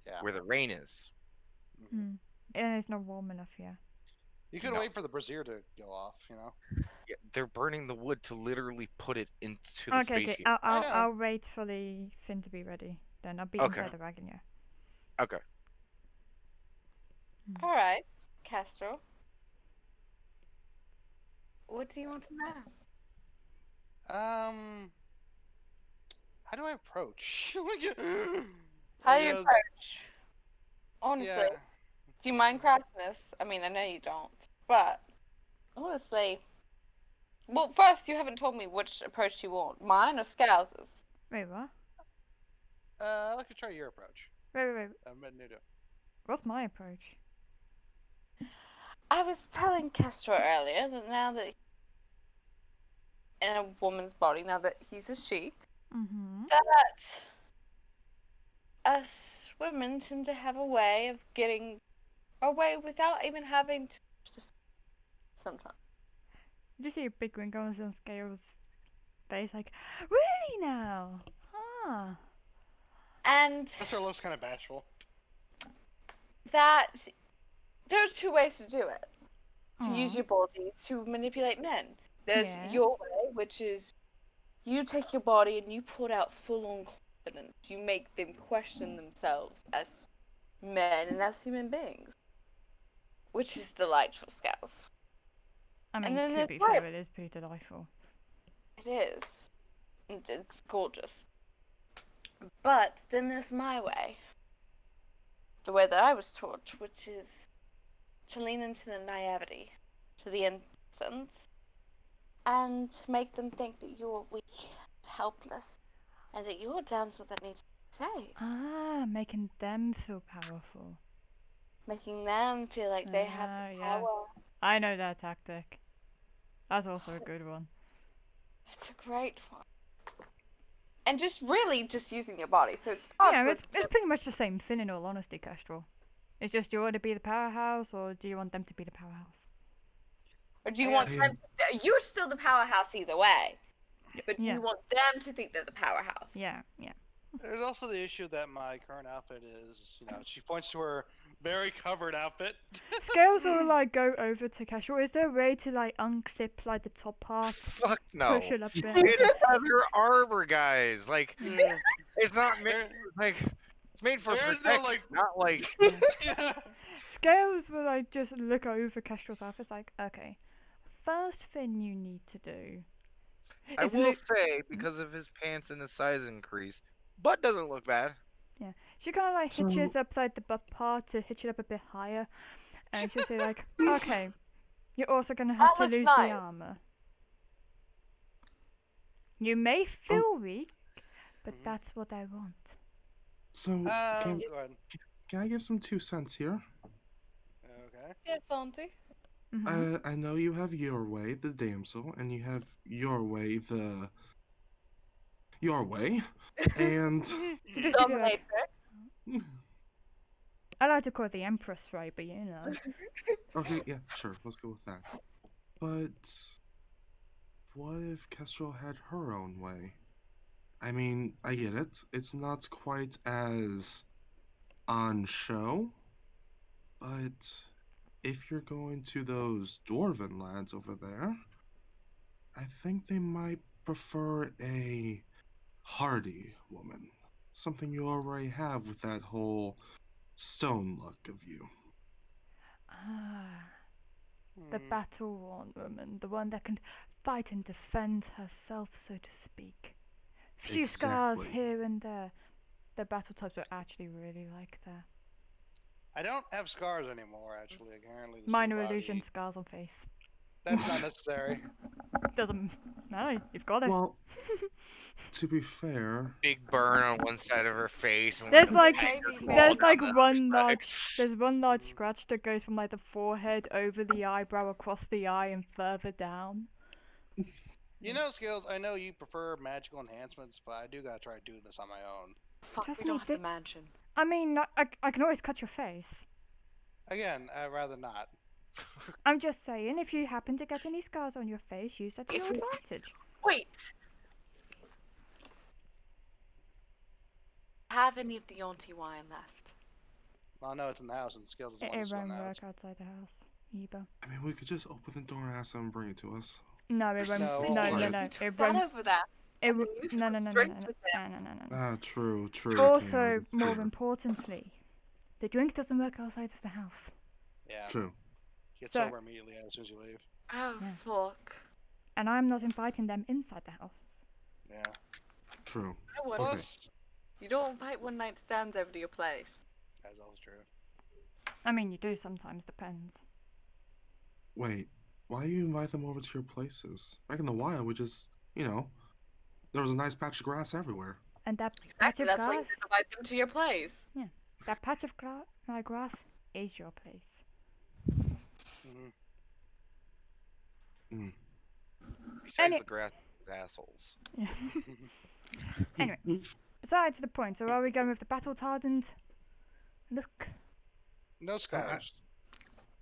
Yeah. where the rain is. Mm. And it's not warm enough yet. You could No. wait for the brazier to go off, you know. Yeah, they're burning the wood to literally put it into the Okay, space okay. here. I know. I'll wait for the thing to be ready. Then I'll be Okay. inside the wagon, yeah. Okay. All right, Castro. What do you want to know? How do I approach? How do you Because- approach? Honestly, Yeah. do you mind crafting this? I mean, I know you don't, but honestly, well, first you haven't told me which approach you want, mine or Scouse's. Wait, what? I'd like to try your approach. Wait. I'm new to. What's my approach? I was telling Castro earlier that now that in a woman's body, now that he's a she, Mm-hmm. that us women tend to have a way of getting away without even having to sometimes. Did you see a big grin going on Scales' face? Like, really now? Huh. And Esther looks kind of bashful. that there's 2 ways to do it. To use Aw. your body to manipulate men. There's Yes. your way, which is you take your body and you put out full-on confidence. You make them question themselves as men and as human beings. which is delightful, Scales. I mean, then to there's be my- fair, it is pretty delightful. It is. It's gorgeous. But then there's my way. The way that I was taught, which is to lean into the naivety, to the innocence, and make them think that you're weak, helpless, and that you're a damsel that needs to be saved. Ah, making them feel powerful. Making them feel like they have Ah, the yeah. power. I know that tactic. That's also a good one. It's a great one. And just really just using your body. So it starts Yeah, with it's pretty much the same thing in all honesty, Kestrel. It's just, do you want to be the powerhouse, or do you want them to be the powerhouse? or do you I want guess- them you're still the powerhouse either way. But do Yeah. you want them to think they're the powerhouse? Yeah, yeah. There's also the issue that my current outfit is, she points to her very covered outfit. Scales will like go over to Kestrel. Is there a way to like unclip like the top part, Fuck no. push it up there? It's other armor, guys. Like, Yeah. it's not made There- like it's made for There's protection, no, like- not like yeah. Scales will like just look over Kestrel's outfit, like, okay, first thing you need to do. I is will mo- say, because of his pants and his size increase, butt doesn't look bad. She kind of like So- hitches up like the butt part to hitch it up a bit higher, and she'll say like, okay, you're also gonna have That to looks lose nice. the armor. You may feel weak, but Mhm. that's what I want. So, Go ahead. can I give some 2 cents here? Okay. Yes, Auntie. Mhm. I know you have your way, the damsel, and you have your way, your way, and She just give you like, Dominatrix. I like to call it the Empress, right? But you know, okay, yeah, sure, let's go with that. But what if Kestrel had her own way? I mean, I get it. It's not quite as on show, but if you're going to those dwarven lands over there, I think they might prefer a hardy woman. Something you already have with that whole stone look of you. the Hmm. battle-worn woman, the one that can fight and defend herself, so to speak. Few scars Exactly. here and there. The battle types are actually really like that. I don't have scars anymore, actually. Apparently, the Minor Stubati- illusion, scars on face. That's not necessary. Doesn't matter. You've got it. Well, to be fair, Big burn on one side of her face. And There's like Maybe there's more like on the one other large side. there's one large scratch that goes from like the forehead over the eyebrow across the eye and further down. You know, Skills, I know you prefer magical enhancements, but I do gotta try doing this on my own. Fuck, Trust we me, don't have the thi- mansion. I mean, I can always cut your face. Again, I'd rather not. I'm just saying, if you happen to get any scars on your face, use that to If your you- advantage. Wait. Have any of the Auntie wine left? Well, no, it's in the house, and Skills is the one It that's still in won't the work house. outside the house either. I mean, we could just open the door and ask them and bring it to us. No, it won't. No, No, well, no, you no. Took It that won't. over there. It and w- you no, no, no, no, no, drinks no, with it. no, no, no, no. Ah, true, true. Also, Cameron, more true. importantly, the drink doesn't work outside of the house. Yeah. True. Get So- sober immediately as soon as you leave. Oh, Yeah. fuck. And I'm not inviting them inside the house. Yeah. True. I would. Okay. Plus, You don't invite one night stands over to your place. that's always true. I mean, you do sometimes, depends. Wait, why do you invite them over to your places? Back in the wild, we just, there was a nice patch of grass everywhere. And that patch Exactly, of that's why you grass, invite them to your place. that patch of grass is your place. Hmm. Besides Any- the grass assholes. Yeah. Anyway, besides the point, so are we going with the battle-hardened look? No scars.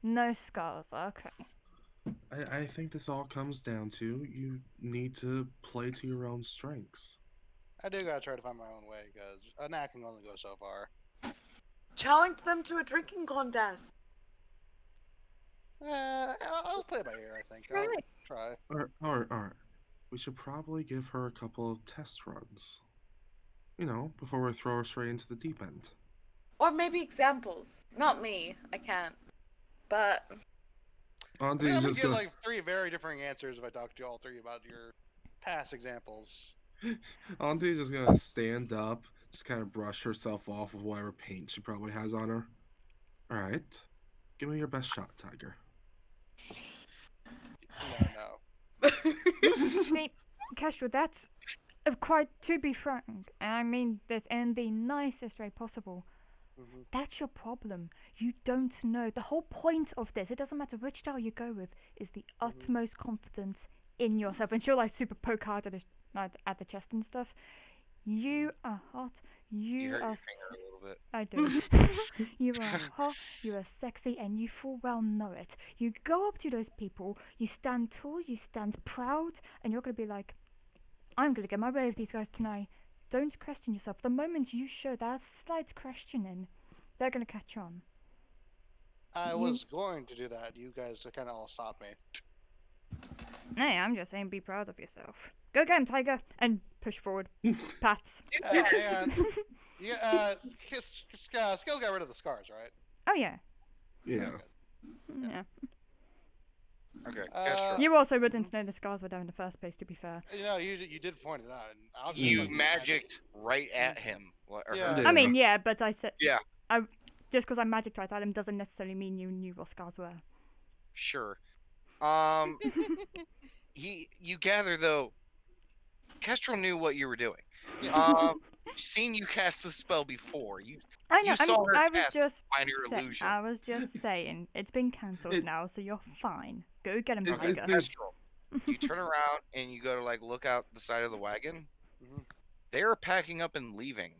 No scars, okay. I think this all comes down to you need to play to your own strengths. I do gotta try to find my own way, because an act can only go so far. Challenge them to a drinking contest. I'll play it by ear, I think. I'll Right. try. Alright. We should probably give her a couple of test runs. Before we throw her straight into the deep end. Or maybe examples. Not me. I can't. But Auntie I'm is gonna just give gonna like 3 very differing answers if I talk to all 3 about your past examples. Auntie's just gonna stand up, just kind of brush herself off with whatever paint she probably has on her. All right, give me your best shot, Tiger. No. See, Kestrel, that's quite, to be frank, and I mean this in the nicest way possible. Mhm. That's your problem. You don't know. The whole point of this, it doesn't matter which style you go with, is the utmost confidence in yourself. And she'll like super poke hard at the chest and stuff. You are hot. You You hurt are. your finger a little bit. I do. You are hot, you are sexy, and you full well know it. You go up to those people, you stand tall, you stand proud, and you're going to be like, I'm going to get my way with these guys tonight. Don't question yourself. The moment you show that slight questioning, they're going to catch on. I was going to do that. You guys kind of all stopped me. Hey, I'm just saying be proud of yourself. Go get him, Tiger! And push forward. Pats. And Skill got rid of the scars, right? Oh, yeah. Yeah. Yeah. Okay. You also wouldn't know the scars were there in the first place, to be fair. You know, you did point it out. And I was just You like, magicked right at him. Or Yeah. her. I mean, yeah, but I said... Yeah. Just because I magicked right at him doesn't necessarily mean you knew what scars were. Sure. You gather though. Kestrel knew what you were doing. Seen you cast the spell before. I know. You saw her I was cast just. Minor illusion. I was just saying it's been cancelled now, so you're fine. Go get him, It's- Tiger. Kestrel. You turn around and you go to like look out the side of the wagon. Mhm. They're packing up and leaving.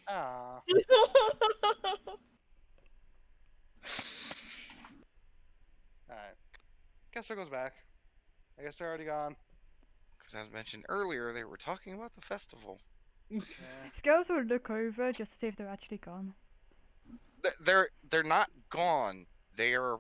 Ah. Alright. Kessler goes back. I guess they're already gone. Because as mentioned earlier, they were talking about the festival. Yeah. Scales will look over just to see if they're actually gone. They're not gone. They are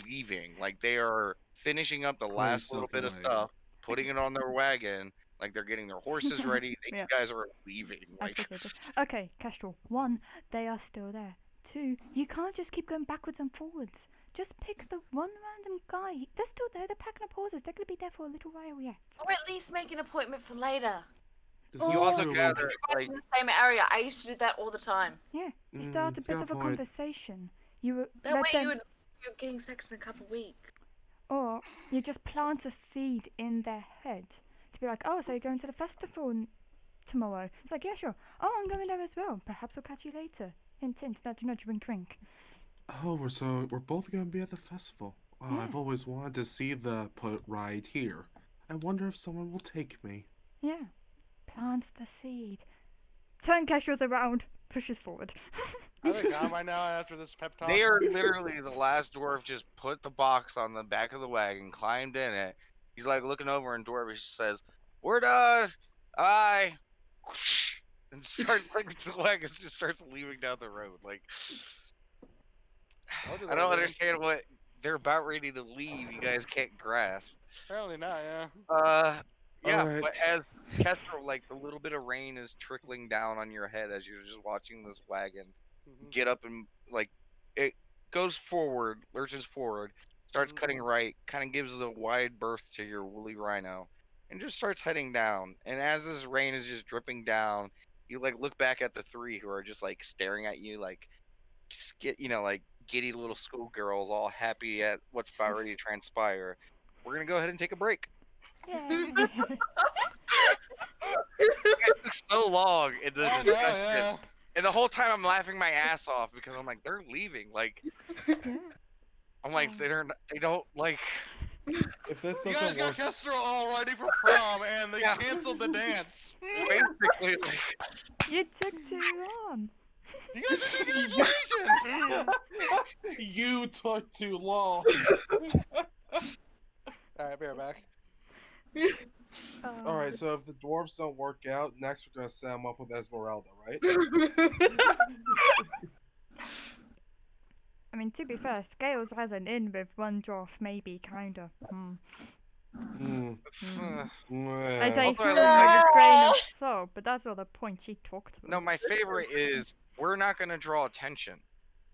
leaving. Like they are finishing up the last stuff little bit of away. stuff, putting it on their wagon. Like they're getting their horses ready. Yeah. You guys are leaving. I Like appreciate it. Okay, Kestrel. 1, they are still there. 2, you can't just keep going backwards and forwards. Just pick the one random guy. They're still there. They're packing up horses. They're going to be there for a little while yet. or at least make an appointment for later. This You is also true. gather Right like in the same area. I used to do that all the time. Yeah, you start a bit got of a point. conversation. You That let way them, you're getting sex in a couple weeks. or you just plant a seed in their head to be like, oh, so you're going to the festival tomorrow? It's like, yeah, sure. Oh, I'm going there as well. Perhaps I'll catch you later. Hint, hint, nudge, nudge, wink, wink. Oh, we're both gonna be at the festival. Oh, Yeah. I've always wanted to see the put right here. I wonder if someone will take me. Yeah, plant the seed. Turn Kestrel's around, pushes forward. Are they gone by now after this pep talk? they are literally the last dwarf just put the box on the back of the wagon, climbed in it. He's like looking over and dwarf says, "We're done. Aye." And starts like the wagon just starts leaving down the road. Like What do I they don't do? understand what they're about ready to leave. You guys can't grasp. Apparently not, yeah. Yeah, Alright. but as Kestrel, like the little bit of rain is trickling down on your head as you're just watching this wagon Mhm. get up and like it goes forward, lurches forward, starts cutting right, kind of gives a wide berth to your woolly rhino, and just starts heading down. And as this rain is just dripping down, you like look back at the 3 who are just like staring at you like like giddy little schoolgirls, all happy at what's about ready to transpire. We're gonna go ahead and take a break. Yay. You guys took so long in the Oh, no, discussion. yeah. And the whole time I'm laughing my ass off because I'm like, they're leaving. Like, Yeah. I'm like, they don't like. If this You guys doesn't got work, Kessler all ready for prom, and they Yeah. canceled the dance. Basically, like, You took too long. You guys did graduation. you took too long. Alright, be right back. All right, so if the dwarves don't work out, next we're gonna set them up with Esmeralda, right? I mean, to be fair, Scales has an in with one dwarf, maybe, kinda. Hmm. I say Also, I with like- a grain of salt, but that's not the point she talked about. no, my favorite is we're not gonna draw attention.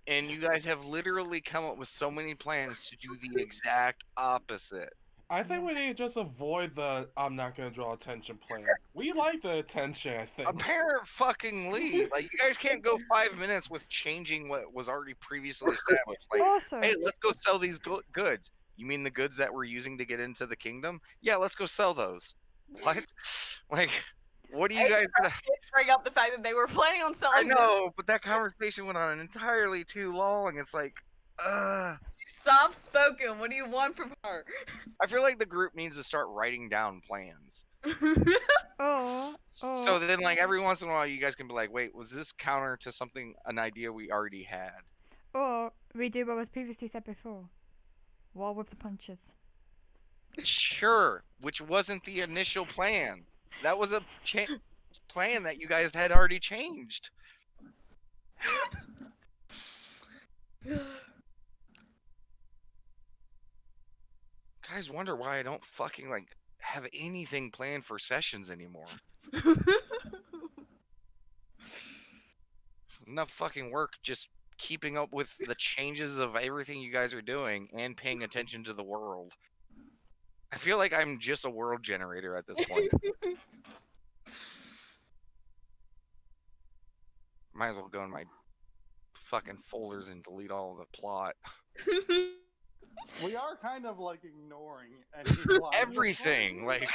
and you guys have literally come up with so many plans to do the exact opposite. I think we need to just avoid the I'm not gonna draw attention plan. We like the attention, I think. Apparently, like you guys can't go 5 minutes with changing what was already previously established. Like, Also, hey, let's go sell these goods. You mean the goods that we're using to get into the kingdom? Yeah, let's go sell those. What? Like, what do you guys gonna? Bring up the fact that they were planning on I selling them. know, but that conversation went on entirely too long. It's like, Soft spoken. What do you want from her? I feel like the group needs to start writing down plans. or So then, like every once in a while, you guys can be like, "Wait, was this counter to something, an idea we already had?" or we do what was previously said before. War with the punches. Sure, which wasn't the initial plan. That was a plan that you guys had already changed. Guys wonder why I don't fucking like have anything planned for sessions anymore. It's enough fucking work just keeping up with the changes of everything you guys are doing and paying attention to the world. I feel like I'm just a world generator at this point. Might as well go in my fucking folders and delete all the plot. We are kind of like ignoring any line. Everything, like-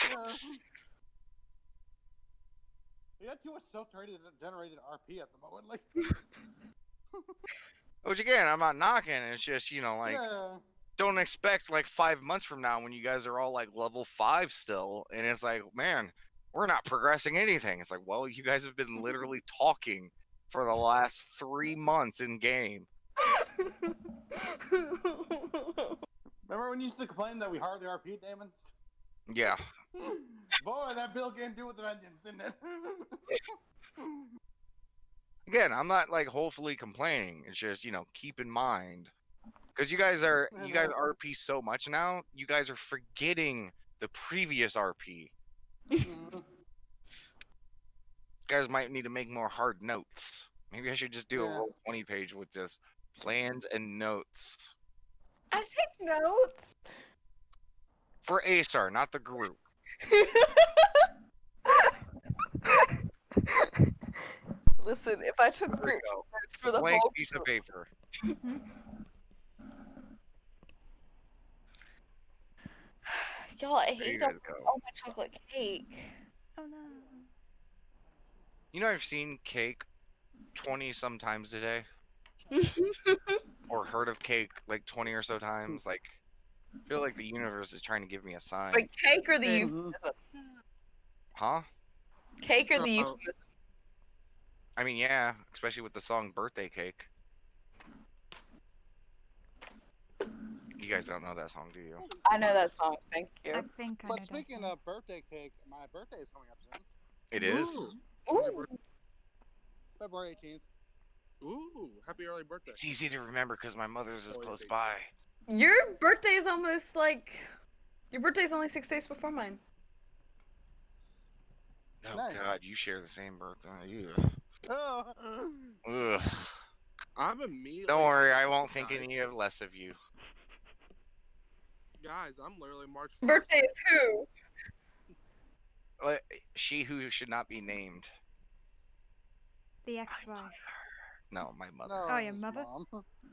We got too much self-generated RP at the moment. Like, Which again, I'm not knocking. It's just, you know, like, yeah. don't expect like 5 months from now when you guys are all like level 5 still, and it's like, man, we're not progressing anything. It's like, well, you guys have been literally talking for the last 3 months in game. Remember when you used to complain that we hardly RP'd, Damon? Yeah. Boy, that bill came due with the vengeance, didn't it? Again, I'm not like hopefully complaining. It's just, you know, keep in mind, because you guys RP so much now, you guys are forgetting the previous RP. You guys might need to make more hard notes. Maybe I should just do a Yeah. roll 20 page with just plans and notes I take notes. for A-Star, not the group. Listen, if I took There we group go. notes for the Blank whole piece of group, paper. y'all, I There you hate guys go. all my chocolate cake. Oh no. You know, I've seen cake 20 sometimes today, or heard of cake like 20 or so times. Like, I feel like the universe is trying to give me a sign. Wait, cake or the Mhm. euphemism? Huh? Cake or the euphemism? I mean, yeah, especially with the song Birthday Cake. You guys don't know that song, do you? I know that song. Thank I you. think I know But that speaking song. of birthday cake, my birthday is coming up soon. It is? Ooh, February 18th. Ooh, happy early birthday. It's easy to remember because my mother's is Always close easy. by. your birthday is almost like your birthday is only 6 days before mine. Oh Nice. god, you share the same birthday. Oh. Ugh. I'm immediately. Don't worry, I won't think any less of you. Guys, I'm literally March 1st. Birthday is who? She who should not be named. The ex-wife. No, my mother. No, Oh, your his mother? mom.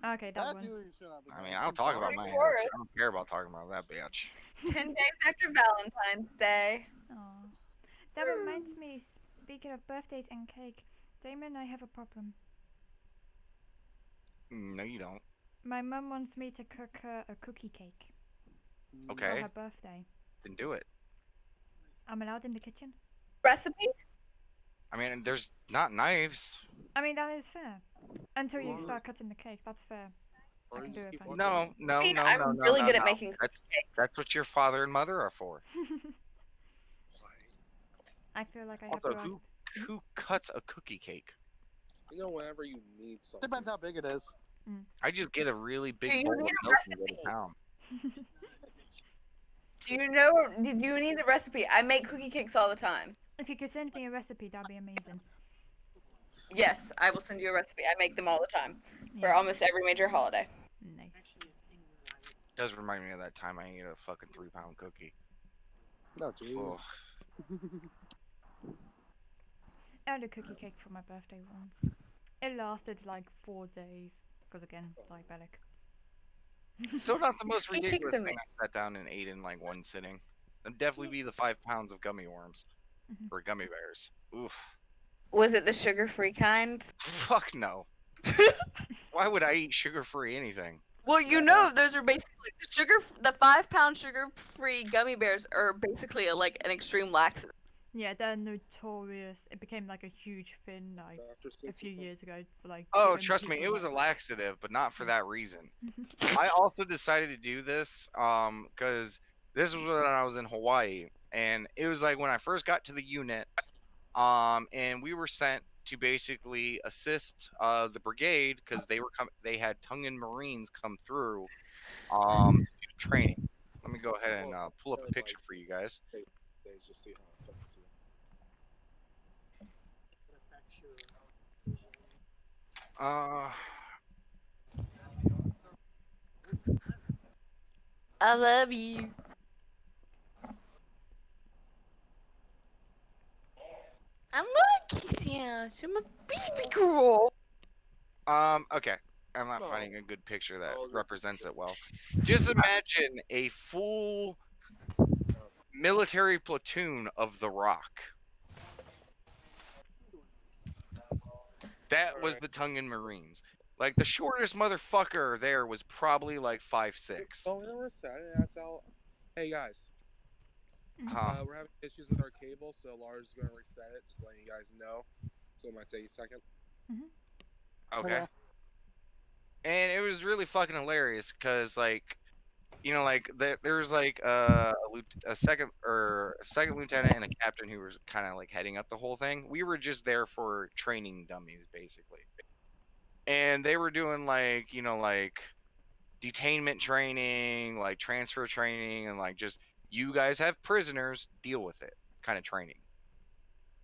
Okay, that That's one. who you should not be. I mean, named. I'll talk about sorry my for ex. it. I don't care about talking about that bitch. 10 days after Valentine's Day. Aw. That reminds me, speaking of birthdays and cake, Damon, I have a problem. No, you don't. My mum wants me to cook her a cookie cake for Okay, her birthday. then do it. I'm allowed in the kitchen? Recipe? I mean, there's not knives. I mean, that is fair. Until you Well, start cutting the cake, that's fair. Or I can you do just it keep fine. walking. No, I mean, no, I'm no, no, really no, good at no. making That's what your father and mother are for. I feel like I have Also, to ask. who cuts a cookie cake? You know, whenever you need something. Depends how big it is. I just get a really big you bowl of need a milk and go to recipe? town. Do you know? Did you need the recipe? I make cookie cakes all the time. If you could send me a recipe, that'd be amazing. Yes, I will send you a recipe. I make them all the time for Yeah. almost every major holiday. Nice. Does remind me of that time I ate a fucking 3-pound cookie. No, jeez. Ugh. I had a cookie cake for my birthday once. It lasted like 4 days. Because again, diabetic. Still not the most He took ridiculous them thing in. I sat down and ate in like one sitting. It'd definitely be the 5 pounds of gummy worms. Mhm. Or gummy bears. Oof. Was it the sugar-free kind? Fuck no. Why would I eat sugar-free anything? Well, you know, those are basically the 5-pound sugar-free gummy bears are basically like an extreme laxative. Yeah, they're notorious. It became like a huge thing like Dr. a few Six. years ago for like. Oh, giving trust me, people, it was a like- laxative, but not for that reason. I also decided to do this because this was when I was in Hawaii, and it was like when I first got to the unit, and we were sent to basically assist the brigade because they had Tongan Marines come through to do training. Let me go ahead and pull up a picture for you guys. Days, just see how it affects you. Uh, I love you. I'm not kissing ass. I'm a baby girl. okay. I'm not No. finding a good picture that Oh, good represents picture. it well. Just imagine a full military platoon of the Rock. That was Alright. the Tongan Marines. Like the shortest motherfucker there was probably like 5'6". Oh, you know what? I didn't ask out. Hey guys, Huh. we're having issues with our cable, so Lars is going to reset it. Just letting you guys know. So it might take a second. Okay. And it was really fucking hilarious because like, you know, like there's like a second lieutenant and a captain who was kind of like heading up the whole thing. We were just there for training dummies basically, and they were doing like, you know, like detainment training, like transfer training, and like just you guys have prisoners, deal with it kind of training.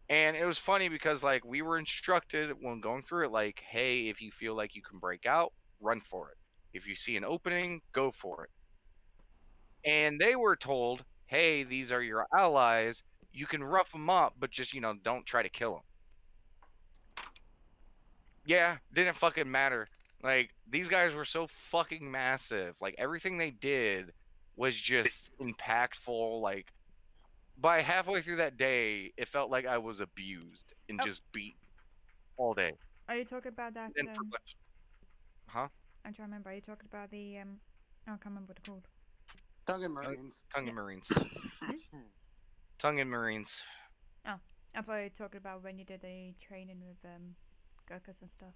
And it was funny because like we were instructed when going through it, like, hey, if you feel like you can break out, run for it. If you see an opening, go for it. And they were told, hey, these are your allies. You can rough them up, but just, you know, don't try to kill them. Yeah, didn't fucking matter. Like, these guys were so fucking massive. Like, everything they did was just impactful. Like, by halfway through that day, it felt like I was abused and just beat all day. Are you talking about that? And for, huh? I'm trying to remember. Are you talking about the oh, I can't remember what it's called. Tongan Marines. Tongan Marines. Tongan Marines. I thought you were talking about when you did the training with Gurkhas and stuff.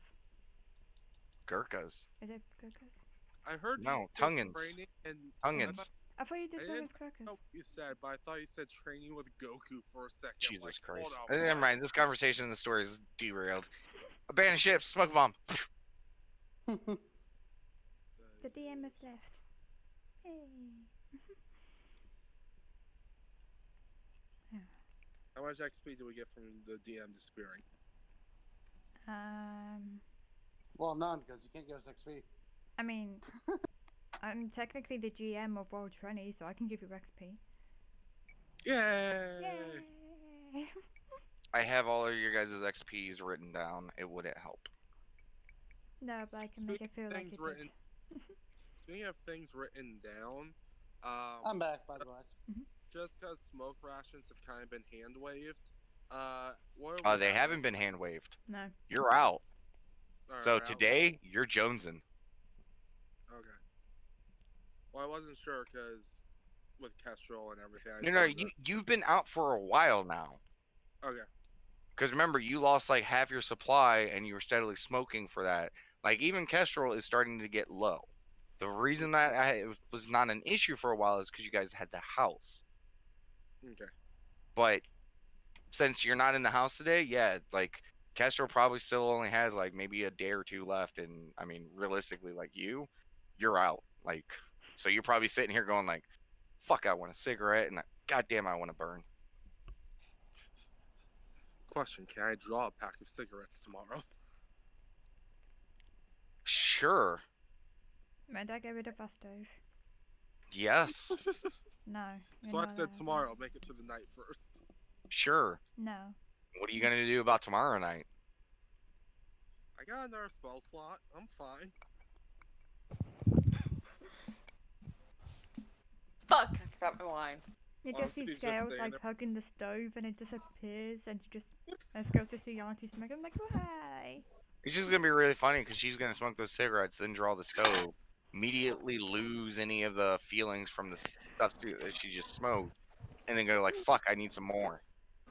Gurkhas. Is it Gurkhas? I heard No, you said Tongans. training and Tongans. I thought you did I one didn't with Gurkhas. know what you said, but I thought you said training with Goku for a second. Jesus like, Christ. hold on, Never mind. This conversation in the story is derailed. Abandoned ship, smoke bomb. The DM has left. Hey. How much XP do we get from the DM disappearing? Well, none, because you can't give us XP. I mean, I'm technically the GM of World 20, so I can give you XP. Yay! Yay! I have all of your guys' XPs written down. It wouldn't help. No, but I can make it feel like Things it written. did. Speaking of things written down, I'm back, by the way. just because smoke rations have kind of been hand waved. What Oh, they haven't been hand waved. No. You're out. Alright, So we're out. today, you're Jonesing. Okay. Well, I wasn't sure because with Kestrel and everything. I No, just no, wanted you've been out for a while now. to- Okay. Because remember, you lost like half your supply, and you were steadily smoking for that. Like even Kestrel is starting to get low. The reason that it was not an issue for a while is because you guys had the house. Okay. But since you're not in the house today, yeah, like Kestrel probably still only has like maybe a day or two left, and I mean, realistically, like you're out. Like, so you're probably sitting here going like, "Fuck, I want a cigarette," and goddamn, I want to burn. Question: can I draw a pack of cigarettes tomorrow? Sure. Might I get rid of our stove? Yes. No. So you're I not said allowed. tomorrow. Make it to the night first. Sure. No. What are you gonna do about tomorrow night? I got another spell slot. I'm fine. Fuck, I forgot my wine. You Well, just see she's just Scales staying like there. hugging the stove and it disappears and you just and Scales just see Auntie smoking. I'm like, why? It's just gonna be really funny because she's gonna smoke those cigarettes, then draw the stove, immediately lose any of the feelings from the stuff that she just smoked, and then go like, "Fuck, I need some more."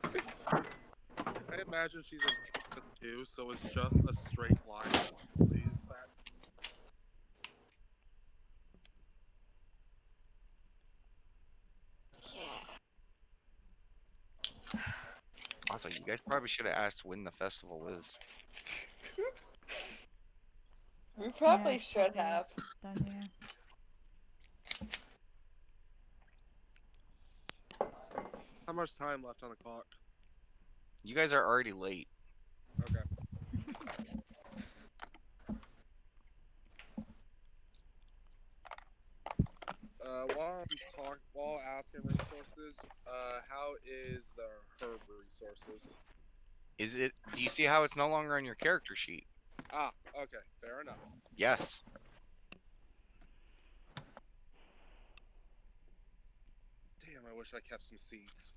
I imagine she's in Pizza too, so it's just a straight line of smoothie effect. Yeah. Also, you guys probably should have asked when the festival is. We probably Yeah, should probably. have. Done, yeah. How much time left on the clock? You guys are already late. Okay. While asking resources, how is the herb resources? Is it? Do you see how it's no longer on your character sheet? Ah, okay, fair enough. Yes. Damn, I wish I kept some seeds.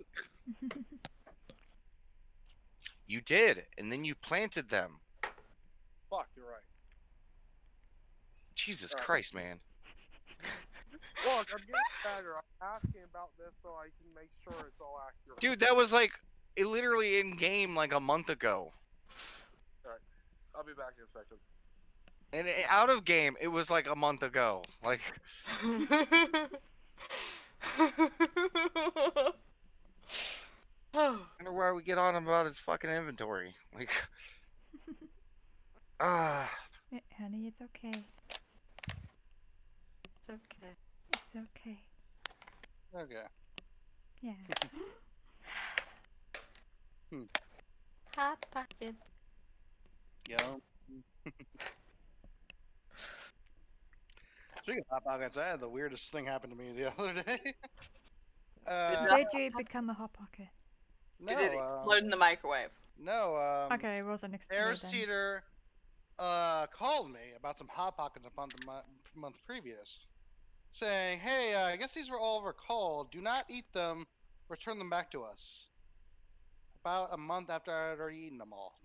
You did, and then you planted them. Fuck, you're right. Jesus Alright. Christ, man. Look, I'm getting better. I'm asking about this so I can make sure it's all accurate. Dude, that was like literally in game like a month ago. I'll be back in a second. And out of game, it was like a month ago. Like, I wonder why we get on him about his fucking inventory. Like, Honey, it's okay. Okay. It's okay. Okay. Yeah. Hot pocket. Yum. Speaking of hot pockets, I had the weirdest thing happen to me the other day. Did you become a hot pocket? no, Did it explode in the microwave? no. Okay, it wasn't exploded Air then. Cedar called me about some hot pockets a month previous, saying, "Hey, I guess these were all recalled. Do not eat them. Return them back to us." About a month after I had already eaten them all.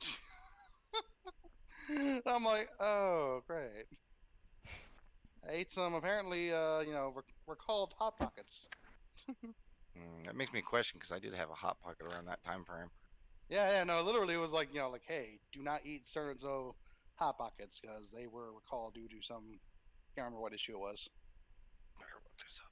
I'm like, "Oh, great." I ate some apparently, recalled hot pockets. that makes me question because I did have a hot pocket around that time frame. Yeah, no, literally it was like, hey, do not eat certain hot pockets because they were recalled due to some, can't remember what issue it was. Better look this up.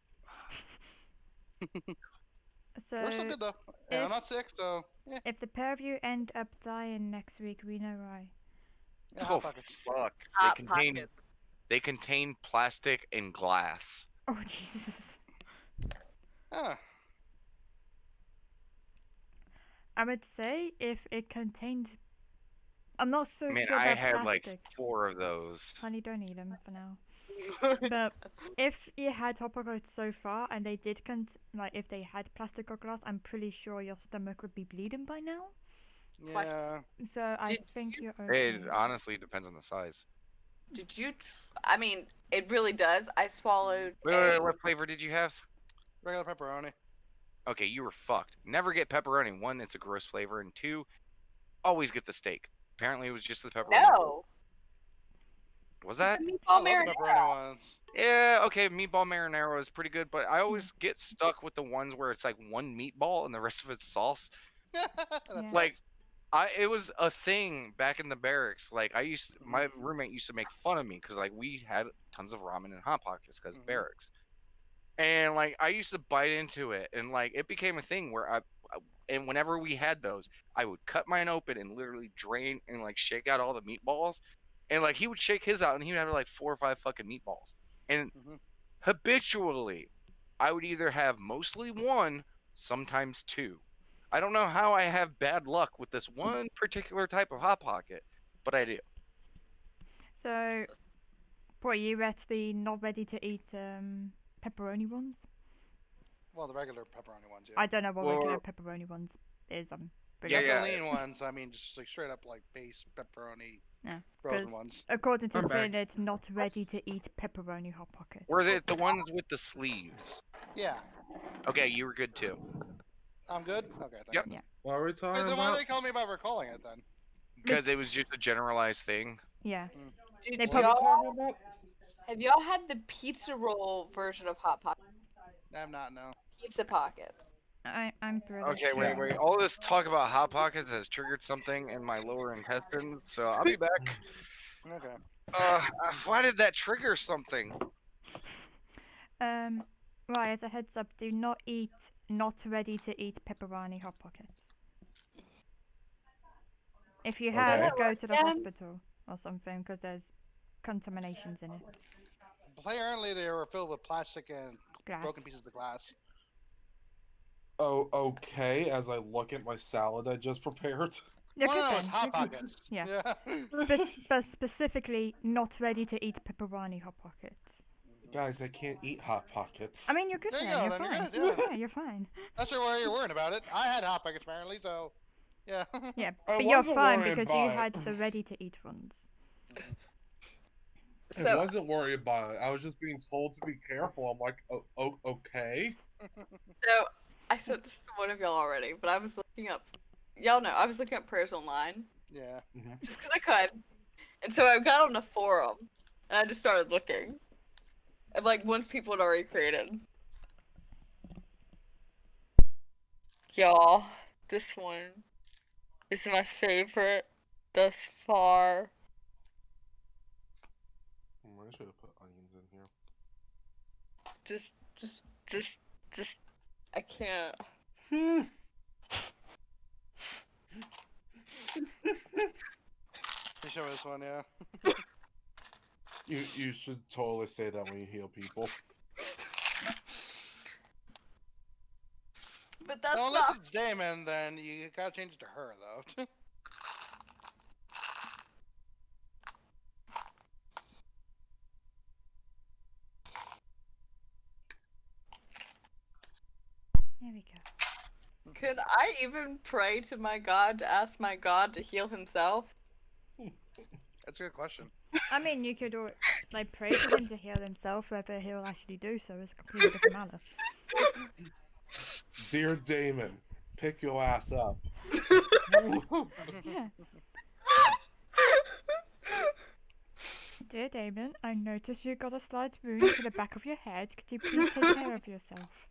They're still So, good though. And I'm if- not sick, so yeah. if the pair of you end up dying next week, we know why. Yeah, Oh, hot pockets. fuck. Hot They contain plastic and glass. Oh, Jesus. Ah, I would say if it contained... I'm not so Man, sure I about had plastic. like 4 of those. Honey, don't eat them for now. But if you had hot pockets so far and they did if they had plastic or glass, I'm pretty sure your stomach would be bleeding by now. yeah. So I Did think you're okay. It honestly depends on the size. Did you? I mean, it really does. I swallowed. Wait, what flavor did you have? Regular pepperoni. Okay, you were fucked. Never get pepperoni. 1, it's a gross flavor, and 2, always get the steak. Apparently, it was just the pepperoni. No. Was that? The I meatball love the marinara. pepperoni ones. Yeah, okay, meatball marinara is pretty good, but I always get stuck with the ones where it's like one meatball and the rest of it's sauce. That Yeah. sucks. Like, it was a thing back in the barracks. Like, my roommate used to make fun of me because like we had tons of ramen and hot pockets because Mhm. barracks, and like I used to bite into it, and like it became a thing where and whenever we had those, I would cut mine open and literally drain and like shake out all the meatballs, and like he would shake his out and he would have like 4 or 5 fucking meatballs, and Mhm. habitually, I would either have mostly 1, sometimes 2. I don't know how I have bad luck with this one particular type of Hot Pocket, but I do. So, what, you at the not ready to eat pepperoni ones? Well, the regular pepperoni ones, yeah. I don't know what regular Or- pepperoni ones is. Yeah, Not yeah. the lean ones. I mean, just like straight up like base pepperoni Yeah, frozen 'cause- ones. According to I'm the back. thing, it's not ready to eat pepperoni hot pockets. Were they the ones with the sleeves? Yeah, Okay, you were good too. I'm good. Okay. Thank Yep. you. Yeah. What are we Wait, talking then why about? they call me about recalling it then? Because it was just a generalized thing. Yeah. Dude, They do What are we y'all, talking about? have y'all had the pizza roll version of Hot Pocket? I'm not no. Pizza Pocket. I'm pretty Okay, sure. wait, wait. All this talk about Hot Pockets has triggered something in my lower intestines, so I'll be back. Okay. Why did that trigger something? Right, as a heads up, do not eat not ready to eat pepperoni hot pockets. If you have, Okay. go to the Again? hospital or something, because there's contaminations in it. Apparently they were filled with plastic and Glass. broken pieces of glass. Oh, okay. As I look at my salad I just prepared. You're Well, no, good it's then, Hot you're good. Pockets. Yeah. Yeah. But specifically, not ready to eat pepperoni hot pockets. Guys, I can't eat Hot Pockets. I mean, you're good There you then. go, You're then fine. you're good, yeah. You're fine. Not sure why you're worrying about it. I had Hot Pockets apparently, so yeah. Yeah, I but you're wasn't fine worried because you about it. had the ready to eat ones. I So- wasn't worried about it. I was just being told to be careful. I'm like, oh, okay. So I said this to one of y'all already, but I was looking up. Y'all know I was looking up prayers online Yeah. just because I could, and so I got on a forum and I just started looking, and like ones people had already created. Y'all, this one is my favorite thus far. I should have put onions in here. Just, I can't. You show me this one, yeah. You should totally say that when you heal people. But that's No, unless not. it's Damon, then you gotta change it to her though. There we go. Could I even pray to my God to ask my God to heal himself? That's a good question. I mean, you could like pray for him to heal himself, whether he'll actually do so is a completely different matter. Dear Damon, pick your ass up. Yeah. Dear Damon, I noticed you got a slight wound to the back of your head. Could you please take care of yourself?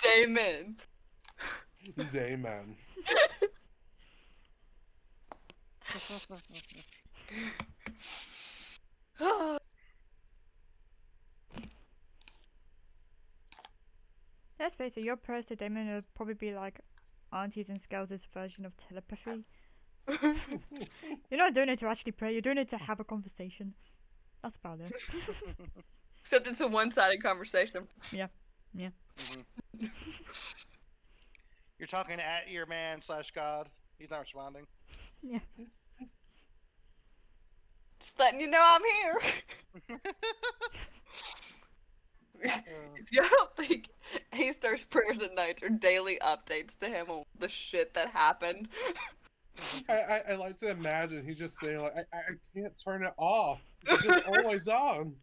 Damon. Damon. Let's face it, your prayers to Damon would probably be like Aunties and Scales' version of telepathy. You're not doing it to actually pray, you're doing it to have a conversation. That's about it. Except it's a one-sided conversation. Mhm. You're talking at your man / God. He's not responding. Yeah. Just letting you know I'm here. If you don't think A-Star's prayers at night are daily updates to him on the shit that happened, I like to imagine he's just saying like I can't turn it off. It's just always on.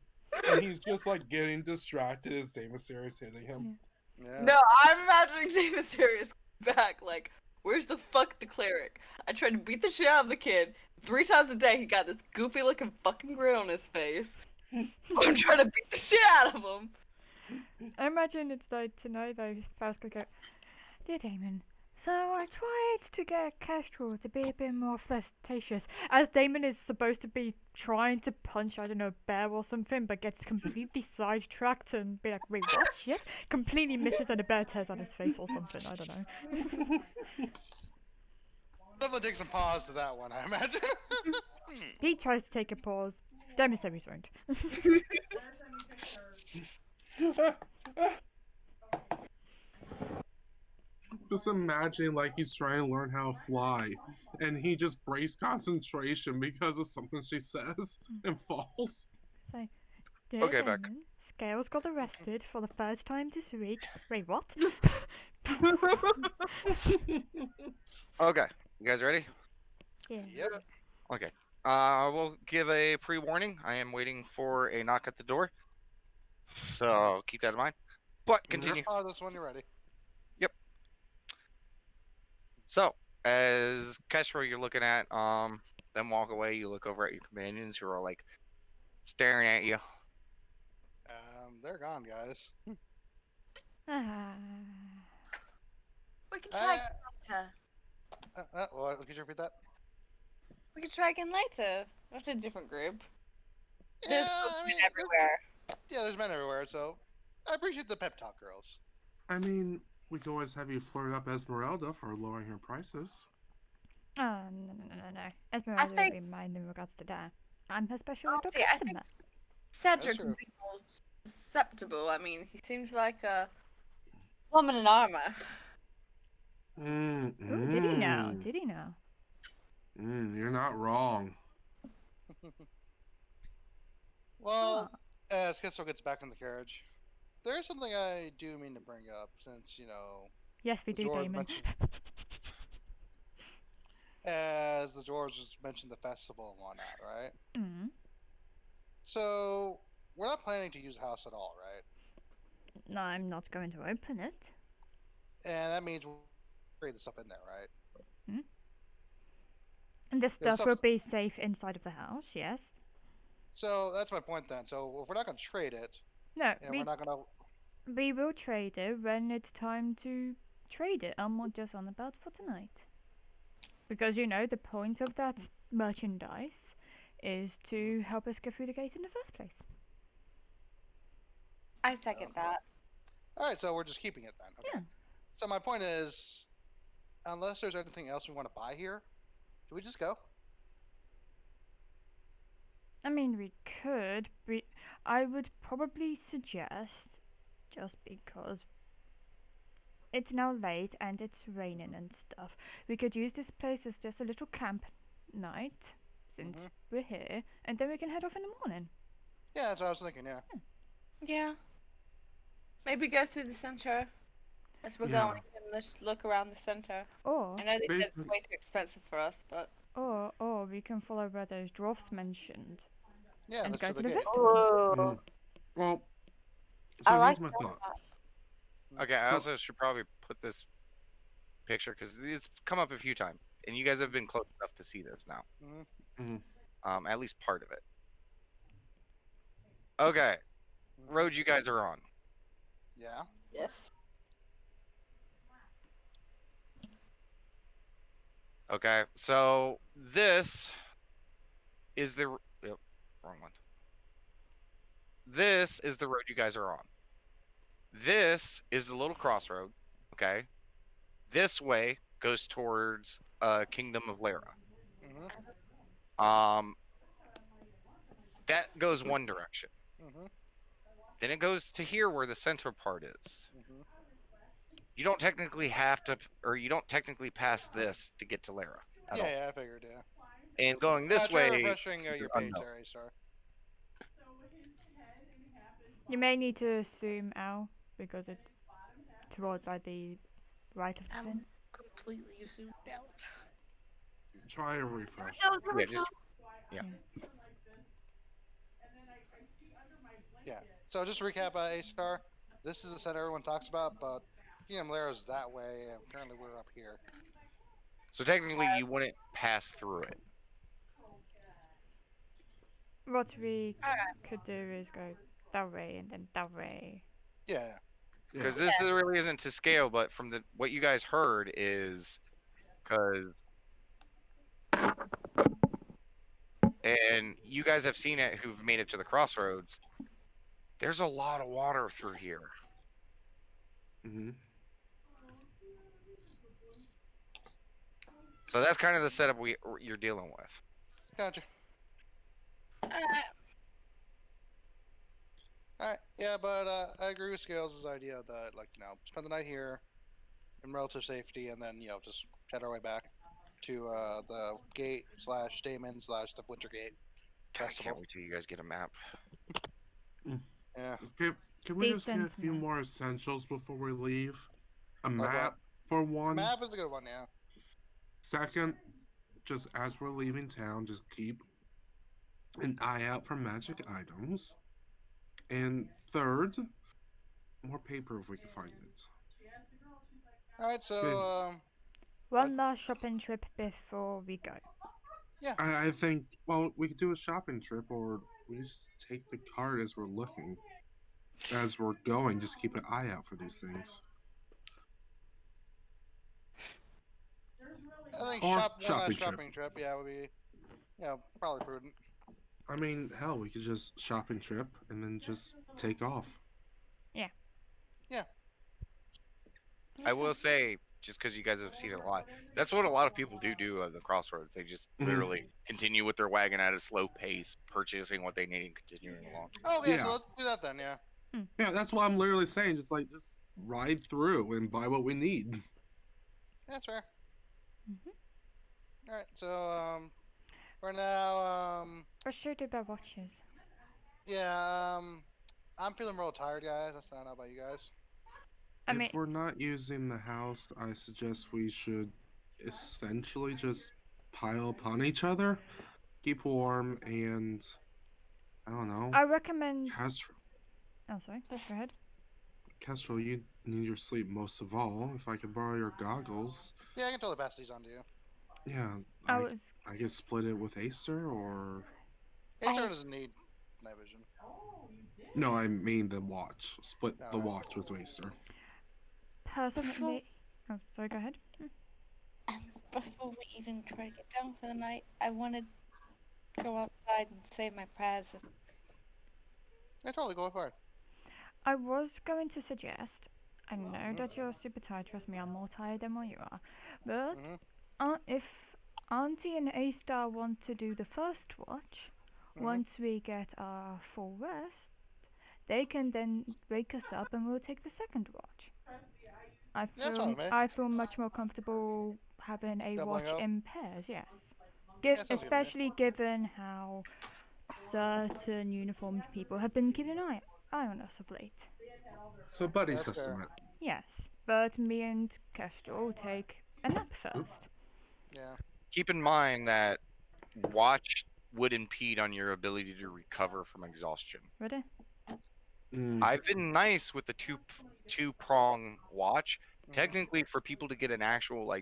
And he's just like getting distracted as Damon Sirius hitting him. Yeah. no, I'm imagining David Sirius back like, where's the fuck the cleric? I tried to beat the shit out of the kid 3 times a day. He got this goofy looking fucking grin on his face. I'm trying to beat the shit out of him. I imagine it's like tonight they first go, Dear Damon, so I tried to get Kestrel to be a bit more flirtatious, as Damon is supposed to be trying to punch, I don't know, a bear or something, but gets completely sidetracked and be like, wait, what shit? Completely misses and a bear tears on his face or something, I don't know. Definitely take some pause to that one, I imagine. He tries to take a pause, Damon Sirius won't. Just imagine like he's trying to learn how to fly, and he just breaks concentration because of something she says and falls. So, dear Okay, back. Damon, Scales got arrested for the first time this week. Wait, what? Okay, you guys ready? Yeah. Yep. Okay. We'll give a pre-warning. I am waiting for a knock at the door, so keep that in mind. But continue. Oh, this one you're ready. So, as Kestrel, you're looking at them walk away. You look over at your companions who are like staring at you. They're gone, guys. Ah. We can try Uh, again later. What? Could you repeat that? We can try again later. With a different group. There's Yeah, I men mean, everywhere. Yeah, there's men everywhere, so I appreciate the pep talk, girls. I mean, we could always have you flirt up Esmeralda for lowering her prices. Oh, no. Esmeralda think- will be mine in regards to that. I'm her special Oh, little see, I think- customer. Cedric true. would be more susceptible. I mean, he seems like a woman in armor. Ooh, did he know? Did he know? You're not wrong. Well, as Kissel gets back in the carriage, there's something I do mean to bring up, since, Yes, we The do, George Damon. mentioned- as the George just mentioned the festival and whatnot, right? Mm. So, we're not planning to use the house at all, right? No, I'm not going to open it. And that means we'll create the stuff in there, right? And this Yeah, stuff will subs- be safe inside of the house, yes. So, that's my point then. So, if we're not going to trade it, No, and we're not going to... we will trade it when it's time to trade it. I'm not just on about for tonight. Because, the point of that merchandise is to help us get through the gate in the first place. I second that. Alright, so we're just keeping it then. Okay. Yeah. So, my point is, unless there's anything else we want to buy here, do we just go? I mean, we could. I would probably suggest, just because it's now late and it's raining and stuff, we could use this place as just a little camp night, since Mhm. we're here, and then we can head off in the morning. Yeah, that's what I was thinking, yeah. Yeah. Maybe go through the center as we're Yeah. going and let's look around the center. Or, I know they said it's Basically- way too expensive for us, but or we can follow where those dwarfs mentioned. Yeah, And let's go do to the the gate. festival. oh, Well, so I here's like my that. thought. Okay, I So- also should probably put this picture because it's come up a few times, and you guys have been close enough to see this now. Mhm. At least part of it. Okay, road you guys are on. Yeah. Yes. Okay, so this is the yep, wrong one. This is the road you guys are on. This is the little crossroad. Okay, this way goes towards Kingdom of Lara. Mhm. That goes one direction. Mhm. Then it goes to here where the center part is. Mhm. You don't technically have to, or you don't technically pass this to get to Lara at Yeah, all. yeah, I figured, yeah. And going this Try way, refreshing your page unknown. there, sorry. You may need to zoom out because it's towards the right of the thing. Completely zoomed out. Try a refresh. yeah, just Yeah. So just to recap, A-Star, this is the center everyone talks about, but Kingdom Lara's that way, and currently we're up here. so technically you wouldn't pass through it. What we Alright. could do is go that way and then that way. Yeah, yeah. Because this really isn't to scale, but from the what you guys heard is because and you guys have seen it who've made it to the crossroads. There's a lot of water through here. Mm-hmm. So that's kind of the setup you're dealing with. Gotcha. Alright. Alright, yeah, but I agree with Scales' idea that, spend the night here, in relative safety, and then just head our way back to the gate / Damon / the Winter Gate I can't Festival. wait till you guys get a map. Yeah. Okay, can we just get a Decent few map. more essentials before we leave? A Like what? map for one. Map is a good one, yeah. Second, just as we're leaving town, just keep an eye out for magic items. And third, more paper if we can find it. All right, so Good. One last shopping trip before we go. I think, well, we could do a shopping trip, or we just take the cart as we're looking. As we're going, just keep an eye out for these things. I think Or one last shopping trip. shopping trip, yeah, would be probably prudent. I mean, hell, we could just shopping trip and then just take off. I will say, just because you guys have seen it a lot, that's what a lot of people do at the crossroads. They just Mhm. literally continue with their wagon at a slow pace, purchasing what they need and continuing along. Oh yeah, Yeah. so let's do that then. Yeah. Yeah, that's what I'm literally saying. Just ride through and buy what we need. That's fair. Mhm. All right, so for now, What should we do about watches? yeah, I'm feeling real tired, guys. I don't know about you guys. I If mean, we're not using the house, I suggest we should essentially just pile upon each other, keep warm, and I don't know. I recommend. Kestrel, Oh, sorry. Go ahead. Kestrel, you need your sleep most of all. If I could borrow your goggles, Yeah, I can totally pass these on to you. yeah, I I was. I could split it with Acer, or HR doesn't need night vision. no, I mean the watch. Split the Alright. watch with Acer. Personally. Oh, sorry, go ahead. Before we even try to get down for the night, I want to go outside and say my prayers. Yeah, totally go for it. I was going to suggest. I know that you're super tired. Trust me, I'm more tired than what you are. But Mhm. if Auntie and A-Star want to do the first watch, Mhm. once we get our full rest, they can then wake us up and we'll take the second watch. I That's feel fine with me. I feel much more comfortable having a Doubling watch up? in pairs. Yes, sounds good to me. especially given how certain uniformed people have been keeping an eye on us of late. So buddy That's fair. system. Yes, but me and Kestrel will take a nap first. Yeah. Keep in mind that watch would impede on your ability to recover from exhaustion. Ready? I've been nice with the two prong watch. Technically, for people to get an actual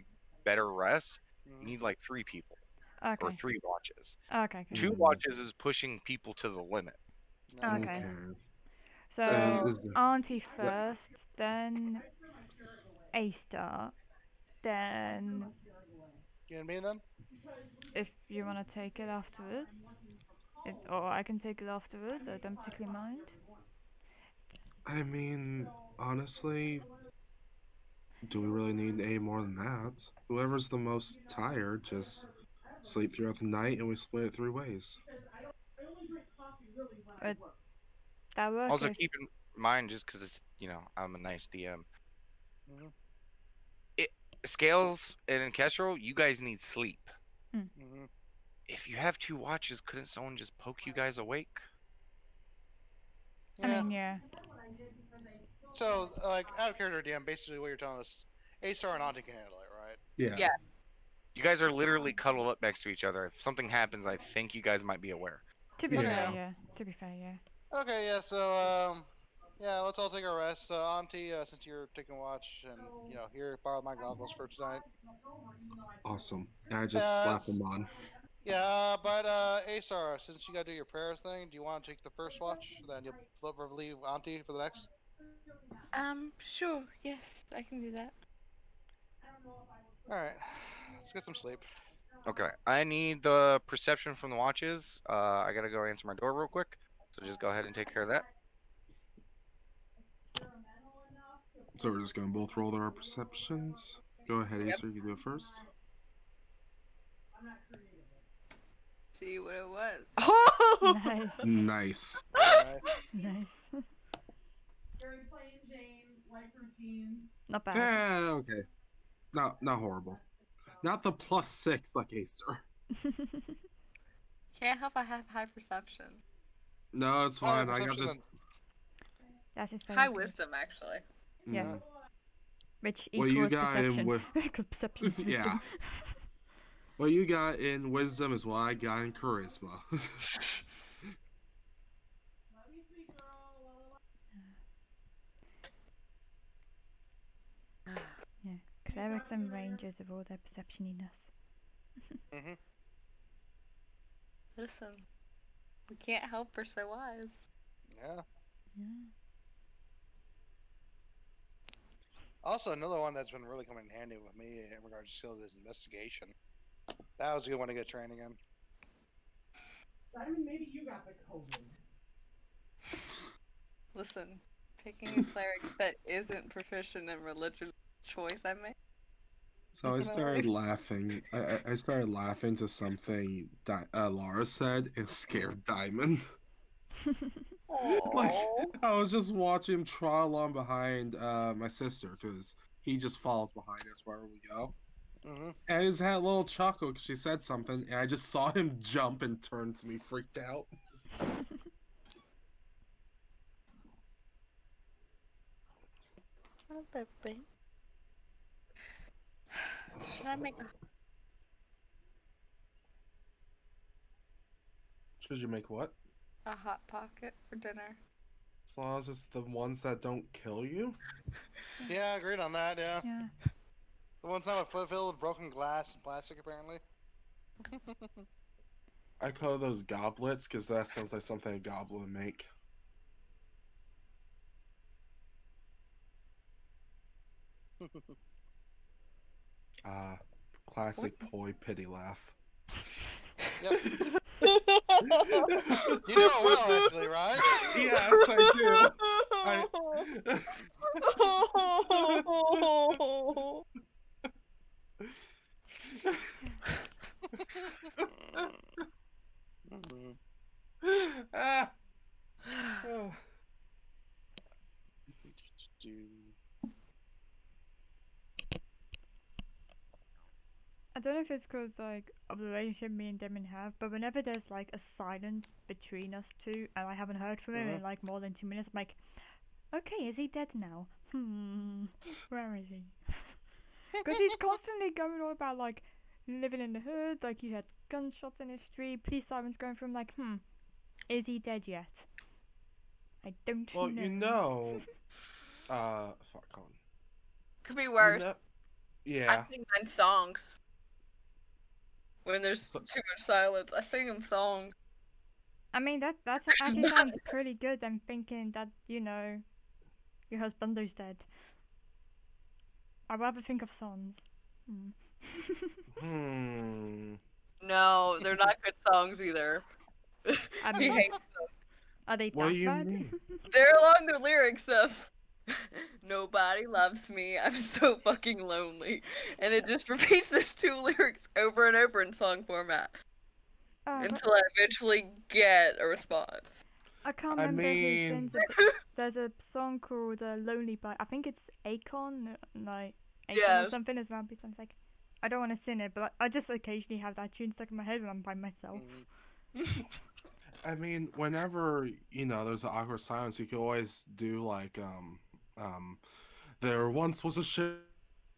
better rest, you need like 3 people or Okay. 3 watches. Okay. 2 watches is pushing people to the limit. No. Okay. So is the- Auntie first, then A-Star, then You and me then? if you want to take it afterwards, or I can take it afterwards. I don't particularly mind. I mean, honestly, do we really need any more than that? Whoever's the most tired, just sleep throughout the night and we split it 3 ways. That works. Also, keep in mind, just because I'm a nice DM. Mhm. Scales and Kestrel, you guys need sleep. Mm-hmm. If you have 2 watches, couldn't someone just poke you guys awake? I mean, yeah. So, out of character DM, basically what you're telling us, A-Star and Auntie can handle it, right? Yeah. You guys are literally cuddled up next to each other. If something happens, I think you guys might be aware. To be Yeah. fair, yeah. To be fair, yeah. Okay, yeah, so, let's all take our rest. Auntie, since you're taking watch, and, here, borrow my goggles for tonight. Awesome. And I just slap them on. Yeah, but, A-Star, since you gotta do your prayers thing, do you want to take the first watch? Then you'll relieve Auntie for the next? Sure, yes, I can do that. Alright, let's get some sleep. Okay, I need the perception from the watches. I gotta go answer my door real quick. So just go ahead and take care of that. So we're just gonna both roll our perceptions. Go ahead, Acer, you do it first. See what it was. Nice. Nice. Alright. Nice. Not bad. Okay. Not horrible. Not the +6 like Acer. Can't help I have high perception. No, it's Higher fine. I got perception this. than- That is very High good. wisdom, actually. Yeah. Mm. Which What you equals got in perception. wi- Because perception is Yeah. wisdom. What you got in wisdom is what I got in charisma. Yeah. Clerics and rangers with all their perceptioniness. Mhm. Listen, we can't help we're so wise. Yeah. Yeah. Also, another one that's been really coming in handy with me in regards to skills is investigation. That was a good one to get training in. Simon, maybe you got the COVID. Listen, picking a cleric that isn't proficient in religious choice I made. So I started laughing. I started laughing to something Laura said and scared Diamond. Like, I was just watching him trot along behind my sister because he just follows behind us wherever we go. Mm-hmm. And I just had a little chuckle because she said something, and I just saw him jump and turn to me, freaked out. Oh, baby. Should I make Should you make what? a hot pocket for dinner? As long as it's the ones that don't kill you? Yeah, agreed on that. Yeah. Yeah. The one's not filled with broken glass and plastic, apparently. I call those goblets because that sounds like something a goblin would make. Classic poi pity laugh. Yep. You know it well, actually, right? Yes, I do. Mhm. Ah. Oh. I don't know if it's because like of the relationship me and Demon have, but whenever there's like a silence between us two and I haven't heard from him in like more than 2 minutes, I'm like, okay, is he dead now? Where is he? Because he's constantly going on about like living in the hood, like he's had gunshots in his street, police sirens going through him, like, is he dead yet? I don't know. Well, you know, fuck on. Could be worse. Yeah. I sing mine songs. When there's too much silence, I sing them songs. I mean, that actually sounds pretty good. I'm thinking that, you know, your husband's dead. I'd rather think of songs. No, they're not good songs either. I He mean, hates them. are they What that do you bad? mean? They're along the lyrics of nobody loves me, I'm so fucking lonely. And it just repeats those two lyrics over and over in song format Oh, but until I eventually get a response. I can't I remember who mean- sings it. But there's a song called "Lonely" by I think it's Akon, like Akon or Yes. something. It's not. It sounds like I don't want to sing it, but I just occasionally have that tune stuck in my head when I'm by myself. I mean, whenever, you know, there's an awkward silence, you can always do like, there once was a ship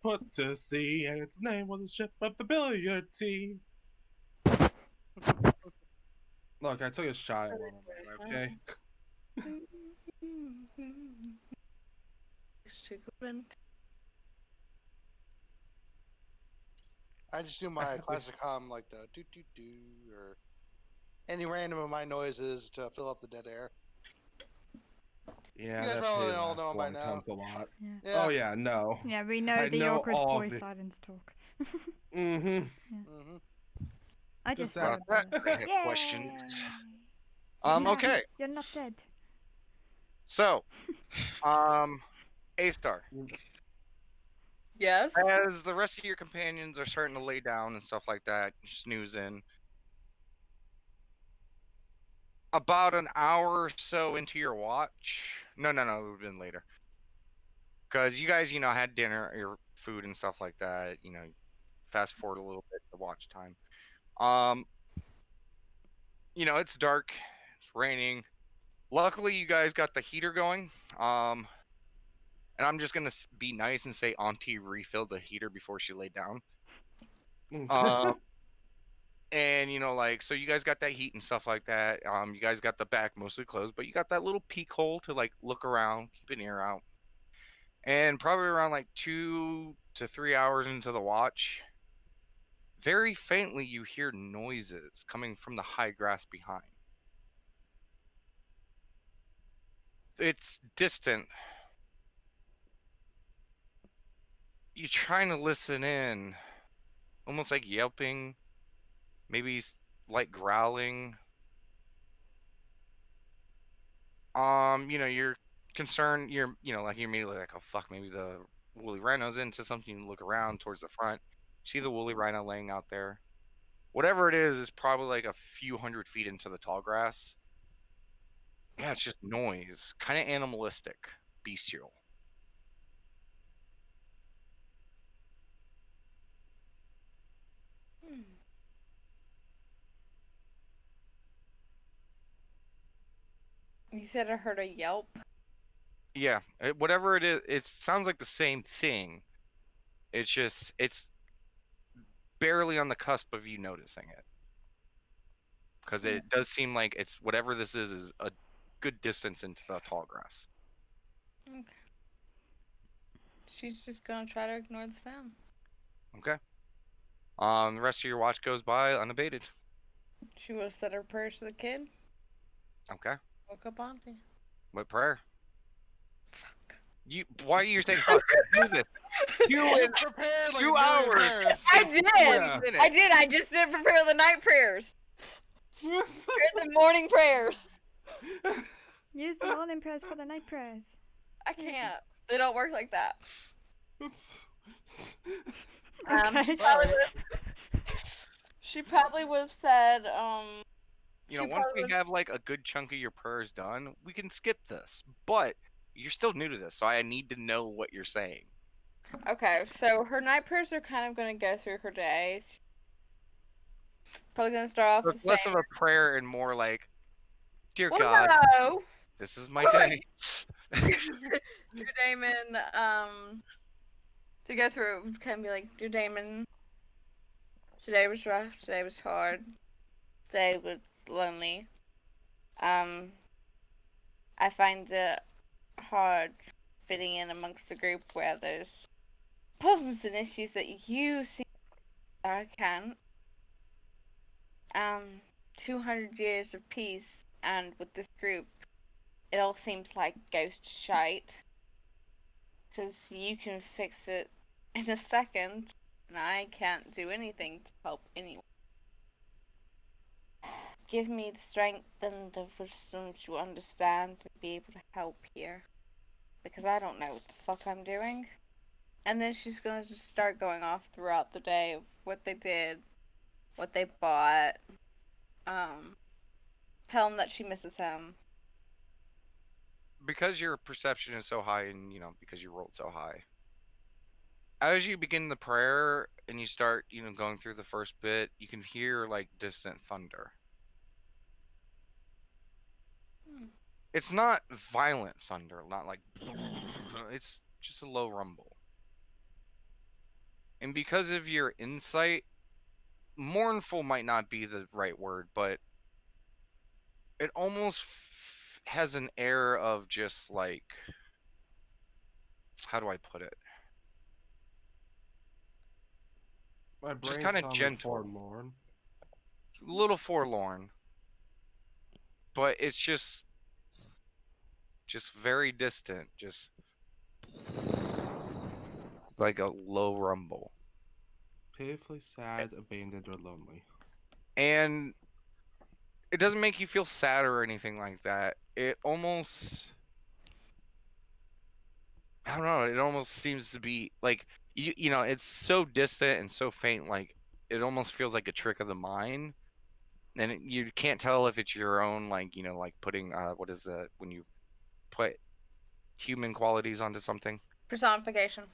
put to sea, and its name was the ship of the billiard team. Look, I took a shot at one of them, okay? I just do my classic hum, like the doo doo doo, or any random of my noises to fill up the dead air. Yeah, You guys that probably pity all laugh know by one now. comes a lot. Yeah. Yeah. Oh yeah, no. Yeah, we know I the know awkward all boy the- silence talk. Mm-hmm. Mm-hmm. I just that- thought I have Yay! questions. Yeah, Okay. You're not dead. So, A-Star. Yes? As the rest of your companions are starting to lay down and stuff like that, snoozing, about an hour or so into your watch. No, it would have been later. because you guys, had dinner, your food and stuff like that. Fast forward a little bit, the watch time. It's dark, it's raining. Luckily, you guys got the heater going. And I'm just gonna be nice and say Auntie refilled the heater before she laid down. And so you guys got that heat and stuff like that. You guys got the back mostly closed, but you got that little peek hole to like look around, keep an ear out. And probably around like 2 to 3 hours into the watch, very faintly you hear noises coming from the high grass behind. It's distant. You're trying to listen in, almost like yelping, maybe like growling. You're concerned. You're immediately like, oh fuck, maybe the woolly rhino's into something. You look around towards the front, see the woolly rhino laying out there. Whatever it is probably like a few 100 feet into the tall grass. Yeah, it's just noise, kind of animalistic, bestial. You said I heard a yelp. Yeah, whatever it is, it sounds like the same thing. It's barely on the cusp of you noticing it. Because it does seem like it's whatever this is a good distance into the tall grass. Okay. She's just gonna try to ignore the sound. Okay. The rest of your watch goes by unabated. She will said her prayers to the kid. Okay. Woke up Auntie. What prayer? Fuck. Why are you saying fuck? Do this. You prepared like 2 a million hours. prayers. I did. Yeah. I did. I just didn't prepare the night prayers. Prepare the morning prayers. Use the morning prayers for the night prayers. I can't. They don't work like that. Okay. She probably would have said, she Once probably we would- have like a good chunk of your prayers done, we can skip this. But you're still new to this, so I need to know what you're saying. Okay, so her night prayers are kind of going to go through her day. Probably going to start off So with it's less saying, of a prayer and more like, dear well, God, hello. this is my day. Dear Damon, to go through, kind of be like, Dear Damon, today was rough, today was hard, today was lonely. I find it hard fitting in amongst a group where there's problems and issues that you see I can't. 200 years of peace, and with this group, it all seems like ghost shite. Because you can fix it in a second, and I can't do anything to help anyone. Give me the strength and the wisdom to understand and be able to help here. Because I don't know what the fuck I'm doing. And then she's gonna just start going off throughout the day of what they did, what they bought. Tell him that she misses him. Because your perception is so high and because you rolled so high, as you begin the prayer and you start going through the first bit, you can hear like distant thunder. It's not violent thunder, not like it's just a low rumble. And because of your insight, mournful might not be the right word, but it almost has an air of just like, how do I put it? My Just brain kinda sounded gentle. forlorn. A little forlorn, but it's just very distant, just like a low rumble. Pitifully sad, abandoned, or lonely. And it doesn't make you feel sad or anything like that. It almost, I don't know, it almost seems to be like it's so distant and so faint, like it almost feels like a trick of the mind. And you can't tell if it's your own, like like putting what is that when you put human qualities onto something? Personification.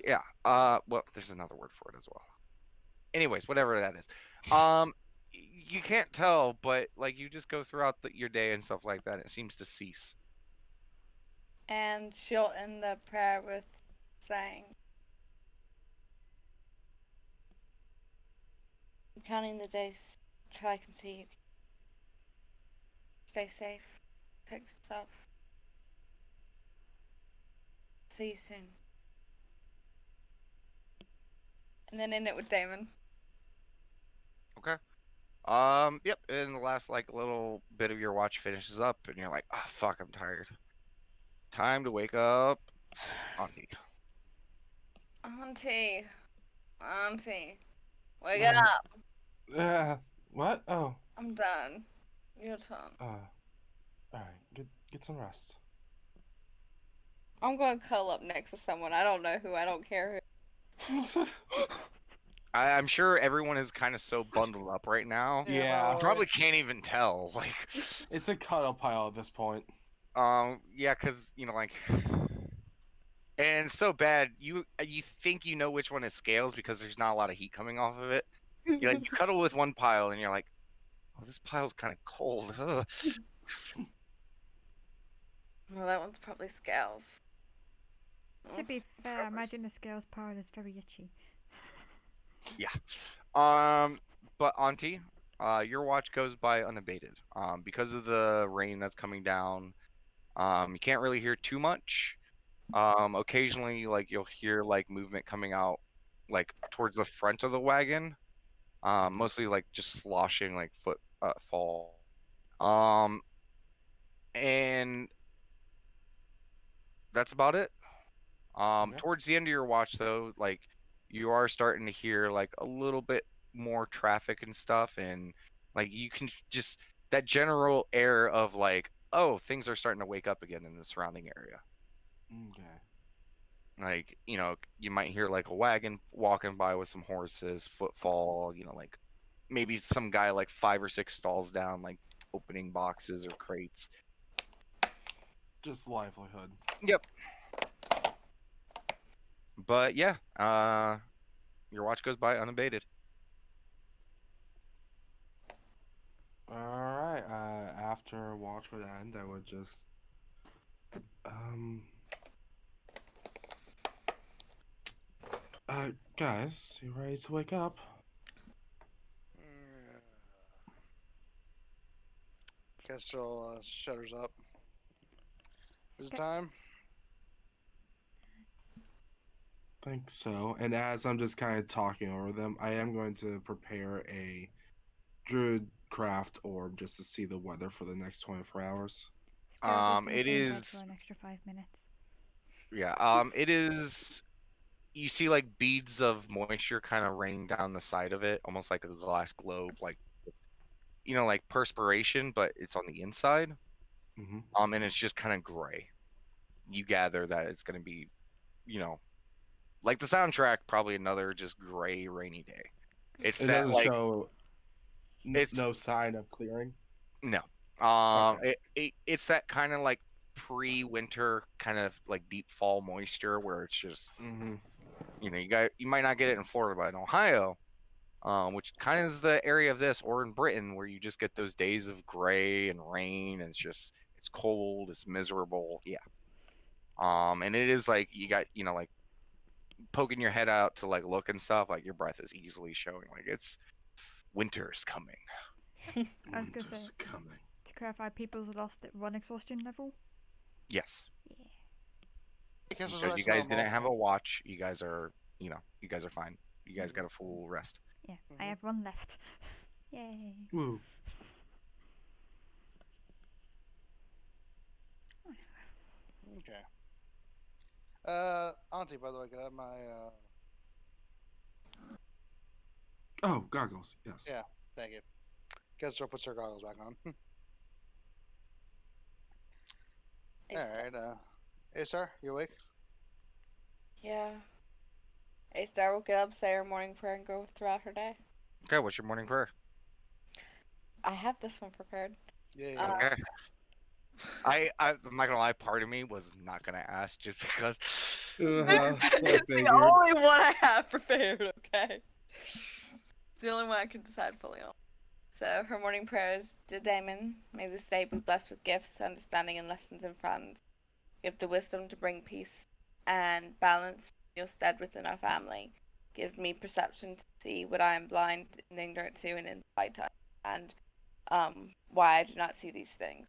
Yeah. Well, there's another word for it as well. Anyways, whatever that is. You can't tell, but like you just go throughout your day and stuff like that. It seems to cease. And she'll end the prayer with saying, "I'm counting the days till I can see you. Stay safe. Protect yourself. See you soon." And then end it with Damon. Okay. Yep. And the last like little bit of your watch finishes up, and you're like, "Oh fuck, I'm tired. Time to wake up, Auntie." Auntie, wake Uh, up. What? Oh. I'm done. Your turn. Alright. Get some rest. I'm gonna curl up next to someone. I don't know who. I don't care who. I'm sure everyone is kind of so bundled up right now. Yeah. You probably can't even tell. Like, It's a cuddle pile at this point. yeah, cause like, and it's so bad. You think you know which one is Scales because there's not a lot of heat coming off of it. You like you cuddle with one pile and you're like, oh, this pile's kind of cold. Ugh. Well, that one's probably Scales. To be fair, I imagine the scales part is very itchy. Yeah. But Auntie, your watch goes by unabated. Because of the rain that's coming down, you can't really hear too much. Occasionally, like you'll hear like movement coming out, like towards the front of the wagon. Mostly like just sloshing, like fall. And that's about it. Okay. Towards the end of your watch, though, like you are starting to hear like a little bit more traffic and stuff, and like you can just that general air of like, oh, things are starting to wake up again in the surrounding area. Okay. Like, you might hear like a wagon walking by with some horses, footfall, like maybe some guy like 5 or 6 stalls down, like opening boxes or crates. Just livelihood. Yep. But yeah, your watch goes by unabated. Alright, after watch would end, I would just guys, you ready to wake up? Kestrel shutters up. Is it time? Think so. And as I'm just kind of talking over them, I am going to prepare a druid craft orb just to see the weather for the next 24 hours. Scales is gonna It stay in bed is- for an extra 5 minutes. Yeah, it is. You see like beads of moisture kind of raining down the side of it, almost like a glass globe, like like perspiration, but it's on the inside. Mm-hmm. And it's just kind of gray. You gather that it's gonna be, like the soundtrack, probably another just gray, rainy day. It's It that doesn't like show it's- no sign of clearing. no. It's that kind of like pre-winter kind of like deep fall moisture where it's just Mm-hmm. you might not get it in Florida, but in Ohio, which kind of is the area of this, or in Britain, where you just get those days of gray and rain, and it's cold, it's miserable, yeah. And it is like you got like poking your head out to like look and stuff, like your breath is easily showing, like it's winter's coming. I was gonna say- Winter's coming. To clarify, people's lost at 1 exhaustion level? Yes, Yeah. Kestrel's because you right, guys so didn't have a watch. You guys are fine. You guys got a full rest. Yeah, I Mhm. have 1 left. Yay. Woo. Okay. Auntie, by the way, could I have my Oh, goggles. Yes. Yeah. Thank you. Kestrel puts her goggles back on. Alright, Asar, you awake? Yeah. A-Star will get up, say her morning prayer, and go throughout her day. Okay, what's your morning prayer? I have this one prepared. Yeah. Okay. I'm not gonna lie, part of me was not gonna ask just because I It's figured. the only one I have prepared, okay? It's the only one I can decide fully on. So, her morning prayers: Dear Damon, may this day be blessed with gifts, understanding, and lessons in friends. Give the wisdom to bring peace and balance in your stead within our family. Give me perception to see what I am blind and ignorant to, and insight to understand why I do not see these things.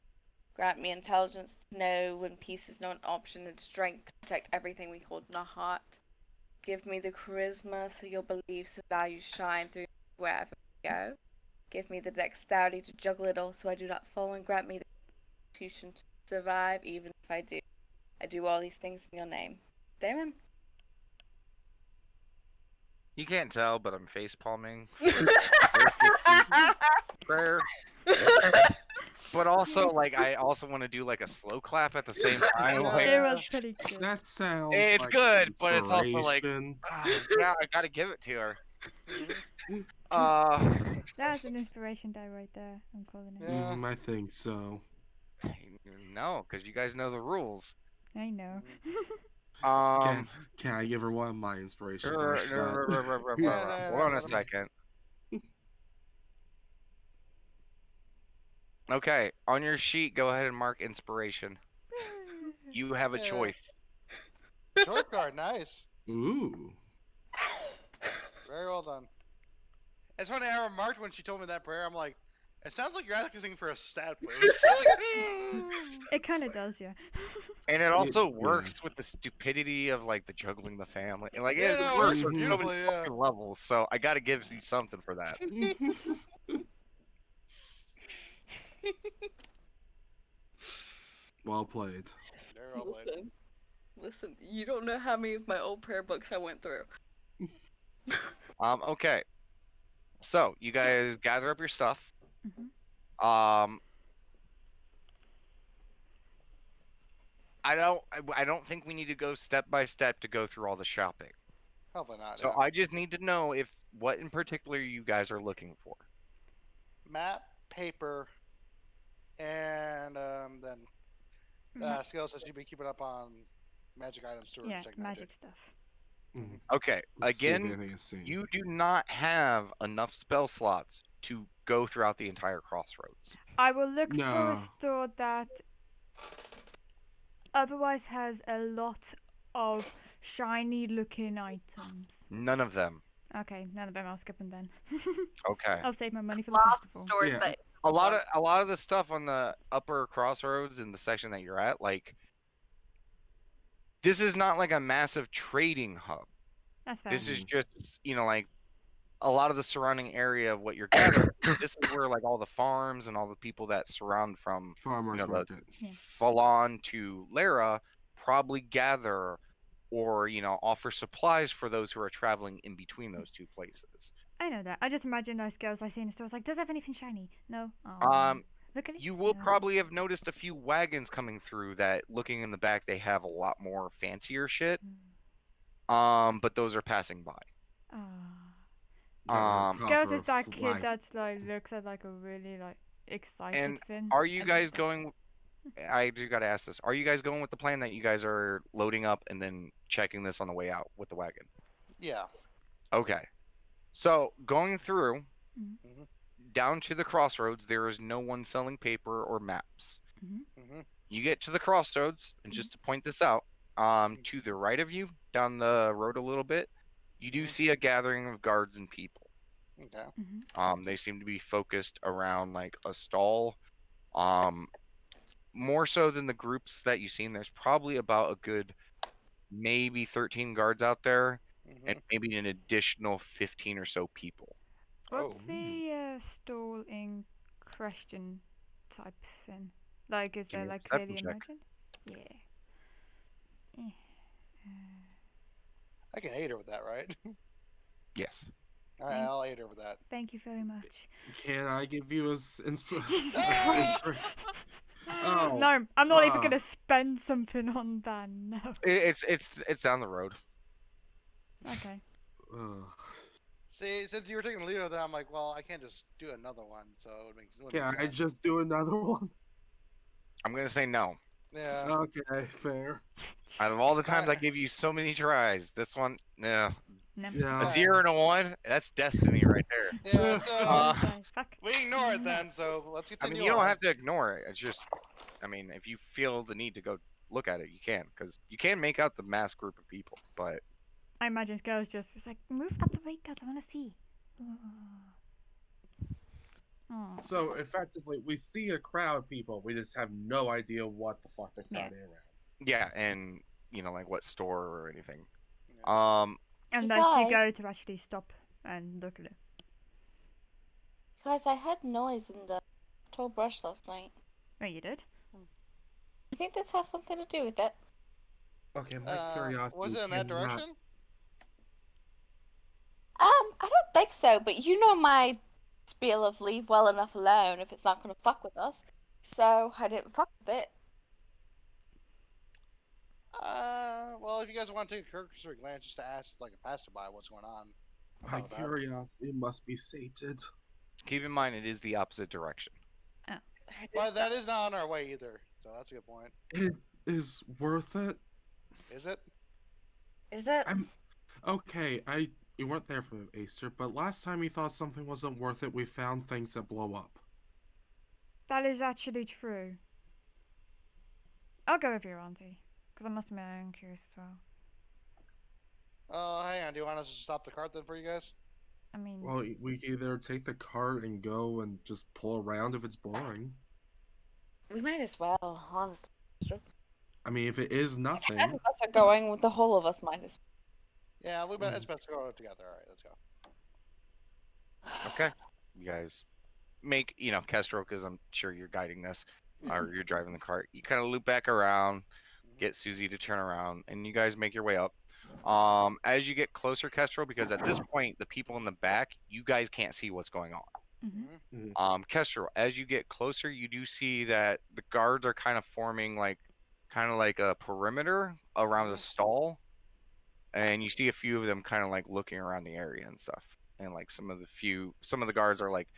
Grant me intelligence to know when peace is not an option, and strength to protect everything we hold in our heart. Give me the charisma so your beliefs and values shine through wherever we go. Give me the dexterity to juggle it all so I do not fall, and grant me the constitution to survive even if I do. I do all these things in your name. Damon? You can't tell, but I'm face palming. Prayer. But also, like, I also want to do like a slow clap at the same time. Like, It was pretty good. That sounds. it's like good, but it's also like, inspiration. yeah, I gotta give it to her. That's an inspiration die right there. I'm calling it. Yeah. I think so. No, because you guys know the rules. I know. Can I give her one of my inspiration? Hold dice? on a second. Okay, on your sheet, go ahead and mark inspiration. You have a Yeah. choice. Choice card, nice. Ooh. Very well done. It's funny, I remarked when she told me that prayer, I'm like, it sounds like you're asking for a stat boost. It kind of does, yeah. And it also Yeah. works with the stupidity of like the juggling the family. Like Yeah, it no, it works works on so beautifully, many yeah. fucking levels. So I gotta give you something for that. Well played. Very well played. Listen, you don't know how many of my old prayer books I went through. Okay. So you guys gather up your stuff. Mhm. I don't think we need to go step by step to go through all the shopping. Probably not. So Yeah. I just need to know if what in particular you guys are looking for. Map, paper, and then skills that you've been keeping up on magic items to Yeah, check magic stuff. Okay, Let's see if again, anything is seen. you do not have enough spell slots to go throughout the entire crossroads. I will look for No. a store that otherwise has a lot of shiny looking items. None of them. Okay, none of them. I'll skip them then. Okay. I'll save my money for the Lots festival. of stores Yeah. that A lot of the stuff on the upper crossroads in the section that you're at, like this is not like a massive trading hub. That's fair. This is just, like a lot of the surrounding area of what you're gathering. This is where like all the farms and all the people that surround from Farmers the market. Yeah. Falon to Lara probably gather or offer supplies for those who are traveling in between those two places. I know that. I just imagine those girls I see in the stores like, does it have anything shiny? No. Oh, look at it. You will No. probably have noticed a few wagons coming through that, looking in the back, they have a lot more fancier shit. But those are passing by. Scales is that Copper kid flag. that's like looks at like a really like excited And thing. are you and guys looks like- going? I do gotta ask this. Are you guys going with the plan that you guys are loading up and then checking this on the way out with the wagon? Yeah. Okay. So going through Mhm. down to the crossroads, there is no one selling paper or maps. Mm-hmm. You get to the crossroads, and just to point this out, to the right of you, down the road a little bit, you do see a gathering of guards and people. Okay. They seem to be focused around like a stall. More so than the groups that you've seen, there's probably about a good maybe 13 guards out there, and maybe an additional 15 or so people. What's the stall in question type thing? Like, is Give there me a like clearly perception check. imagined? Yeah. I can aid her with that, right? Yes. All right, I'll aid her with that. Thank you very much. Can I give you a Jesus inspiration? Christ. Oh, No, I'm not even ah. gonna spend something on that. No. It's down the road. Okay. See, since you were taking the lead of that, I'm like, well, I can't just do another one, so it makes. Can I just do another one? I'm gonna say no. Yeah. Okay, fair. Out of all the times I I- gave you so many tries, this one, no. No. Yeah. A 0 and a 1, that's destiny right there. Yeah, so So, fuck. we ignore it No. then. So let's I continue mean, you don't on. have to ignore it. It's just, I mean, if you feel the need to go look at it, you can, because you can make out the mass group of people. But I imagine Girl's just it's like, move out the way, guys. I want to see. Oh. So effectively, we see a crowd of people. We just have no idea what the fuck they're crowding around. yeah, and like what store or anything. Yeah. Unless you Guys. go to actually stop and look at it. Guys, I heard noise in the tall brush last night. Oh, you did? I think this has something to do with it. Okay, my curiosity. Was it in that cannot- direction? I don't think so, but you know my spiel of leave well enough alone if it's not gonna fuck with us. So I didn't fuck with it. Well, if you guys want to take a cursory glance just to ask like a passerby what's going on. I'm My fine with that. curiosity must be sated. Keep in mind, it is the opposite direction. I did But that is not on our way either, so that's a good point. It is worth it. Is it? Is it? Okay, you weren't there for Acer, but last time we thought something wasn't worth it, we found things that blow up. That is actually true. I'll go with you, Auntie. Because I must admit I am curious as well. Hang on. Do you want us to stop the cart then for you guys? I mean, Well, we can either take the cart and go and just pull around if it's boring. We might as well, honestly. I mean, if it is nothing, Half of us are going, the whole of us might as Yeah, it's best to go together. All right, let's go. Okay. You guys make, Kestro, because I'm sure you're guiding this, or you're driving the cart. You kind of loop back around, get Susie to turn around, and you guys make your way up. As you get closer, Kestro, because at this point, the people in the back, you guys can't see what's going on. mhm. Kestro, as you get closer, you do see that the guards are kind of forming like a perimeter around the stall, and you see a few of them kind of like looking around the area and stuff. And like some of the guards are like,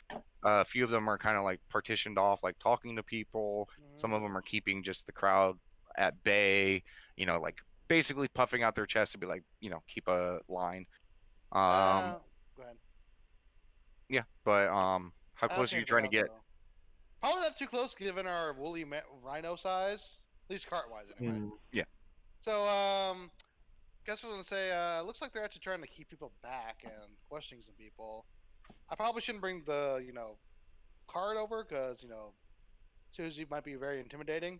a few of them are kind of like partitioned off, like talking to people. Some of them are keeping just the crowd at bay, like basically puffing out their chest to be like, keep a line. Go ahead. Yeah, but how close are you trying to get? Probably not too close given our woolly rhino size, at least cart wise anyway. Yeah. So guess what I was gonna say. Looks like they're actually trying to keep people back and questioning some people. I probably shouldn't bring the cart over because Susie might be very intimidating.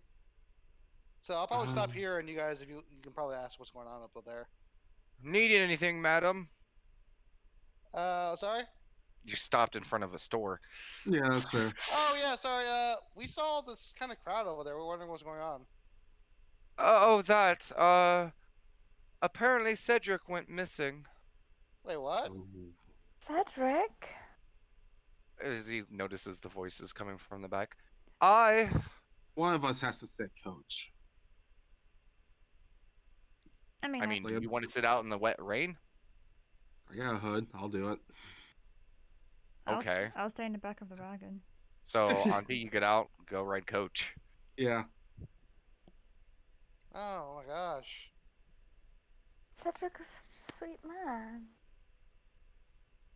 So I'll probably stop here, and you guys, if you can probably ask what's going on up there. Needing anything, madam? Sorry. You stopped in front of a store. yeah, that's fair. Oh yeah, sorry. We saw this kind of crowd over there. We're wondering what's going on. Oh, that. Apparently Cedric went missing. Wait, what? Cedric? As he notices the voices coming from the back. One of us has to sit coach. I mean, I mean, you want to sit out in the wet rain? I got a hood. I'll do it. Okay. I'll stay in the back of the wagon. So, Auntie, you get out, go ride coach. Yeah. Oh my gosh. Cedric was such a sweet man.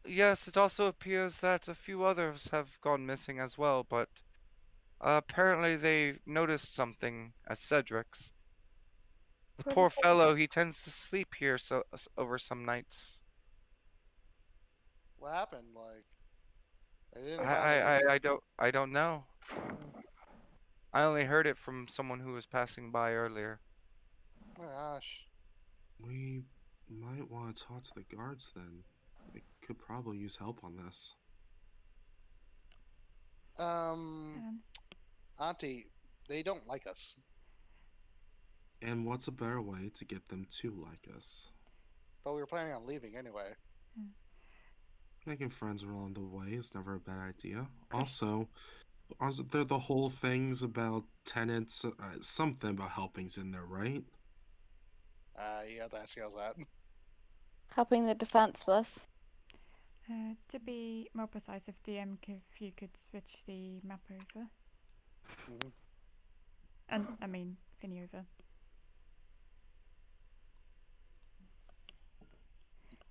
Yes, it also appears that a few others have gone missing as well, but apparently they noticed something at Cedric's. The What poor is it? fellow, he tends to sleep here over some nights. What happened? Like, they didn't find I don't know. I only heard it from someone who was passing by earlier. Oh my gosh. We might want to talk to the guards then. They could probably use help on this. Auntie, they don't like us. And what's a better way to get them to like us? But we were planning on leaving anyway. Making friends along the way is never a bad idea. Also, there the whole things about tenants, something about helpings in there, right? You have to ask how's that. Helping the defenseless. To be more precise, if you could switch the map over. And I mean, Finny over.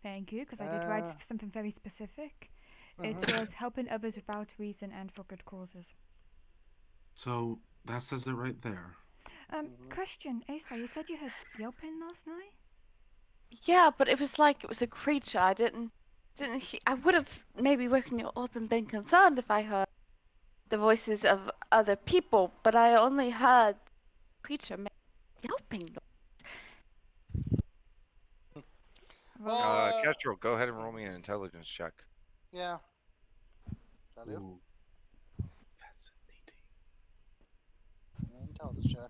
Thank you, because I did write something very specific. It was helping others without reason and for good causes. So that says it right there. Question, Asa, you said you heard yelping last night? Yeah, but it was like it was a creature. I didn't I would have maybe woken you up and been concerned if I heard the voices of other people, but I only heard creature yelping. Well, Kestrel, go ahead and roll me an intelligence check. yeah. Shall I do? Ooh. Fascinating. Intelligence check.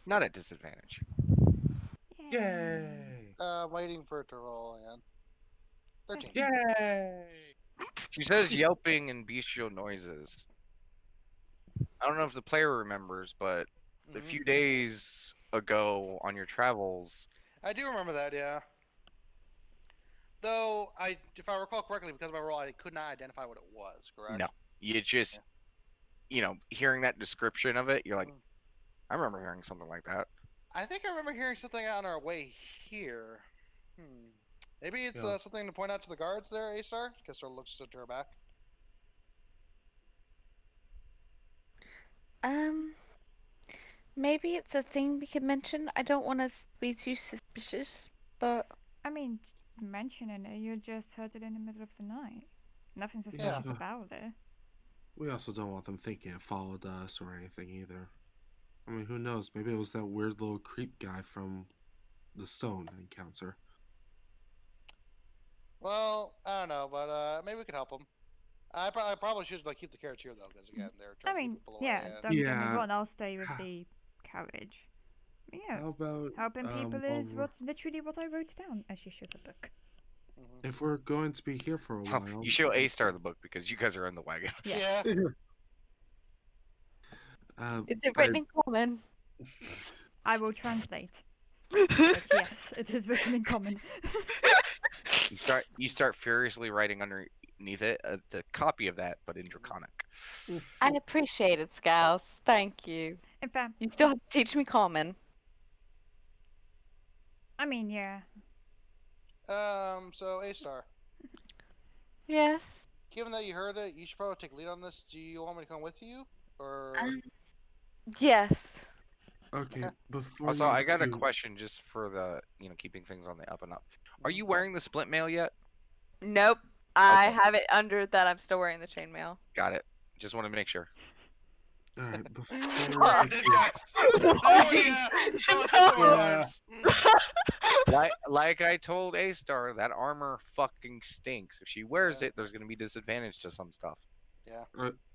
Not at disadvantage. Yay! Waiting for it to roll again. 13. Yay! She says yelping and bestial noises. I don't know if the player remembers, but a few days ago on your travels, I do remember that, yeah. Though, if I recall correctly, because of my roll, I could not identify what it was, correct? no, you just, hearing that description of it, you're like, I remember hearing something like that. I think I remember hearing something on our way here. Maybe it's Yeah. something to point out to the guards there, A-Star? Kessler looks to her back. Maybe it's a thing we could mention. I don't want to be too suspicious, but I mean, mentioning it, you just heard it in the middle of the night. Nothing suspicious about it. We also don't want them thinking it followed us or anything either. I mean, who knows? Maybe it was that weird little creep guy from the stone encounter. Well, I don't know, but maybe we could help them. I probably should keep the carriage here though, because again, they're I trying to mean, keep people away. yeah, and- don't get me Yeah. wrong, I'll stay with the carriage. Yeah, How about helping people is while literally what I wrote down as you should a book. if we're going to be here for a Oh, while? you show A-Star the book because you guys are in the wagon. Yeah. is it written in common? I will translate. But yes, it is written in common. You start furiously writing underneath it the copy of that, but in Draconic. I appreciate it, Scouse. Thank you. In fact, You still have to teach me common. I mean, yeah. So A-Star, Yes. given that you heard it, you should probably take lead on this. Do you want me to come with you? Or... Yes. Okay, before Also, you I got a do- question just for the, keeping things on the up and up. Are you wearing the splint mail yet? Nope. I Okay. have it under that I'm still wearing the chainmail. Got it. Just want to make sure. All right, before Oh, yes. Oh, yeah. Oh, it's Like I told A-Star, that armor fucking stinks. If she wears it, there's gonna be disadvantage to some stuff.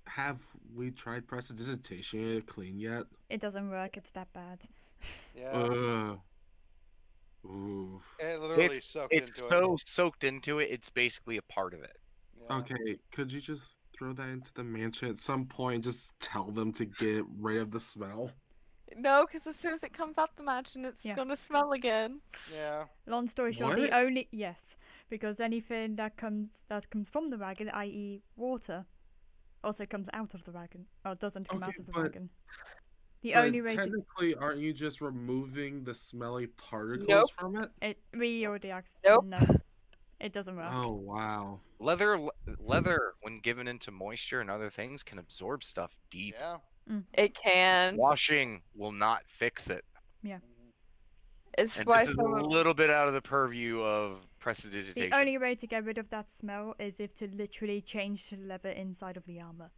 have we tried prestidigitation clean yet? It doesn't work, it's that bad. Yeah. Ooh. It literally soaked It's into so soaked into it, it's basically a part of it. it. Yeah. Okay, could you just throw that into the mansion at some point? Just tell them to get rid of the smell. No, because as soon as it comes out the mansion, it's Yeah. gonna smell again. Yeah. Long story short, What? the only because anything that comes from the wagon, i.e., water, also comes out of the wagon, or doesn't come out Okay, of the but- wagon. The But only way to technically, aren't you just removing the smelly particles Nope. from it? we already asked. Nope. No, it doesn't work. Oh wow. Leather, when given into moisture and other things, can absorb stuff deep. Yeah. It can. Washing will not fix it. It's And why this is a some of- little bit out of the purview of prestidigitation. The only way to get rid of that smell is if to literally change the leather inside of the armor.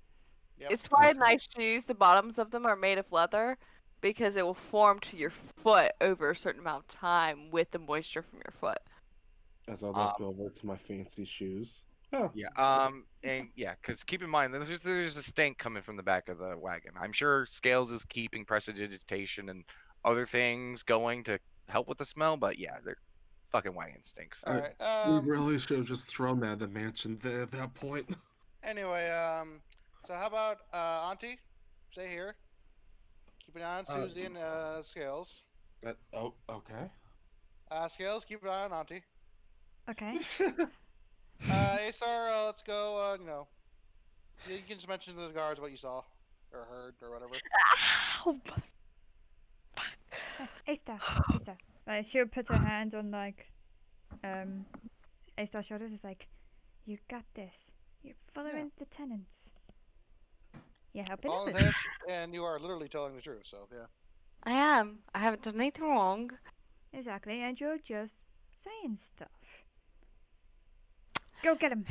Yep. It's why Okay. nice shoes, the bottoms of them are made of leather, because it will form to your foot over a certain amount of time with the moisture from your foot. As I look over to my fancy shoes. Oh. Yeah. And yeah, because keep in mind there's a stank coming from the back of the wagon. I'm sure Scales is keeping prestidigitation and other things going to help with the smell, but yeah, their fucking wagon stinks. All right. We really should have just thrown that at the mansion there at that point. Anyway, so how about Auntie? Stay here. Keep an eye on Susie and Scales. Okay. Scales, keep an eye on Auntie. Okay. Asar, let's go. You can just mention to the guards what you saw or heard or whatever. Ow! A-Star, A-Star. Like, she'll put her hand on, like, A-Star's shoulders. It's like, you got this. You're following the tenants. You're helping Following others. tenants, and you are literally telling the truth. So yeah. I am. I haven't done anything wrong. Exactly, and you're just saying stuff. Go get him.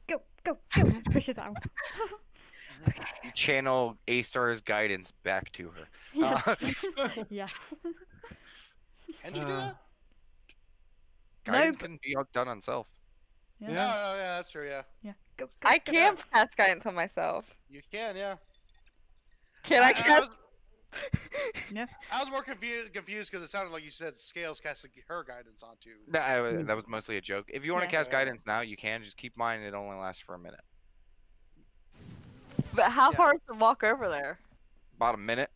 Go, go, go. Pushes out. You channel A-Star's guidance back to her. Yes. Yes. Can you do that? Guidance but- can be done on self. Yeah. No, yeah, that's true. Yeah, Yeah. Go, go, I go. can cast guidance on myself. you can. Yeah. Can I cast? I was more confused because it sounded like you said Scales casting her guidance onto. That was mostly a joke. If you want to Yeah. cast guidance now, you can. Just keep in mind it only lasts for a minute. But how Yeah. far is the walk over there? About a minute.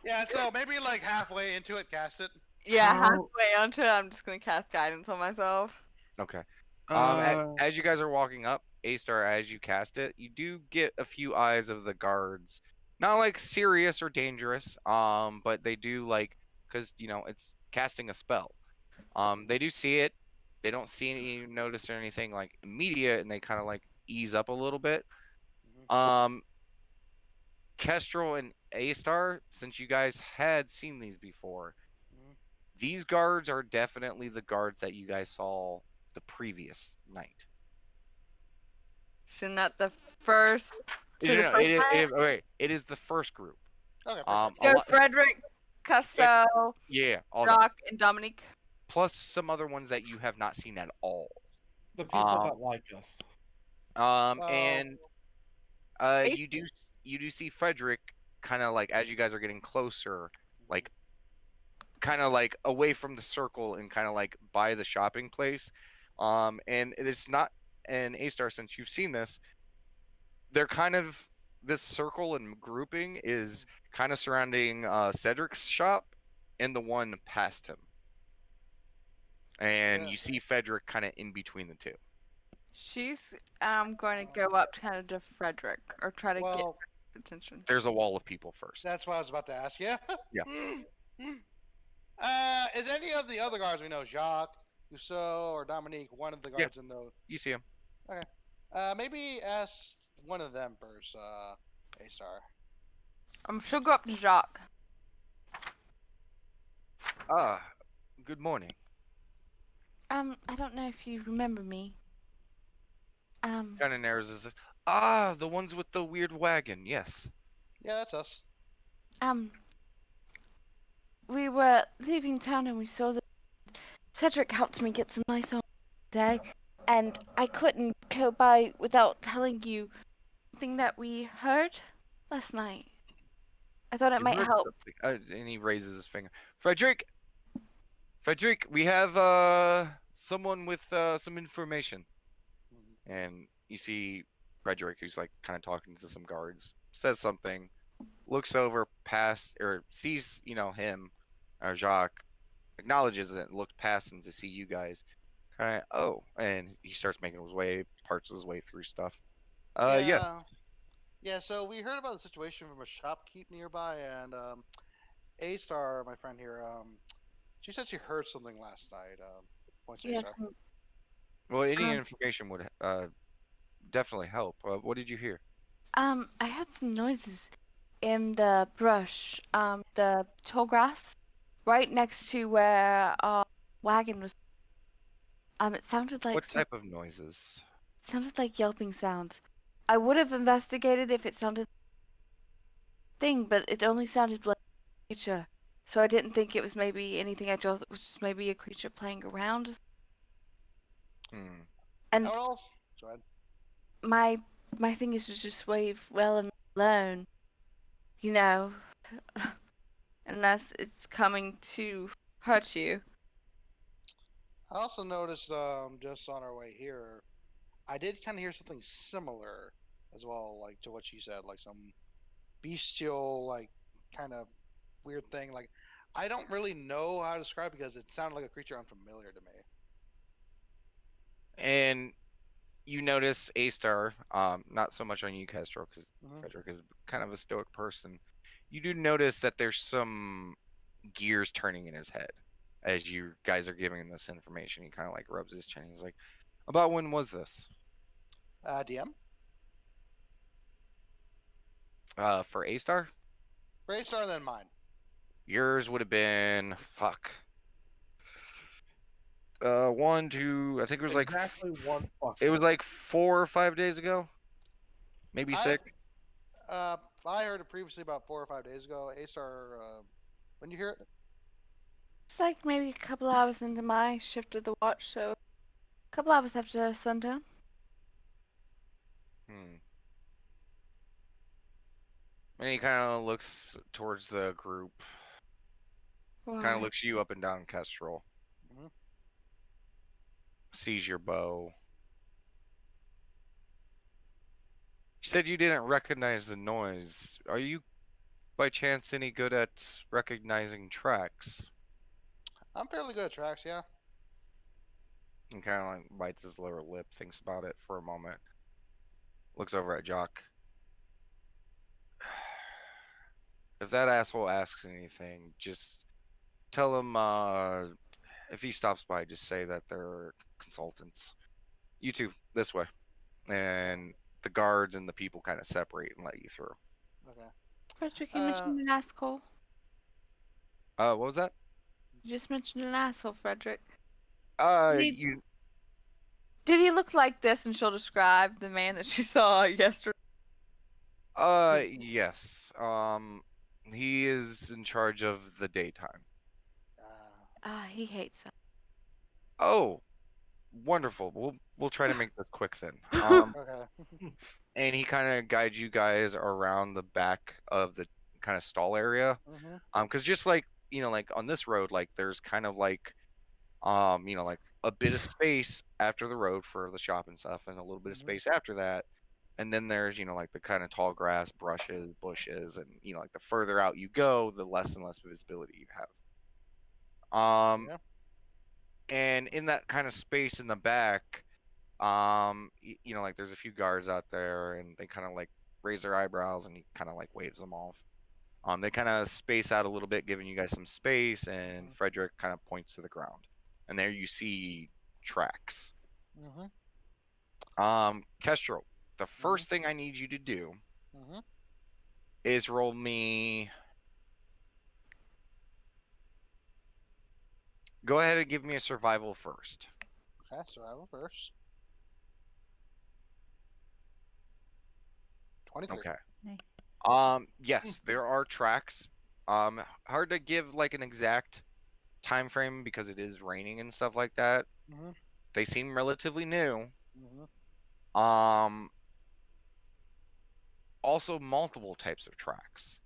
Yeah, so maybe like halfway into it, cast it. Yeah, How- halfway onto it, I'm just gonna cast guidance on myself. Okay. Uh, As you guys are walking up, A-Star, as you cast it, you do get a few eyes of the guards. Not like serious or dangerous, but they do like, because it's casting a spell. They do see it. They don't see any notice or anything like immediate, and they kind of like ease up a little bit. Kestrel and A-Star, since you guys had seen these before, these guards are definitely the guards that you guys saw the previous night. Shouldn't that the first? To the first night? Okay, it is the first group. Okay. Perfect. A So lot- Frederick, Cusso, yeah, all that. Doc, and Dominique. Plus some other ones that you have not seen at all. The people that like us. And you do see Frederick kind of like as you guys are getting closer, like kind of like away from the circle and kind of like by the shopping place. And it's not an A-Star, since you've seen this. They're kind of this circle and grouping is kind of surrounding Cedric's shop and the one past him. And Yeah. you see Frederick kind of in between the two. She's going to go up kind of to Frederick or try to get Well, his attention. There's a wall of people first. that's what I was about to ask. Yeah. Yeah. Is any of the other guards we know, Jacques, Rousseau, or Dominique, one of the guards in the? You see him. Maybe ask one of them first. A-Star. She'll go up to Jacques. Good morning. I don't know if you remember me. Kind of narrows his. The ones with the weird wagon. Yes. Yeah, that's us. We were leaving town and we saw that Cedric helped me get some nice on today, and I couldn't go by without telling you something that we heard last night. I thought it You might heard help. something. And he raises his finger. Frederick, we have someone with some information. And you see Frederick, who's like kind of talking to some guards, says something, looks over past or sees him or Jacques, acknowledges it, looks past him to see you guys. Kind of and he starts making his way, parts his way through stuff. Yes. Yeah, so we heard about the situation from a shopkeep nearby, and A-Star, my friend here, she said she heard something last night. Points to Yes. A-Star. Well, any Um, information would definitely help. What did you hear? I heard some noises in the brush, the tall grass, right next to where our wagon was. It sounded like What type of noises? sounded like yelping sounds. I would have investigated if it sounded thing, but it only sounded like a creature. So I didn't think it was maybe anything. I thought it was just maybe a creature playing around. Hmm. And What else? Go ahead. my thing is to just wave well and alone, you know, unless it's coming to hurt you. I also noticed, just on our way here, I did kind of hear something similar as well, like to what she said, like some bestial, like kind of weird thing. Like I don't really know how to describe it because it sounded like a creature unfamiliar to me. And you notice A Star, not so much on you, Kestrel, because Mhm. Frederick is kind of a stoic person. You do notice that there's some gears turning in his head as you guys are giving him this information. He kind of like rubs his chin. He's like, "About when was this?" DM. For A Star, Great star than mine. yours would have been fuck. 1, 2. I think it was like Exactly one fuck. it was like 4 or 5 days ago, maybe 6. I heard it previously about 4 or 5 days ago. A-Star, when you hear it? It's like maybe a couple hours into my shift of the watch, so a couple hours after sundown. Hmm. And he kind of looks towards the group. Kind Why? of looks you up and down, Kestrel. Mhm. Sees your bow. You said you didn't recognize the noise. Are you, by chance, any good at recognizing tracks? I'm fairly good at tracks, yeah. And kind of like bites his lower lip, thinks about it for a moment. Looks over at Jock. If that asshole asks anything, just tell him, if he stops by, just say that they're consultants. You two, this way. And the guards and the people kind of separate and let you through. Okay. Frederick, you mentioned an asshole. What was that? You just mentioned an asshole, Frederick. Did- You Did he look like this? And she'll describe the man that she saw yesterday. Yes. He is in charge of the daytime. He hates them. Oh, wonderful. We'll try to make this quick then. Okay. And he kind of guides you guys around the back of the kind of stall area. Mhm. Because just like like on this road, like there's kind of like, like a bit of space after the road for the shop and stuff, and a little bit of Mhm. space after that. And then there's, like the kind of tall grass, brushes, bushes, and like the further out you go, the less and less visibility you have. Yeah. And in that kind of space in the back, like there's a few guards out there, and they kind of like raise their eyebrows, and he kind of like waves them off. They kind of space out a little bit, giving you guys some space, and Frederick kind of points to the ground, and there you see tracks. Mhm. Kestrel, the first thing I need you to do Mhm. is roll me. Go ahead and give me a survival first. Okay. Survival first. 23. Okay. Nice. Yes, there are tracks. Hard to give like an exact time frame because it is raining and stuff like that. Mhm. They seem relatively new. Mhm. Also multiple types of tracks.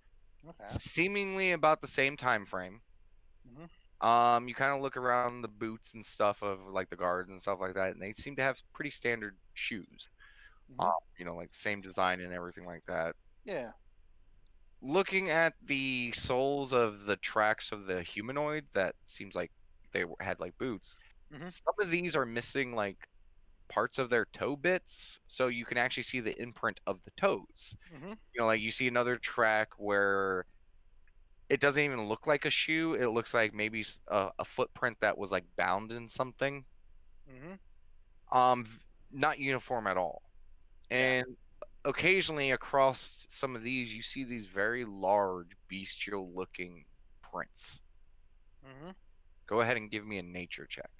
Okay. Seemingly about the same time frame. Mhm. You kind of look around the boots and stuff of like the guards and stuff like that, and they seem to have pretty standard shoes. Mhm. Like the same design and everything like that. Yeah. Looking at the soles of the tracks of the humanoid, that seems like they had like boots. Mhm. Some of these are missing like parts of their toe bits, so you can actually see the imprint of the toes. Mhm. Like you see another track where it doesn't even look like a shoe. It looks like maybe a footprint that was like bound in something. Mhm. Not uniform at all. Yeah. And occasionally across some of these, you see these very large bestial looking prints. Mhm. Go ahead and give me a nature check.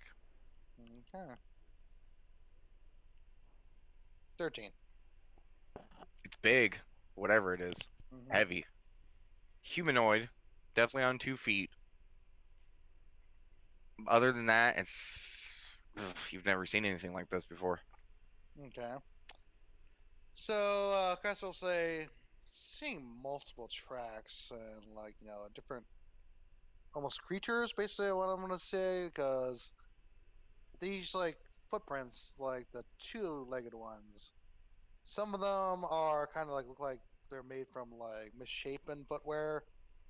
Okay. 13. It's big, whatever it is, Mhm. heavy, humanoid, definitely on 2 feet. Other than that, you've never seen anything like this before. Okay. So, Crest will say, seeing multiple tracks and, like, different almost creatures, basically, what I'm going to say, because these, like, footprints, like the two-legged ones, some of them are kind of like, look like they're made from, like, misshapen footwear.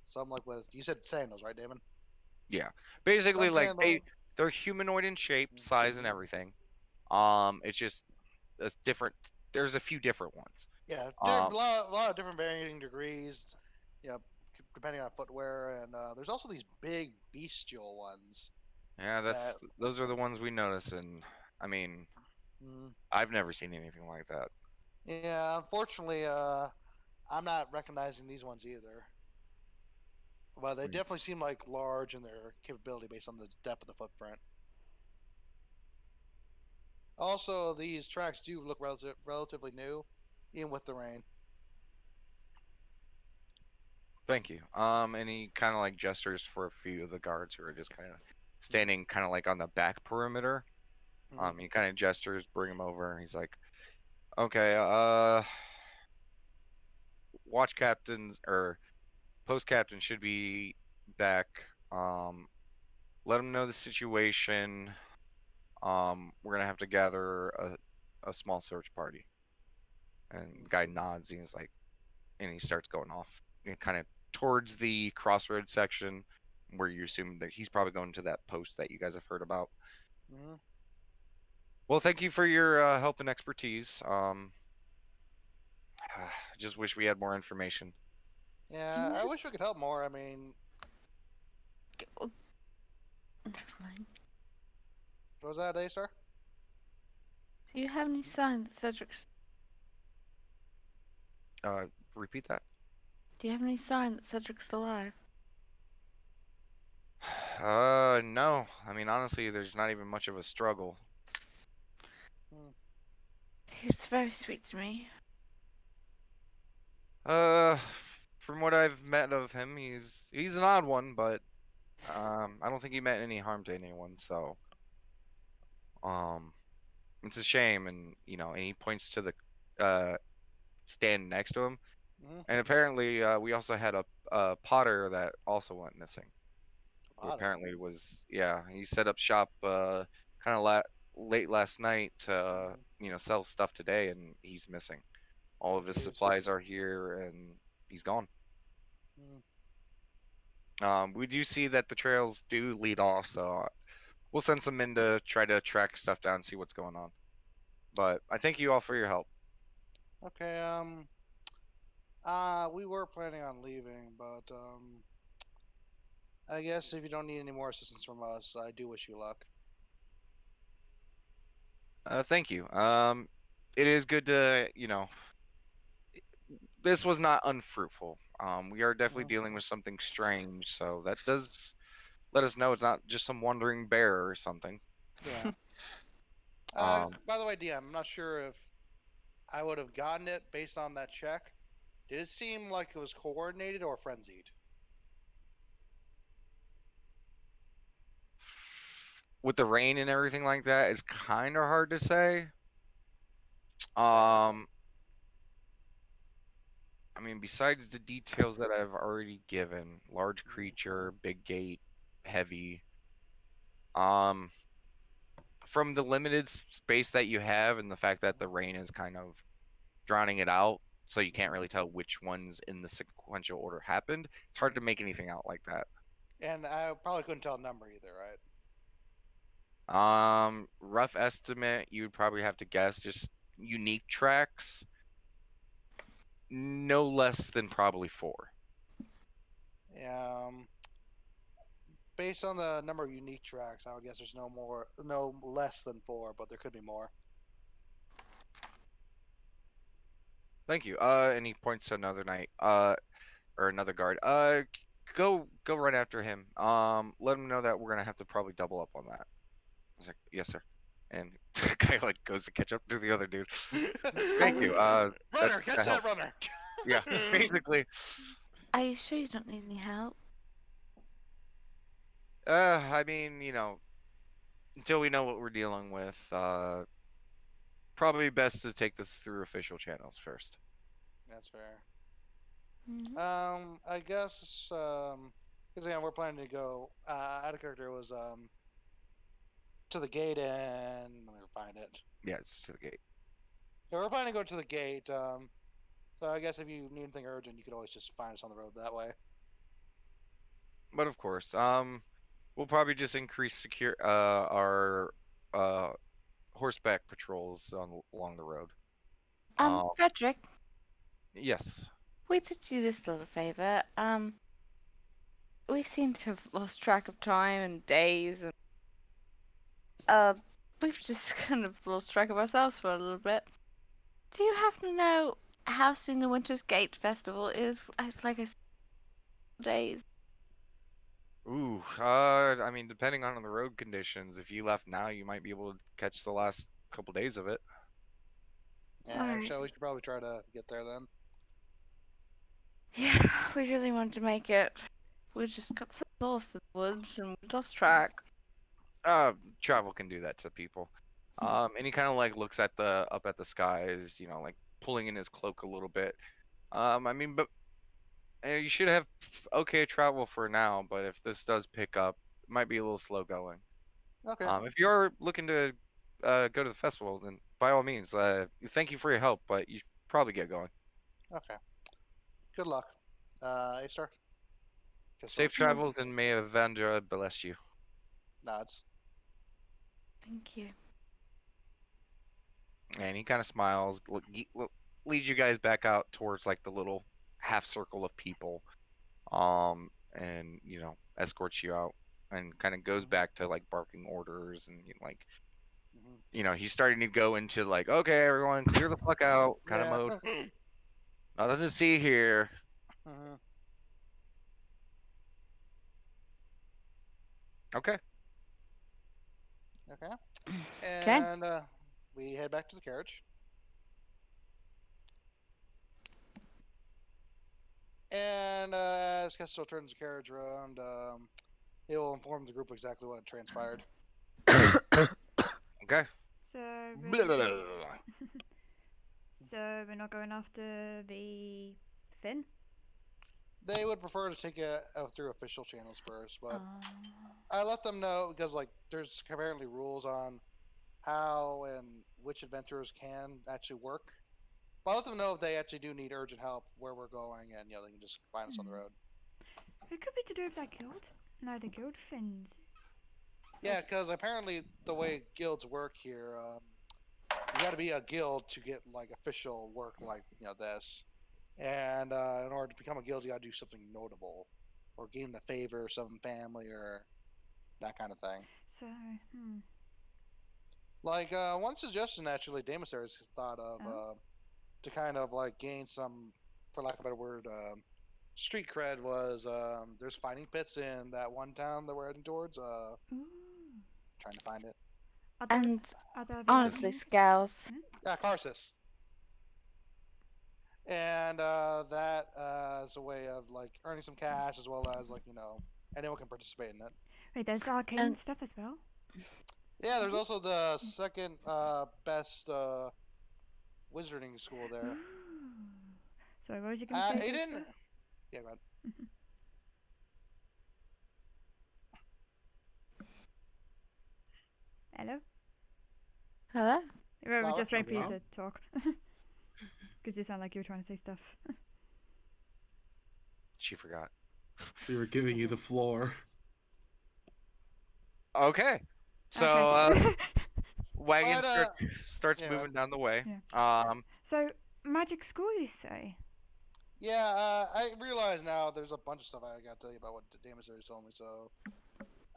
Some, like, with, you said sandals, right, Damon? Yeah, basically Some like sandals. they're humanoid in shape, size, and everything. It's just a different. There's a few different ones. Yeah, Um, a lot of different varying degrees. You know, depending on footwear, and there's also these big bestial ones. Yeah, That those are the ones we notice, and I mean, mm, I've never seen anything like that. yeah, unfortunately, I'm not recognizing these ones either. But they Mm. definitely seem like large in their capability based on the depth of the footprint. Also, these tracks do look relatively new, even with the rain. Thank you. And he kind of like gestures for a few of the guards who are just kind of standing, kind of like on the back perimeter. Mhm. He kind of gestures, bring him over. He's like, "Okay, watch captains or post captain should be back. Let him know the situation. We're gonna have to gather a small search party." And the guy nods. And he's like, and he starts going off, kind of towards the crossroads section, where you assume that he's probably going to that post that you guys have heard about. Mhm. Well, thank you for your help and expertise. I just wish we had more information. Yeah, I wish we could help more. I mean, Never mind. what was that, Acer? Do you have any sign that Cedric's? Repeat that. Do you have any sign that Cedric's alive? No. I mean, honestly, there's not even much of a struggle. It's very sweet to me. From what I've met of him, he's an odd one, but I don't think he meant any harm to anyone. So, it's a shame, and and he points to the stand next to him. Mhm. And apparently, we also had a Potter that also went missing. Who Potter. apparently was, yeah, he set up shop kind of late last night to sell stuff today, and he's missing. All Oh, of his jeez. supplies are here, and he's gone. We do see that the trails do lead off, so we'll send some men to try to track stuff down and see what's going on. But I thank you all for your help. Okay. We were planning on leaving, but I guess if you don't need any more assistance from us, I do wish you luck. Thank you. It is good to, this was not unfruitful. We are definitely Mhm. dealing with something strange, so that does let us know it's not just some wandering bear or something. Yeah. Um, By the way, DM, I'm not sure if I would have gotten it based on that check. Did it seem like it was coordinated or frenzied? with the rain and everything like that, it's kind of hard to say. Okay. I mean, besides the details that I've already given, large creature, big gate, heavy. Um, from the limited space that you have and the fact that the rain is kind of drowning it out, so you can't really tell which ones in the sequential order happened. It's hard to make anything out like that. And I probably couldn't tell a number either, right? Rough estimate, you'd probably have to guess just unique tracks, no less than probably 4. Based on the number of unique tracks, I would guess there's no less than 4, but there could be more. Thank you. And he points to another knight, or another guard. Go right after him. Let him know that we're gonna have to probably double up on that. I was like, yes, sir. And the guy like goes to catch up to the other dude. Thank you. Runner, catch that runner. Yeah, basically. Are you sure you don't need any help? I mean, until we know what we're dealing with, probably best to take this through official channels first. That's fair. Mm-hmm. I guess because again we're planning to go. Out of character was to the gate, and let me find it. Yeah, it's to the gate. Yeah, we're planning to go to the gate. So I guess if you need anything urgent, you could always just find us on the road that way. But of course, we'll probably just increase our horseback patrols along the road. Frederick, Yes. we did you this little favor. We seem to have lost track of time and days, and we've just kind of lost track of ourselves for a little bit. Do you happen to know how soon the Winter's Gate Festival is? It's like I said, days. Ooh, I mean, depending on the road conditions, if you left now, you might be able to catch the last couple days of it. Yeah, Alright. so we should probably try to get there then. Yeah, we really wanted to make it. We just got so lost in the woods and we lost track. Travel can do that to people. And he kind of like looks at up at the skies, like pulling in his cloak a little bit. I mean, but you should have okay travel for now. But if this does pick up, it might be a little slow going. Okay. If you're looking to go to the festival, then by all means, thank you for your help. But you should probably get going. Okay. Good luck. A-Star? Safe travels, and may Avandra bless you. Nods. Thank you. And he kind of smiles, leads you guys back out towards like the little half circle of people, and escorts you out, and kind of goes back to like barking orders, and he's starting to go into like, okay, everyone, clear the fuck out kind of mode. Nothing to see here. Okay. Okay. And we head back to the carriage. And as Kestrel turns the carriage around, he will inform the group exactly what transpired. Okay. So Blah, blah, blah, basically- blah. so we're not going after the Finn. They would prefer to take it through official channels first, but Ah. I let them know because there's apparently rules on how and which adventurers can actually work. But I let them know if they actually do need urgent help where we're going, and they can just find us on the road. It could be to do with that guild. No, the guild Finns. Yeah, because apparently the way guilds work here, you got to be a guild to get official work like this. And in order to become a guild, you got to do something notable, or gain the favor of some family, or that kind of thing. So, One suggestion actually, Damasaris thought of to kind of gain some, for lack of a better word, street cred was there's fighting pits in that one town that we're heading towards. Trying to find it. And are there other honestly, ones? Scowls, Yeah, Karsus. And that is a way of earning some cash, as well as anyone can participate in it. Wait, there's arcane And- stuff as well. Yeah, there's also the second best wizarding school there. Ooh. Sorry, what was you going to say? Aiden. Krista? Yeah, go ahead. Hello. hello? We were No, just waiting for you no. to talk. Because you sound like you were trying to say stuff. She forgot. We were giving you the floor. Okay. So Okay. wagon But, starts yeah. moving down the way. Yeah. So, magic school, you say? Yeah, I realize now there's a bunch of stuff I gotta tell you about what Damasaris told me. So,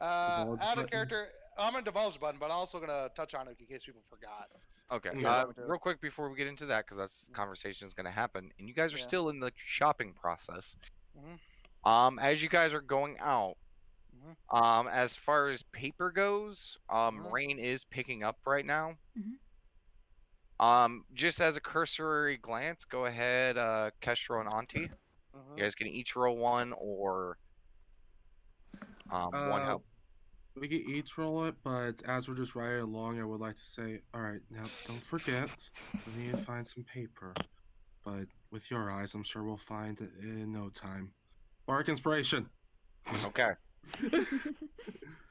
Divulge add a button. character. I'm gonna divulge the button, but I'm also gonna touch on it in case people forgot. Okay. Yeah. Real quick before we get into that, because that's conversation is going to happen, and you guys are Yeah. still in the shopping process. Mhm. As you guys are going out, Mhm. as far as paper goes, Mhm. rain is picking up right now. Mhm. Just as a cursory glance, go ahead, Kestrel and Auntie. Mhm. You guys can each roll one, or one help. We can each roll it, but as we're just riding along, I would like to say, all right, now don't forget, we need to find some paper. But with your eyes, I'm sure we'll find it in no time. Bark inspiration. Okay.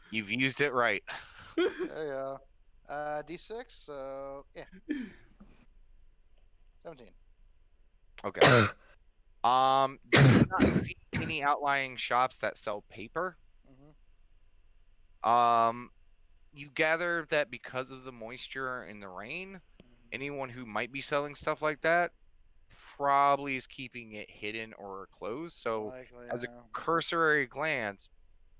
You've used it right. There you go. D6. So yeah. 17. Okay. You do not see any outlying shops that sell paper. Mhm. you gather that because of the moisture and the rain, anyone who might be selling stuff like that probably is keeping it hidden or closed. So Likely, as a yeah. cursory glance,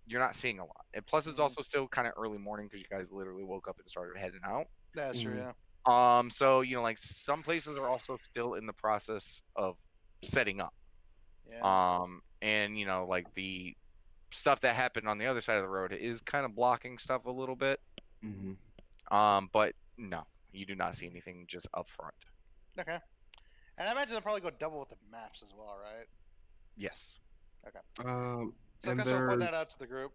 you're not seeing a lot. And plus, it's Mhm. also still kind of early morning because you guys literally woke up and started heading out. That's true, Mhm. yeah. So like some places are also still in the process of setting up. Yeah. And like the stuff that happened on the other side of the road is kind of blocking stuff a little bit. Mhm. But no, you do not see anything just up front. Okay. And I imagine they'll probably go double with the maps as well, right? Yes. Okay. So I And guess we'll put that out to the group.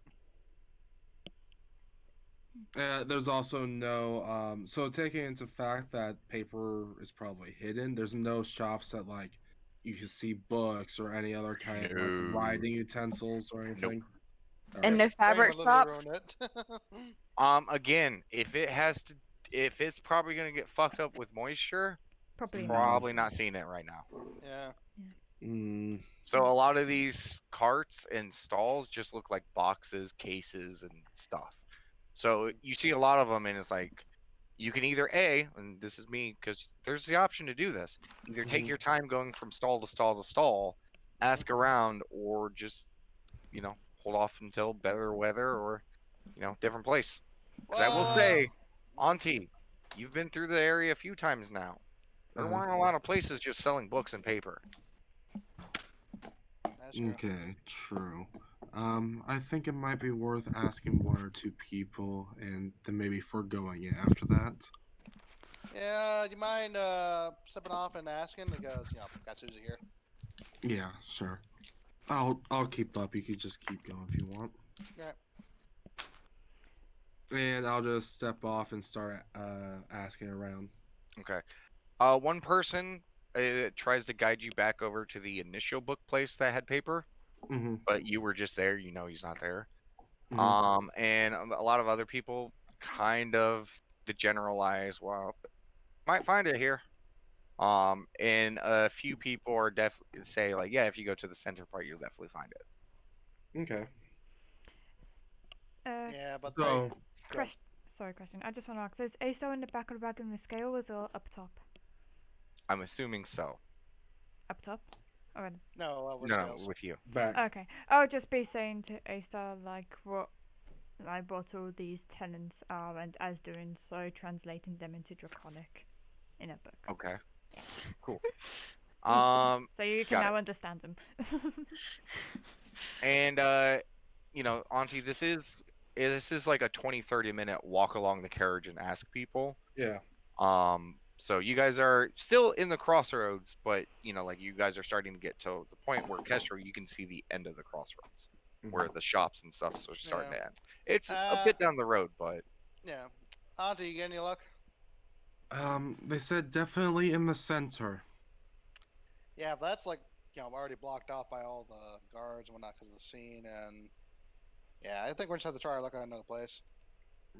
there's also no so taking into fact that paper is probably hidden, there's no shops that like you can see books or any other kind of like No. writing utensils or Nope. anything. And Alright. no Rain fabric would literally shops. ruin it. Again, if it's probably gonna get fucked up with moisture, Probably Mm. not. probably not seeing it right now. Yeah. Mm, So a lot of these carts and stalls just look like boxes, cases, and stuff. So you see a lot of them, and it's like you can either and this is me because there's the option to do this. Either take Mhm. your time going from stall to stall to stall, ask around, or just hold off until better weather or different place. Because I will Well, say, Auntie, you've been through the area a few times now. There Uh-huh. weren't a lot of places just selling books and paper. that's true. Okay, true. I think it might be worth asking one or two people and then maybe foregoing it after that. Yeah, do you mind stepping off and asking? Because, got Susie here. Yeah, sure. I'll keep up. You could just keep going if you want. Yeah. And I'll just step off and start asking around. Okay. One person tries to guide you back over to the initial book place that had paper, Mm-hmm. but you were just there. You know he's not there. Mhm. And a lot of other people kind of the generalize, well, might find it here. And a few people are definitely say like, yeah, if you go to the center part, you'll definitely find it. Okay. Yeah, but So, Question. I just want to ask: is ASO in the back of the wagon with scales or up top? I'm assuming so. Up top. Or no, with No, scales. with you. back. okay. I would just be saying to A-Star like what all these tenants are, and as doing so, translating them into Draconic in a book. Okay. Cool. So you can got now it. understand them. And Auntie, this is like a 20-30 minute walk along the carriage and ask people. Yeah. So you guys are still in the crossroads, but like you guys are starting to get to the point where Kestrel, you can see the end of the crossroads, where the shops and stuff are starting to end. It's a bit down the road, but Yeah. Auntie, you get any luck? They said definitely in the center. Yeah, but that's like, already blocked off by all the guards and whatnot because of the scene. And yeah, I think we're just have to try our luck at another place.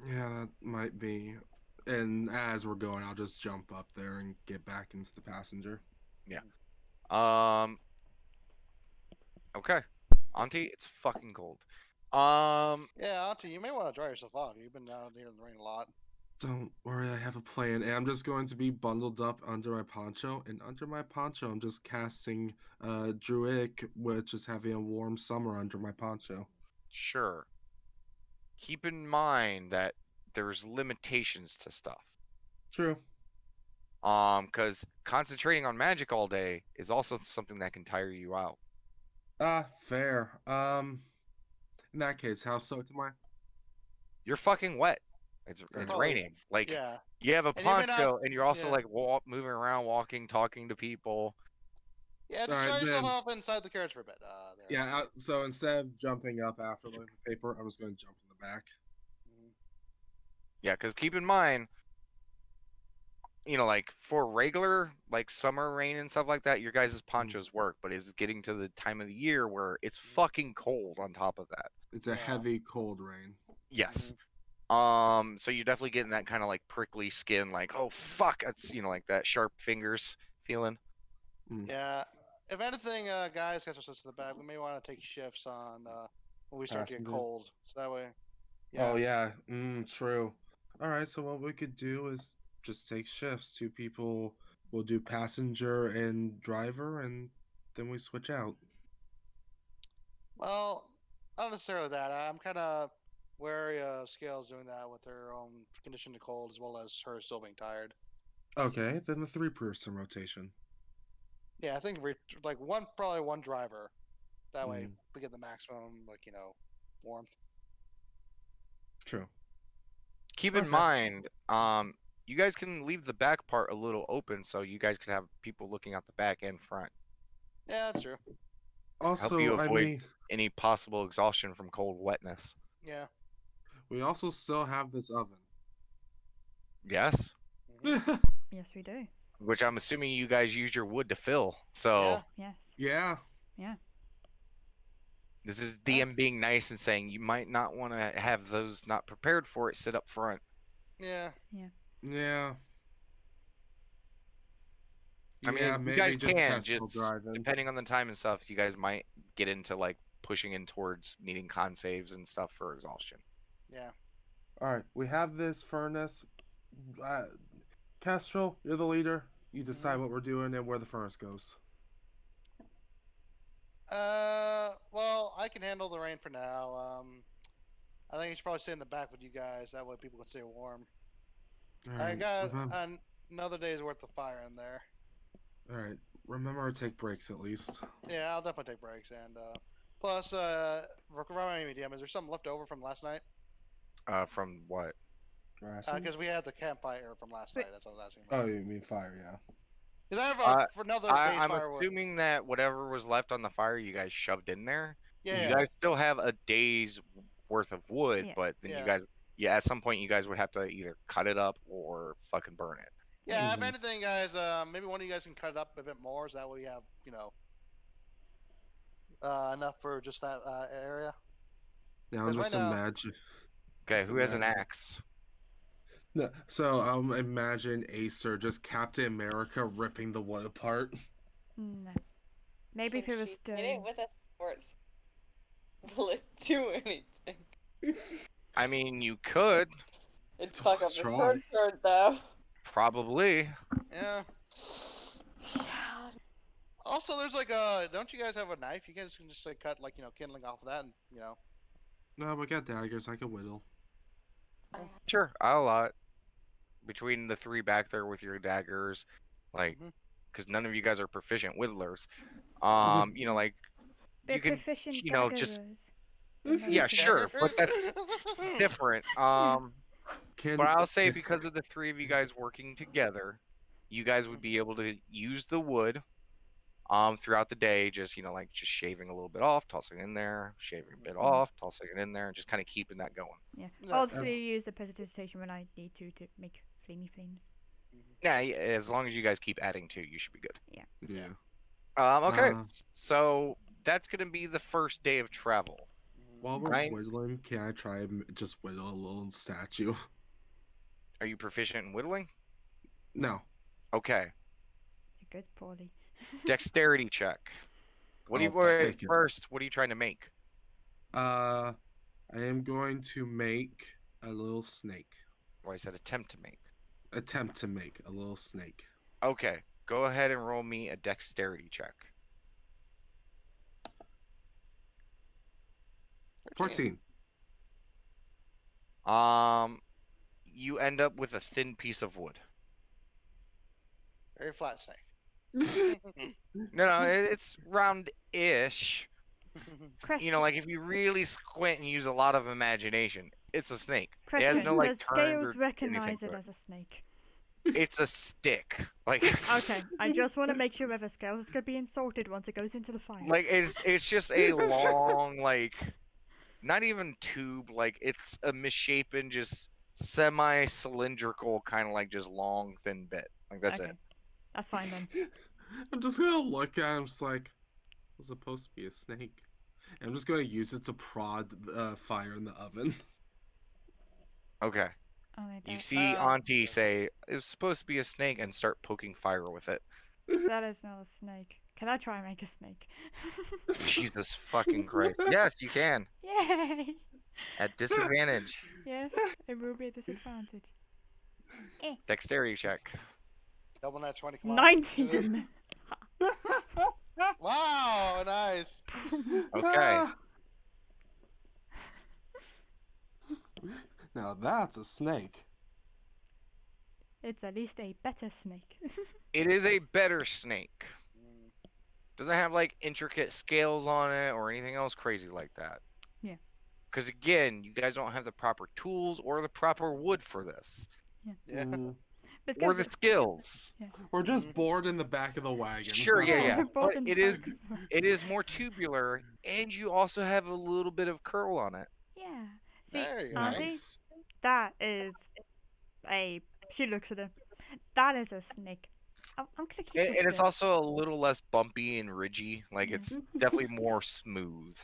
Yeah, that might be. And as we're going, I'll just jump up there and get back into the passenger. yeah. Okay. Auntie, it's fucking cold. Yeah, Auntie, you may want to dry yourself off. You've been down here in the rain a lot. Don't worry, I have a plan. And I'm just going to be bundled up under my poncho. And under my poncho, I'm just casting Druidic, which is having a warm summer under my poncho. Sure. Keep in mind that there's limitations to stuff. True. Because concentrating on magic all day is also something that can tire you out. Fair. In that case, how soaked am I? You're fucking wet. It's Probably- raining. Like Yeah. you have a And you may not- poncho, and you're also yeah. like moving around, walking, talking to people. Yeah, just Alright, dry yourself then. off inside the carriage for a bit. There. Yeah, so instead of jumping up after looking at the paper, I'm just going to jump in the back. Yeah, because keep in mind, like for regular like summer rain and stuff like that, your guys' ponchos work. But it's getting to the time of the year where it's fucking cold on top of that. It's a heavy, cold rain. Yes. So you're definitely getting that kind of like prickly skin, like, oh fuck, it's like that sharp fingers feeling. Yeah. If anything, guys, guys are to the back. We may want to take shifts on when we start to get Passenger. cold, so that way. Oh yeah, true. All right, so what we could do is just take shifts. Two people will do passenger and driver, and then we switch out. Well, not necessarily that. I'm kind of wary of Scales doing that with her own condition to cold as well as her still being tired. Okay, then the three-person rotation. Yeah, I think like probably one driver. That way Mm. we get the maximum, warmth. True. Keep in Okay. mind, you guys can leave the back part a little open so you guys can have people looking out the back and front. Yeah, that's true. Also, you I avoid- mean, Any possible exhaustion from cold wetness. Yeah. we also still have this oven. Yes, Mhm. Yes, we do. which I'm assuming you guys use your wood to fill. So Yeah. Yes. Yeah. this is DM being nice and saying you might not want to have those not prepared for it sit up front. Yeah. Yeah. I mean, Yeah, you maybe guys just can Kestrel just driving. depending on the time and stuff. You guys might get into like pushing in towards needing con saves and stuff for exhaustion. Yeah. All right, we have this furnace. Kestrel, you're the leader. You decide what we're doing and where the furnace goes. Well, I can handle the rain for now. I think you should probably stay in the back with you guys. That way people can stay warm. All I right. got remem- another day's worth of fire in there. All right. Remember to take breaks at least. Yeah, I'll definitely take breaks. And plus, remind me, DM, is there something left over from last night? From what? Rations? Because we had the campfire from last Wait. night. That's what I was asking Oh, about. you mean fire? Yeah. Because I have for another day's I'm firewood. assuming that whatever was left on the fire, you guys shoved in there. Yeah. You guys still have a day's worth of wood, Yeah. but then Yeah. you guys, at some point, you guys would have to either cut it up or fucking burn it. Yeah, if Mhm. anything, guys, maybe one of you guys can cut it up a bit more, so that way you have, enough for just that area. Now I'm 'Cause just right now- imagine. Okay, Just who has an imagine- axe? No, so imagine Acer just Captain America ripping the wood apart. No. Maybe if Can it was she stone. hit it with a sports. Will it do anything? I mean, you could It'd It's fuck all up the strong. sword though. probably. Yeah. Yeah. Also, there's don't you guys have a knife? You guys can just cut kindling off of that, and No, we got daggers. I can whittle. Sure, I'll allow it. Between the three back there with your daggers, like, Mhm. because none of you guys are proficient whittlers. Mhm. Like, They're you can, proficient just daggerers. They're not yeah, proficient- sure, but that's different. Can But I'll say because of the three of you guys working together, you guys would be able to use the wood throughout the day, just just shaving a little bit off, tossing it in there, shaving a bit off, tossing it in there, and just kind of keeping that going. Yeah. Yeah. I'll also use the precipitation when I need to make flamey flames. Yeah, as long as you guys keep adding to, you should be good. Yeah. Okay, Uh, so that's gonna be the first day of travel. While we're Right. whittling, can I try and just whittle a little statue? Are you proficient in whittling? No. Okay, It goes poorly. dexterity check. What do you I'll take it. first? What are you trying to make? I am going to make a little snake. Well, I said attempt to make. Attempt to make a little snake. Okay, go ahead and roll me a dexterity check. 14. You end up with a thin piece of wood. Very flat snake. No, it's round-ish. Question. Like if you really squint and use a lot of imagination, it's a snake. Question. It has no like Does turns Scales or recognize anything it to as a snake? It's a stick. Like Okay, I just want to make sure whether Scales is going to be insulted once it goes into the fire. like it's just a long not even tube, like it's a misshapen, just semi-cylindrical kind of like just long thin bit. Like that's Okay. it. That's fine then. I'm just gonna look at him, just like, it's supposed to be a snake. And I'm just gonna use it to prod the fire in the oven. Okay. Oh, they You don't. see Auntie say it was supposed to be a snake and start poking fire with it. That is not a snake. Can I try and make a snake? Jesus fucking Christ. Yes, you can. Yay! At disadvantage. Yes, it will be a disadvantage. Dexterity check. Double nat 20. Come on. 19. Wow, nice. Okay. Now that's a snake. It's at least a better snake. It is a better snake. Mm, Doesn't have like intricate scales on it or anything else crazy like that. Yeah. Because again, you guys don't have the proper tools or the proper wood for this, Yeah. Mm. But or guys, the skills. We're just bored in the back of the wagon. Sure, yeah, yeah. both But in it is back. it is more tubular, and you also have a little bit of curl on it. Yeah. See, There you go. Auntie, Nice. that is a. She looks at him. That is a snake. I'm gonna keep And, this and it's bit. also a little less bumpy and ridgy. Like Yeah. it's definitely more smooth.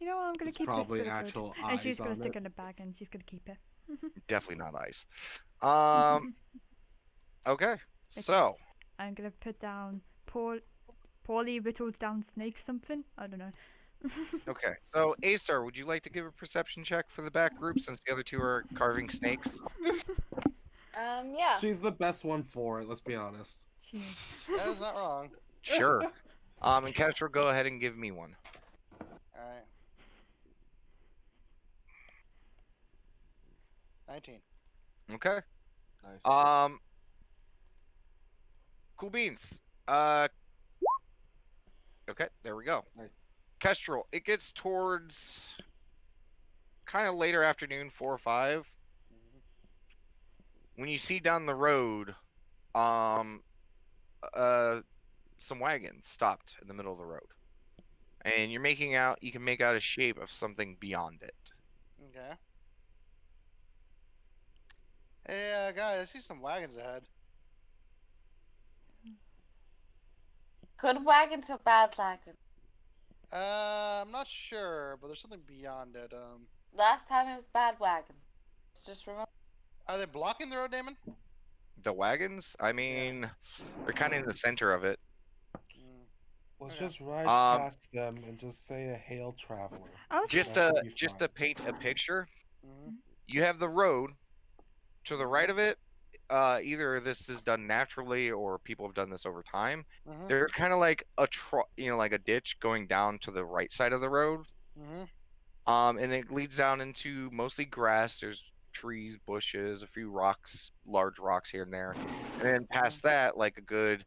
You know what? I'm gonna It's keep probably this bit of wood. actual And she's eyes gonna on stick it. it in the bag and she's gonna keep it. Definitely not ice. Okay. So Okay. I'm gonna put down poorly whittled down snake something. I don't know. okay. So Aestar, would you like to give a perception check for the back group since the other two are carving snakes? Yeah. She's the best one for it, let's be honest. She is. That is not wrong. Sure. And Kestrel, go ahead and give me one. Alright. 19. Okay. Nice. Cool beans. Okay, there we go. Nice. Kestrel, it gets towards kind of later afternoon, 4 or 5. Mhm. When you see down the road, some wagons stopped in the middle of the road, and you can make out a shape of something beyond it. Okay. Hey, guys, I see some wagons ahead. Good wagons or bad wagons? I'm not sure, but there's something beyond it. Last time it was bad wagons. Just remember. Are they blocking the road, Damon? The wagons, I mean, they're kind of in the center of it. Mm. Let's Okay. just ride Um, past them and just say a hail traveler. I was Just That to should be just fine. to paint a picture, Mhm. you have the road to the right of it. Either this is done naturally or people have done this over time. Mhm. There's kind of like like a ditch going down to the right side of the road. Mhm. And it leads down into mostly grass. There's trees, bushes, a few rocks, large rocks here and there. And then past that, like a good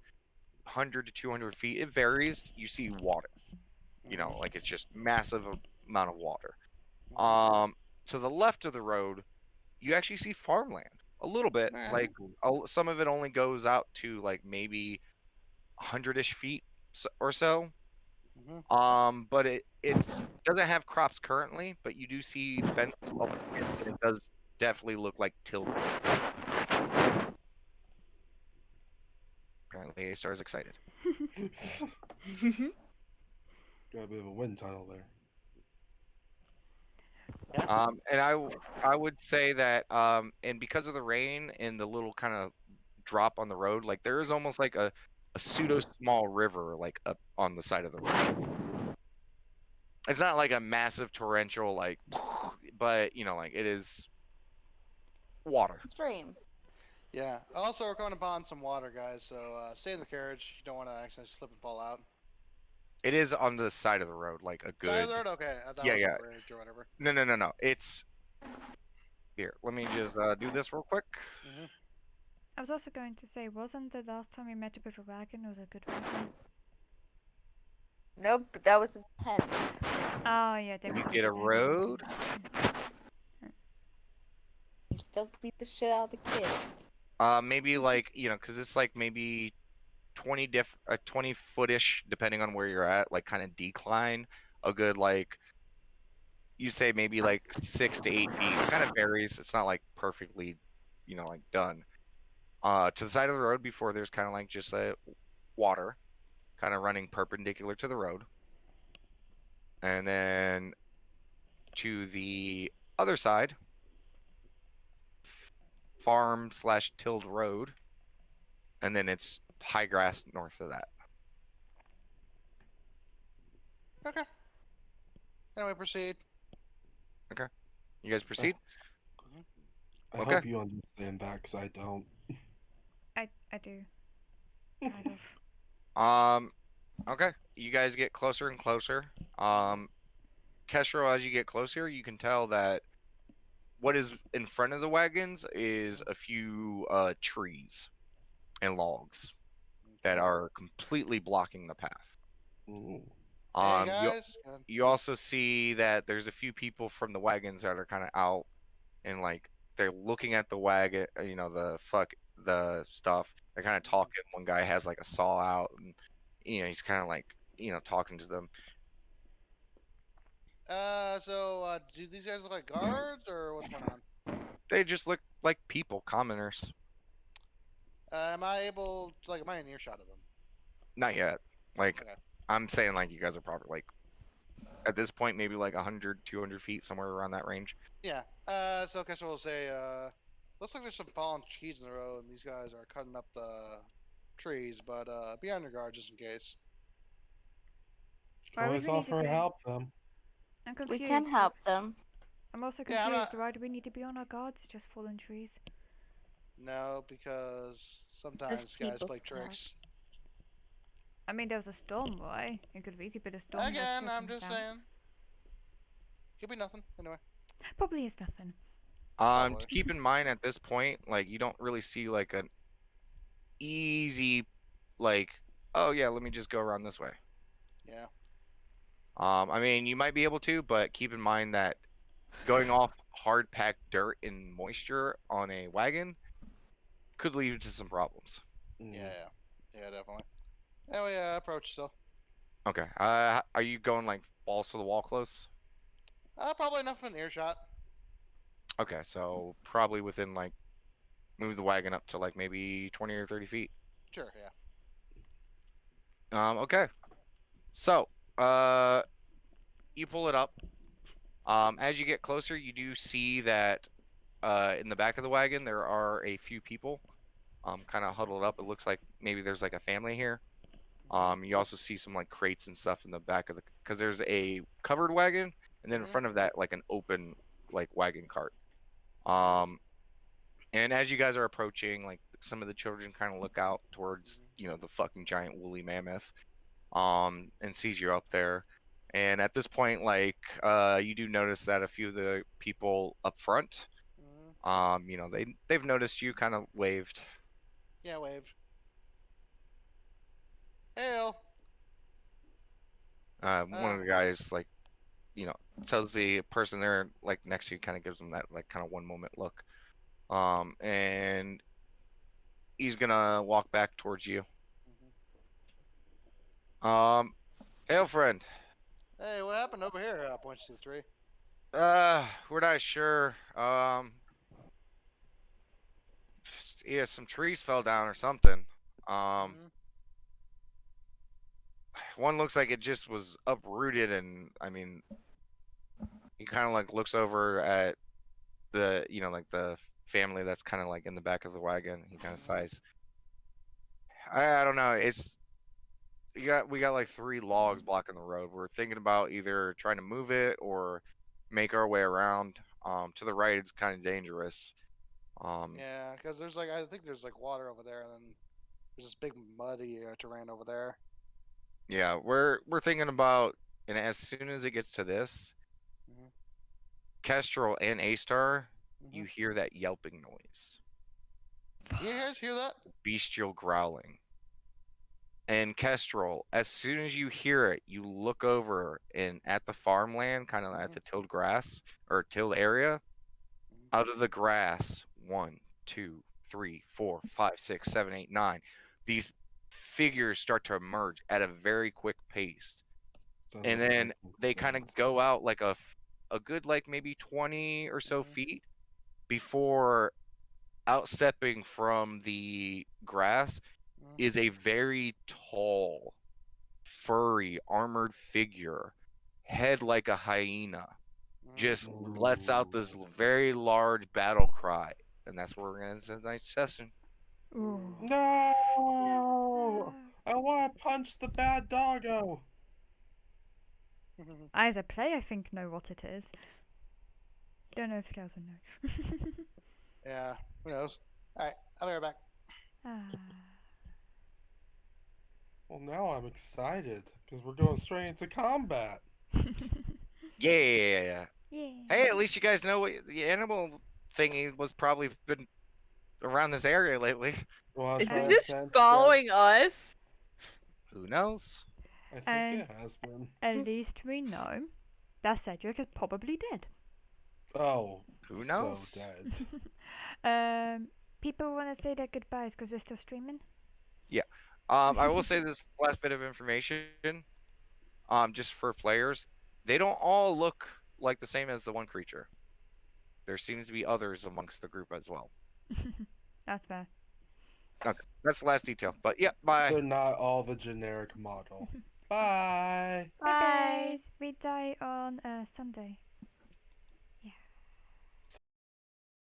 100 to 200 feet, it varies. You see water. You know, like it's just massive amount of water. To the left of the road, you actually see farmland a little bit. Eh. Like some of it only goes out to like maybe 100-ish feet or so. Mhm. But it doesn't have crops currently, but you do see fence along it, and it does definitely look like tilled. Apparently, A-Star is excited. Got a bit of a wind tunnel there. And I would say that and because of the rain and the little kind of drop on the road, like there is almost like a pseudo small river like up on the side of the road. It's not like a massive torrential like, but you know, like it is water. Stream. Yeah. Also, we're coming upon some water, guys. So stay in the carriage. You don't want to accidentally slip and fall out. It is on the side of the road, like a good. Side of the road? Okay. I thought Yeah, it was yeah. a bridge or whatever. No. It's here. Let me just do this real quick. I was also going to say, wasn't the last time we met up with a wagon was a good wagon? Nope, that was intense. Oh yeah, they You was get a road. You still beat the shit out of the kid. Maybe like because it's like maybe 20 footish, depending on where you're at, like kind of decline. A good like you say maybe like 6 to 8 feet. It kind of varies. It's not like perfectly, like done. To the side of the road before there's kind of like just a water, kind of running perpendicular to the road, and then to the other side, farm/tilled road, and then it's high grass north of that. Okay. Anyway, proceed. You guys proceed. I Okay. hope you understand that, because I don't. I do. Kind of. Okay. You guys get closer and closer. Kestrel, as you get closer, you can tell that what is in front of the wagons is a few trees and logs that are completely blocking the path. Ooh. Hey You guys. you also see that there's a few people from the wagons that are kind of out and like they're looking at the wagon, the stuff. They're kind of talking. One guy has like a saw out, and he's kind of like talking to them. So do these guys look like guards or what's going on? They just look like people, commoners. Am I able to, am I in earshot of them? Not yet. Like Okay. I'm saying, like you guys are probably like at this point maybe like 100, 200 feet, somewhere around that range. Yeah. So Kestrel will say, looks like there's some fallen trees in the road, and these guys are cutting up the trees, but be on your guard just in case. Why would Always we need to offer be- help them. I'm We confused. can help them. I'm also Yeah, confused. I'm not- Why do we need to be on our guards? It's just fallen trees. No, because sometimes guys people play stuff. tricks. I mean, there was a storm, right? It could have easily been a storm. that Again, took I'm them just down. saying. Could be nothing. Anyway. Probably is nothing. Probably. Keep in mind at this point, like you don't really see like an easy, like, oh yeah, let me just go around this way. Yeah. I mean, you might be able to, but keep in mind that going off hard packed dirt and moisture on a wagon could lead to some problems. Yeah, definitely. Anyway, approach still. Okay. Are you going like balls to the wall close? Probably enough of an earshot. Okay, so probably within like move the wagon up to like maybe 20 or 30 feet. Sure, yeah. Okay. So, you pull it up. As you get closer, you do see that in the back of the wagon there are a few people kind of huddled up. It looks like maybe there's like a family here. You also see some like crates and stuff in the back of the, because there's a covered wagon and then in front of that like an open like wagon cart. And as you guys are approaching, like some of the children kind of look out towards the fucking giant woolly mammoth, and sees you up there. And at this point, like you do notice that a few of the people up front, they've noticed you, kind of waved. Yeah, waved. Hail. One of the guys like tells the person there like next to you, kind of gives them that like kind of one moment look, and he's gonna walk back towards you. Hail, friend. Hey, what happened over here? Points to the tree. We're not sure. Yeah, some trees fell down or something. One looks like it just was uprooted, and I mean, he kind of like looks over at the like the family that's kind of like in the back of the wagon. He kind of sighs. I don't know. We got like 3 logs blocking the road. We're thinking about either trying to move it or make our way around. To the right, it's kind of dangerous. Yeah, because there's I think there's water over there, and then there's this big muddy terrain over there. Yeah, we're thinking about, and as soon as it gets to this, Kestrel and A-Star, you hear that yelping noise. You guys hear that? Bestial growling. And Kestrel, as soon as you hear it, you look over and at the farmland, kind of at the tilled grass or tilled area, out of the grass, 1, 2, 3, 4, 5, 6, 7, 8, 9. These figures start to emerge at a very quick pace. And then they kind of go out like a good like maybe 20 or so feet before outstepping from the grass is a very tall, furry, armored figure, head like a hyena, just lets out this very large battle cry. And that's where we're going to end tonight's session. Ooh. No! I want to punch the bad doggo. I, as a player, think know what it is. Don't know if scales will know. Yeah, who knows? All right, I'll be right back. Ah. Well, now I'm excited because we're going straight into combat. Yeah. Yeah. Hey, at least you guys know what the animal thingy was probably been around this area lately. Well, Is try it to just stand following us? Who knows? together. I And think it has been. at least we know that Cedric is probably dead. Oh, Who knows? So dead. People want to say their goodbyes because we're still streaming. I will say this last bit of information. Just for players, they don't all look like the same as the one creature. There seems to be others amongst the group as well. That's fair. Okay, that's the last detail. But yeah, bye. They're not all the generic model. Bye. Bye, guys. We die on Sunday.